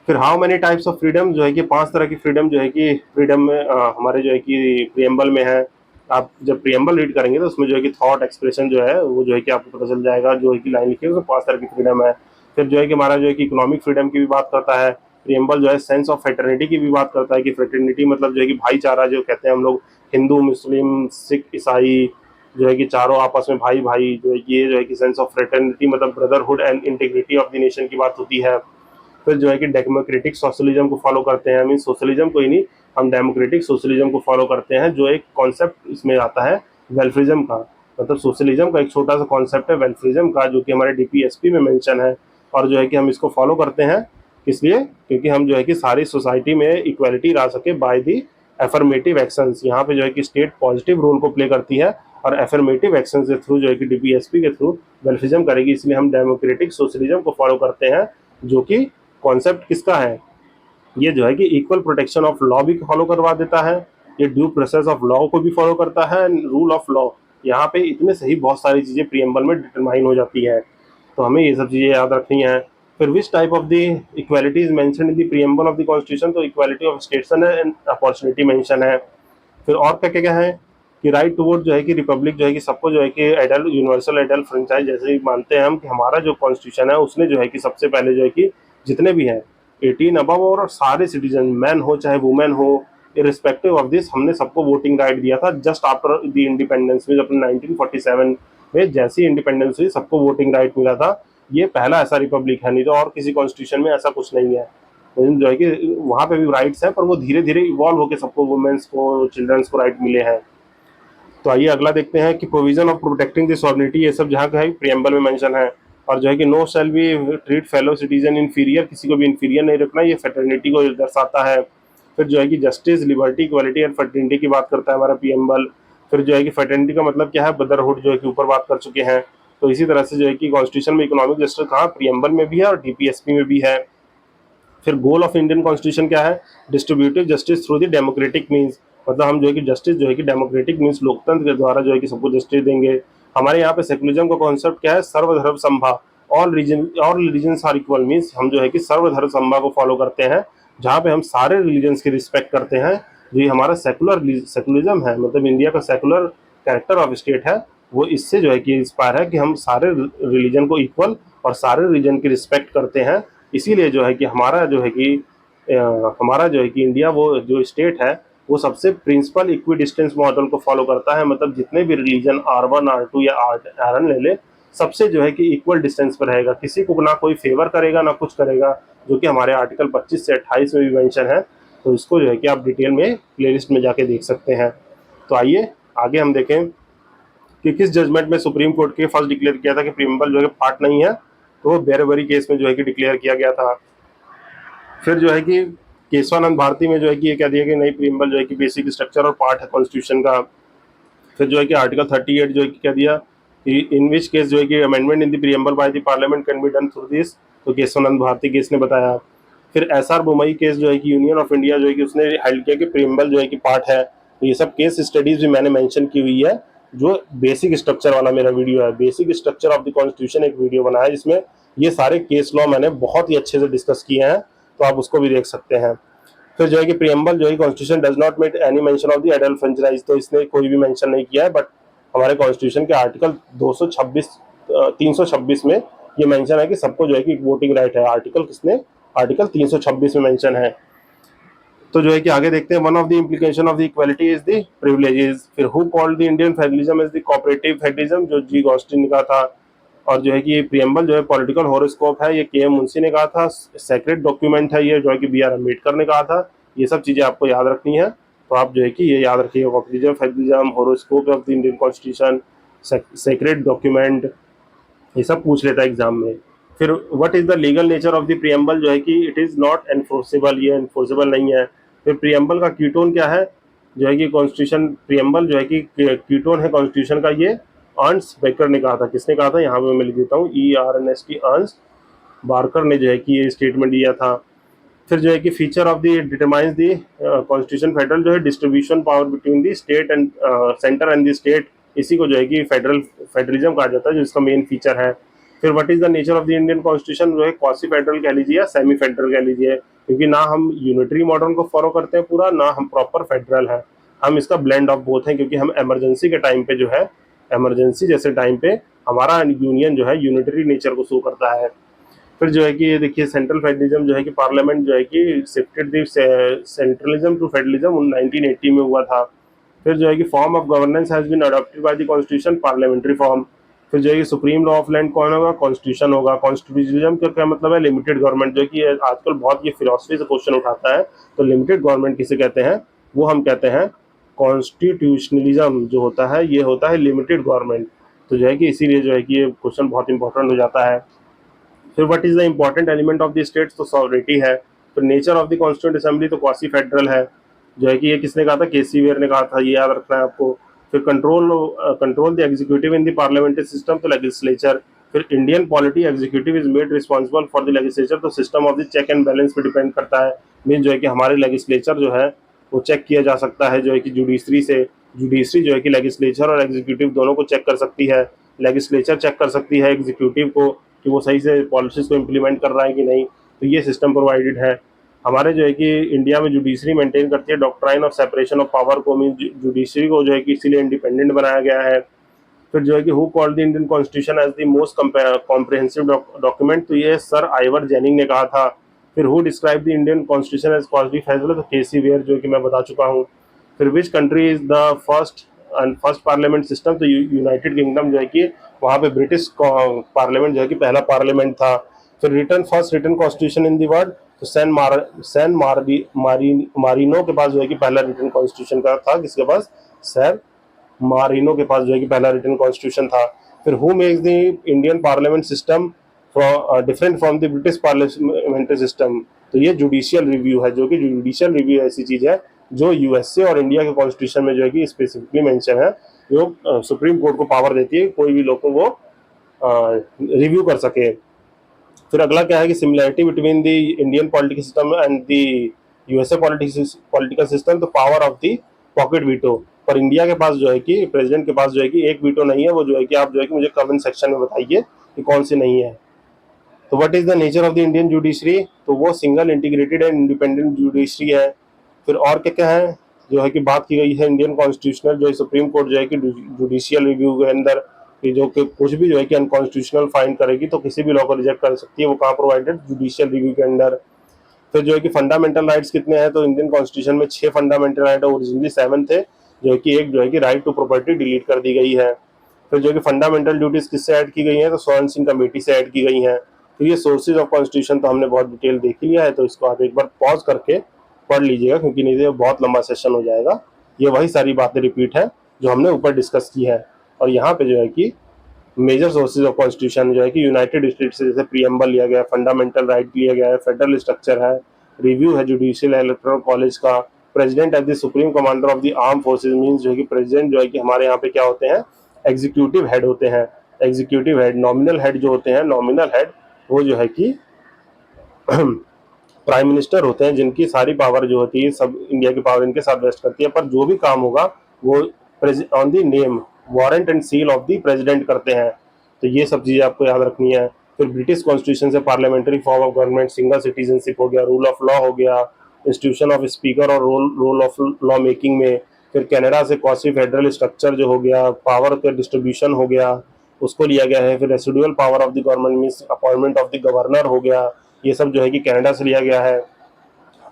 Speaker 1: फिर how many types of freedom, जो है कि 5 तरह की फ्रीडम जो है कि फ्रीडम में हमारे जो है कि प्रीएम्बल में है। आप जब प्रीएम्बल रीड करेंगे तो उसमें जो है कि थॉट एक्सप्रेशन जो है वो जो है कि आपको पता चल जाएगा, जो है कि लाइन लिखी है उसमें 5 तरह की फ्रीडम है। फिर जो है कि हमारा जो है कि इकोनॉमिक फ्रीडम की भी बात करता है, प्रियम्बल जो है सेंस ऑफ फ्रेटर्निटी की भी बात करता है कि फ्रेटर्निटी मतलब जो है कि भाईचारा, जो कहते हैं हम लोग हिंदू मुस्लिम सिख ईसाई जो है कि चारों आपस में भाई भाई, जो है ये जो है कि सेंस ऑफ फ्रेटर्निटी मतलब brotherhood and integrity of the nation की बात होती है। फिर जो है कि डेमोक्रेटिक सोशलिज्म को फॉलो करते हैं, मीन सोशलिज्म को ही नहीं, हम डेमोक्रेटिक सोशलिज्म को फॉलो करते हैं, जो एक कॉन्सेप्ट इसमें आता है वेल्फरिज्म का। मतलब सोशलिज्म का एक छोटा सा कॉन्सेप्ट है वेल्फरिज्म का, जो कि हमारे डीपीएसपी में मेंशन है। और जो है कि हम इसको फॉलो करते हैं इसलिए क्योंकि हम जो है कि सारी सोसाइटी में इक्वालिटी ला सके बाय दी एफर्मेटिव एक्शंस। यहाँ पे जो है कि स्टेट पॉजिटिव रोल को प्ले करती है और एफर्मेटिव एक्शन के थ्रू जो है कि डीपीएसपी के थ्रू वेल्फरिज्म करेगी, इसलिए हम डेमोक्रेटिक सोशलिज्म को फॉलो करते हैं, जो कि कॉन्सेप्ट किसका है, ये जो है कि इक्वल प्रोटेक्शन ऑफ लॉ भी फॉलो करवा देता है, ये ड्यू प्रोसेस ऑफ लॉ को भी फॉलो करता है, रूल ऑफ लॉ। यहाँ पे इतने सही बहुत सारी चीज़ें प्रियम्बल में डिटरमाइन हो जाती है, तो हमें ये सब चीज़ें याद रखनी है। फिर which type of the equality is mention in the preamble of the constitution, तो equality of status and opportunity mention है। फिर और क्या क्या है कि राइट टू वोट जो है कि रिपब्लिक जो है कि सबको जो है कि एडल्ट यूनिवर्सल एडल्ट फ्रेंचाइज जैसे ही मानते हैं हम कि हमारा जो कॉन्स्टिट्यूशन है उसने जो है कि सबसे पहले जो है कि जितने भी हैं 18 अबव और सारे सिटीजन मैन हो चाहे वुमेन हो इरिस्पेक्टिव ऑफ दिस, हमने सबको वोटिंग राइट दिया था जस्ट आफ्टर द इंडिपेंडेंस में, अपने 1947 में जैसी इंडिपेंडेंस हुई सबको वोटिंग राइट मिला था। ये पहला ऐसा रिपब्लिक है, नहीं तो और किसी कॉन्स्टिट्यूशन में ऐसा कुछ नहीं है। जो है कि वहाँ पे भी राइट्स हैं पर वो धीरे धीरे इवॉल्व होकर सबको वुमेन्स को चिल्ड्रंस को राइट मिले हैं। तो आइए अगला देखते हैं कि provision of protecting the sovereignty, ये सब जहाँ का है प्रियम्बल में मेंशन है। और जो है कि no shall be treat fellow citizen inferior, किसी को भी इन्फीरियर नहीं रखना, ये फेटर्निटी को दर्शाता है। फिर जो है कि justice liberty equality and fraternity की बात करता है हमारा प्रियम्बल। फिर जो है कि फर्टिनिटी का मतलब क्या है, ब्रदरहुड, जो है कि ऊपर बात कर चुके हैं। तो इसी तरह से जो है कि कॉन्स्टिट्यूशन में इकोनॉमिक जस्टिस कहाँ प्रियम्बल में भी है और डीपीएसपी में भी है। फिर गोल ऑफ इंडियन कॉन्स्टिट्यूशन क्या है, distributive justice through the democratic means, मतलब हम जो है कि जस्टिस जो है कि डेमोक्रेटिक मीन्स लोकतंत्र के द्वारा जो है कि सबको जस्टिस देंगे। हमारे यहाँ पे सेकुलरिज्म का कॉन्सेप्ट क्या है, सर्वधर्म समभाव, all religions are equal, means हम जो है कि सर्वधर्म समभाव को फॉलो करते हैं, जहाँ पे हम सारे रिलीजन्स की रिस्पेक्ट करते हैं। जो ये हमारा सेकुलरिज्म है, मतलब इंडिया का सेकुलर कैरेक्टर ऑफ स्टेट है, वो इससे जो है कि इंस्पायर है कि हम सारे रिलीजन को इक्वल और सारे रिलीजन की रिस्पेक्ट करते हैं। इसीलिए जो है कि हमारा जो है कि हमारा जो है कि इंडिया वो जो स्टेट है वो सबसे प्रिंसिपल इक्वी डिस्टेंस मॉडल को फॉलो करता है, मतलब जितने भी रिलीजन R1 R2 या RN ले ले, सबसे जो है कि इक्वल डिस्टेंस पर रहेगा, किसी को ना कोई फेवर करेगा ना कुछ करेगा, जो कि हमारे आर्टिकल 25 से 28 में भी मेंशन है। तो इसको जो है कि आप डिटेल में प्लेलिस्ट में जाके देख सकते हैं। तो आइए आगे हम देखें कि किस जजमेंट में सुप्रीम कोर्ट के फर्स्ट डिक्लेयर किया था कि प्रियम्बल जो है पार्ट नहीं है, तो वो बेरेबरी केस में जो है कि डिक्लेयर किया गया था। फिर जो है कि केशवानंद भारती में जो है कि ये कह दिया कि नहीं, प्रियम्बल जो है कि बेसिक स्ट्रक्चर और पार्ट है कॉन्स्टिट्यूशन का। फिर जो है कि आर्टिकल 38 जो है कि कह दिया कि इन विच केस जो है कि amendment in the preamble by the parliament can be done through this, तो केशवानंद भारती केस ने बताया। फिर SR बोमई केस जो है कि यूनियन ऑफ इंडिया जो है कि उसने हेल्ड किया कि प्रियम्बल जो है कि पार्ट है। तो ये सब केस स्टडीज भी मैंने मेंशन की हुई है, जो बेसिक स्ट्रक्चर वाला मेरा वीडियो है, basic structure of the constitution एक वीडियो बना है जिसमें ये सारे केस लॉ मैंने बहुत ही अच्छे से डिस्कस किए हैं, तो आप उसको भी देख सकते हैं। फिर जो है कि प्रियम्बल जो है constitution does not make any mention of the adult franchise, तो इसने कोई भी मेंशन नहीं किया है, बट हमारे कॉन्स्टिट्यूशन के आर्टिकल 226 326 में ये मेंशन है कि सबको जो है कि वोटिंग राइट है। आर्टिकल किसने, आर्टिकल 326 में मेंशन है। तो जो है कि आगे देखते हैं, one of the implication of the equality is the privileges. फिर who called the Indian federalism is the cooperative federalism, जो जी गॉस्टिन ने कहा था। और जो है कि ये प्रियम्बल जो है पॉलिटिकल हॉरोस्कोप है, ये KM मुंशी ने कहा था। सेक्रेट डॉक्यूमेंट है ये, जो है कि BR अम्बेडकर ने कहा था। ये सब चीज़ें आपको याद रखनी है, तो आप जो है कि ये याद रखिएगा, cooperative federalism, horoscope of the Indian constitution, sacred document, ये सब पूछ लेता है एग्जाम में। फिर what is the legal nature of the preamble, जो है कि इट इज़ नॉट एनफोर्सेबल, ये एनफोर्सेबल नहीं है। फिर प्रियम्बल का कीटोन क्या है, जो है कि कॉन्स्टिट्यूशन प्रियम्बल जो है कि कीटोन है कॉन्स्टिट्यूशन का, ये अर्न्स्ट बेकर ने कहा था। किसने कहा था, यहाँ पे मैं लिख देता हूँ, ERNST अर्न्स्ट बार्कर ने जो है कि ये स्टेटमेंट दिया था। फिर जो है कि feature of the determines the constitution federal, जो है distribution power between the state and centre and the state, इसी को जो है कि फेडरलिज्म कहा जाता है, जो इसका मेन फीचर है। फिर what is the nature of the Indian constitution, जो है क्वासी फेडरल कह लीजिए या सेमी फेडरल कह लीजिए, क्योंकि ना हम यूनिटरी मॉडल को फॉलो करते हैं पूरा, ना हम प्रॉपर फेडरल है, हम इसका ब्लेंड ऑफ बोथ हैं, क्योंकि हम इमरजेंसी के टाइम पे जो है, इमरजेंसी जैसे टाइम पे हमारा यूनियन जो है यूनिटरी नेचर को शो करता है। फिर जो है कि ये देखिए सेंट्रल फेडरलिज्म जो है कि पार्लियामेंट जो है कि shifted the centralism to federalism 1980 में हुआ था। फिर जो है कि form of governance has been adopted by the constitution, parliamentary form. फिर जो है कि सुप्रीम लॉ ऑफ लैंड कौन होगा, कॉन्स्टिट्यूशन होगा। कॉन्स्टिट्यूशनलिज्म का क्या मतलब है, लिमिटेड गवर्नमेंट, जो कि आजकल बहुत ये फिलोसफी से क्वेश्चन उठाता है। तो लिमिटेड गवर्नमेंट किसे कहते हैं, वो हम कहते हैं कॉन्स्टिट्यूशनलिज्म जो होता है ये होता है लिमिटेड गवर्नमेंट। तो जो है कि इसीलिए जो है कि ये क्वेश्चन बहुत इंपॉर्टेंट हो जाता है। फिर what is the important element of the states, तो सॉवरेनिटी है। फिर nature of the constituent assembly, तो क्वासी फेडरल है। जो है कि ये किसने कहा था, केसी वेयर ने कहा था, ये याद रखना है आपको। फिर control the executive in the parliamentary system, तो लेजिस्लेचर। फिर Indian polity executive is made responsible for the legislature, तो system of the check and balance पे डिपेंड करता है। मीन जो है कि हमारे लेजिस्लेचर जो है वो चेक किया जा सकता है जो है कि जुडिशरी से। जुडिशरी जो है कि लेजिस्लेचर और एग्जीक्यूटिव दोनों को चेक कर सकती है। लेजिस्लेचर चेक कर सकती है एग्जीक्यूटिव को कि वो सही से पॉलिसीज को इम्प्लीमेंट कर रहा है कि नहीं। तो ये सिस्टम प्रोवाइडेड है। हमारे जो है कि इंडिया में जुडिशरी मेंटेन करती है doctrine of separation of power को, मीन जुडिशरी को जो है कि इसीलिए इंडिपेंडेंट बनाया गया है। फिर जो है कि who called the Indian constitution as the most comprehensive document, तो ये सर आइवर जेनिंग ने कहा था। फिर who describe the Indian constitution as constitutional, तो केसी वेयर जो कि मैं बता चुका हूँ। फिर which country is the first parliament system, तो यूनाइटेड किंगडम जो है कि वहाँ पे ब्रिटिश पार्लियामेंट जो है कि पहला पार्लियामेंट था। फिर first written constitution in the world, तो मारिनो के पास जो है कि पहला रिटन कॉन्स्टिट्यूशन का था, किसके पास, सैन मारिनो के पास जो है कि पहला रिटन कॉन्स्टिट्यूशन था। फिर who makes the Indian parliament system different from the British parliamentary system, तो ये जुडिशियल रिव्यू है। जो कि जुडिशियल रिव्यू ऐसी चीज है जो यूएसए और इंडिया के कॉन्स्टिट्यूशन में जो है कि स्पेसिफिकली मेंशन है, जो सुप्रीम कोर्ट को पावर देती है कोई भी लोग को वो रिव्यू कर सके। फिर अगला क्या है कि similarity between the Indian political system and the USA political system, तो power of the pocket veto. पर इंडिया के पास जो है कि प्रेसिडेंट के पास जो है कि एक वीटो नहीं है, वो जो है कि आप जो है कि मुझे कमेंट सेक्शन में बताइए कि कौन सी नहीं है। तो what is the nature of the Indian judiciary, तो वो single integrated and independent judiciary है। फिर और क्या क्या है जो है कि बात की गई है इंडियन कॉन्स्टिट्यूशनल, जो है सुप्रीम कोर्ट जो है कि जुडिशियल रिव्यू के अंदर कि जो कि कुछ भी जो है कि अनकॉन्स्टिट्यूशनल फाइंड करेगी तो किसी भी लॉ को रिजेक्ट कर सकती है, वो कहाँ प्रोवाइडेड, जुडिशियल रिव्यू के अंदर। फिर जो है कि फंडामेंटल राइट्स कितने हैं, तो इंडियन कॉन्स्टिट्यूशन में 6 फंडामेंटल राइट है, ओरिजिनली 7 थे, जो है कि एक जो है कि राइट टू प्रॉपर्टी डिलीट कर दी गई है। फिर जो है कि फंडामेंटल ड्यूटीज किससे ऐड की गई हैं, तो सोरेन कमेटी से ऐड की गई हैं। तो ये सोर्सेज ऑफ कॉन्स्टिट्यूशन तो हमने बहुत डिटेल देख लिया है, तो इसको आप एक बार पॉज करके पढ़ लीजिएगा, क्योंकि नहीं तो बहुत लंबा सेशन हो जाएगा। ये वही सारी बातें रिपीट है जो हमने ऊपर डिस्कस की है। और यहाँ पे जो है कि मेजर सोर्सेज ऑफ कॉन्स्टिट्यूशन जो है कि यूनाइटेड स्टेट्स से जैसे प्रीएम्बल लिया गया है, फंडामेंटल राइट लिया गया है, फेडरल स्ट्रक्चर है, रिव्यू है जुडिशियल इलेक्टोरल कॉलेज का, president as the supreme commander of the arm forces, means जो है कि प्रेसिडेंट जो है कि हमारे यहाँ पे क्या होते हैं, एग्जीक्यूटिव हेड होते हैं। एग्जीक्यूटिव हेड, नॉमिनल हेड जो होते हैं, नॉमिनल हेड वो जो है कि प्राइम मिनिस्टर होते हैं, जिनकी सारी पावर जो होती है सब इंडिया की पावर इनके साथ वेस्ट करती है, पर जो भी काम होगा वो on the name, warrant and seal of the president करते हैं। तो ये सब चीज़ें आपको याद रखनी है। फिर ब्रिटिश कॉन्स्टिट्यूशन से parliamentary form of government, single citizenship हो गया, रूल ऑफ लॉ हो गया, इंस्टीट्यूशन ऑफ स्पीकर और रोल ऑफ लॉ मेकिंग में। फिर कनाडा से क्वासी फेडरल स्ट्रक्चर जो हो गया, पावर का डिस्ट्रीब्यूशन हो गया, उसको लिया गया है। फिर residual power of the government means appointment of the governor हो गया, ये सब जो है कि कनाडा से लिया गया है।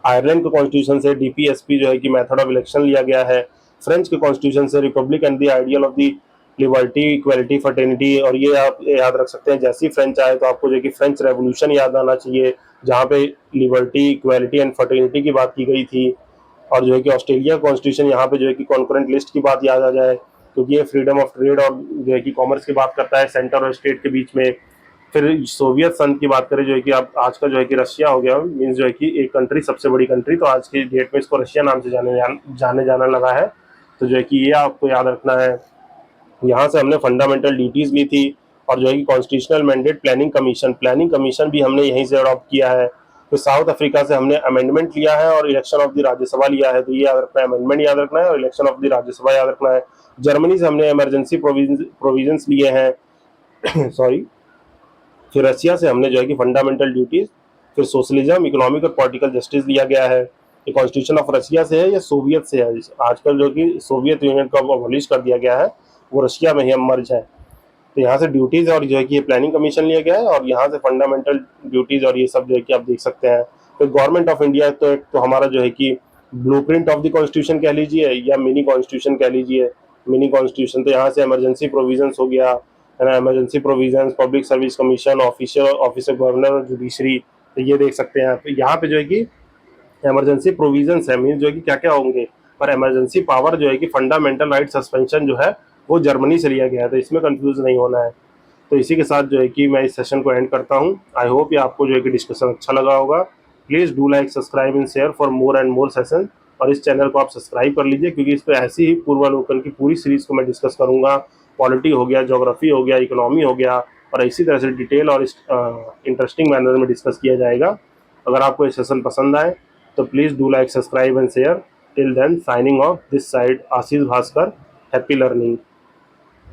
Speaker 1: आयरलैंड के कॉन्स्टिट्यूशन से डीपीएसपी जो है कि मेथड ऑफ इलेक्शन लिया गया है। फ्रेंच के कॉन्स्टिट्यूशन से republic and the ideal of the liberty, equality, fraternity. और ये आप याद रख सकते हैं, जैसे ही फ्रेंच आए तो आपको जो है कि फ्रेंच रेवोल्यूशन याद आना चाहिए, जहाँ पे लिबर्टी, इक्वलिटी एंड फर्टेनिटी की बात की गई थी। और जो है कि ऑस्ट्रेलिया कॉन्स्टिट्यूशन, यहाँ पे जो है कि कॉन्करेंट लिस्ट की बात याद आ जाए, क्योंकि ये फ्रीडम ऑफ ट्रेड और जो है कि कॉमर्स की बात करता है सेंटर और स्टेट के बीच में। फिर सोवियत संघ की बात करें, जो है कि आप आज का जो है कि रशिया हो गया, मीन्स जो है कि एक कंट्री, सबसे बड़ी कंट्री, तो आज के डेट में इसको रशिया नाम से जाने जाना लगा है। तो जो है कि ये आपको याद रखना है। यहाँ से हमने फंडामेंटल ड्यूटीज ली थी। और जो है कि कॉन्स्टिट्यूशनल मैंडेट प्लानिंग कमीशन भी हमने यहीं से अडॉप्ट किया है। तो साउथ अफ्रीका से हमने अमेंडमेंट लिया है और इलेक्शन ऑफ द राज्यसभा लिया है, तो ये याद रखना है, अमेंडमेंट याद रखना है और इलेक्शन ऑफ द राज्यसभा याद रखना है। जर्मनी से हमने इमरजेंसी प्रोविजंस लिए हैं सॉरी। फिर रशिया से हमने जो है कि फंडामेंटल ड्यूटीज, फिर सोशलिज्म, इकोनॉमिक और पॉलिटिकल जस्टिस लिया गया है। ये कॉन्स्टिट्यूशन ऑफ रशिया से है या सोवियत से है, आजकल जो कि सोवियत यूनियन को अबॉलिश कर दिया गया है, वो रशिया में ही अब मर्ज है। तो यहाँ से ड्यूटीज और जो है कि ये प्लानिंग कमीशन लिया गया है, और यहाँ से फंडामेंटल ड्यूटीज और ये सब जो है कि आप देख सकते हैं। तो गवर्नमेंट ऑफ इंडिया तो हमारा जो है कि ब्लूप्रिंट ऑफ द कॉन्स्टिट्यूशन कह लीजिए या मिनी कॉन्स्टिट्यूशन कह लीजिए। मिनी कॉन्स्टिट्यूशन तो यहाँ से इमरजेंसी प्रोविजंस हो गया है ना, emergency provisions, public service commission, office of governor और जुडिशरी, तो ये देख सकते हैं। तो यहाँ पे जो है कि इमरजेंसी प्रोविजंस है, मीन जो है कि क्या क्या होंगे, पर इमरजेंसी पावर जो है कि फंडामेंटल राइट सस्पेंशन जो है वो जर्मनी से लिया गया है, तो इसमें कंफ्यूज नहीं होना है। तो इसी के साथ जो है कि मैं इस सेशन को एंड करता हूँ। आई होप ये आपको जो है कि डिस्कशन अच्छा लगा होगा। Please do like, subscribe and share for more and more session. और इस चैनल को आप सब्सक्राइब कर लीजिए, क्योंकि इस पर ऐसी ही पूर्वावलोकन की पूरी सीरीज को मैं डिस्कस करूँगा। पॉलिटी हो गया, ज्योग्राफी हो गया, इकोनॉमी हो गया, और इसी तरह से डिटेल और इंटरेस्टिंग मैनर में डिस्कस किया जाएगा। अगर आपको ये सेशन पसंद आए तो please do like, subscribe and share. Till then, signing off this side, Ashish Bhaskar. Happy learning.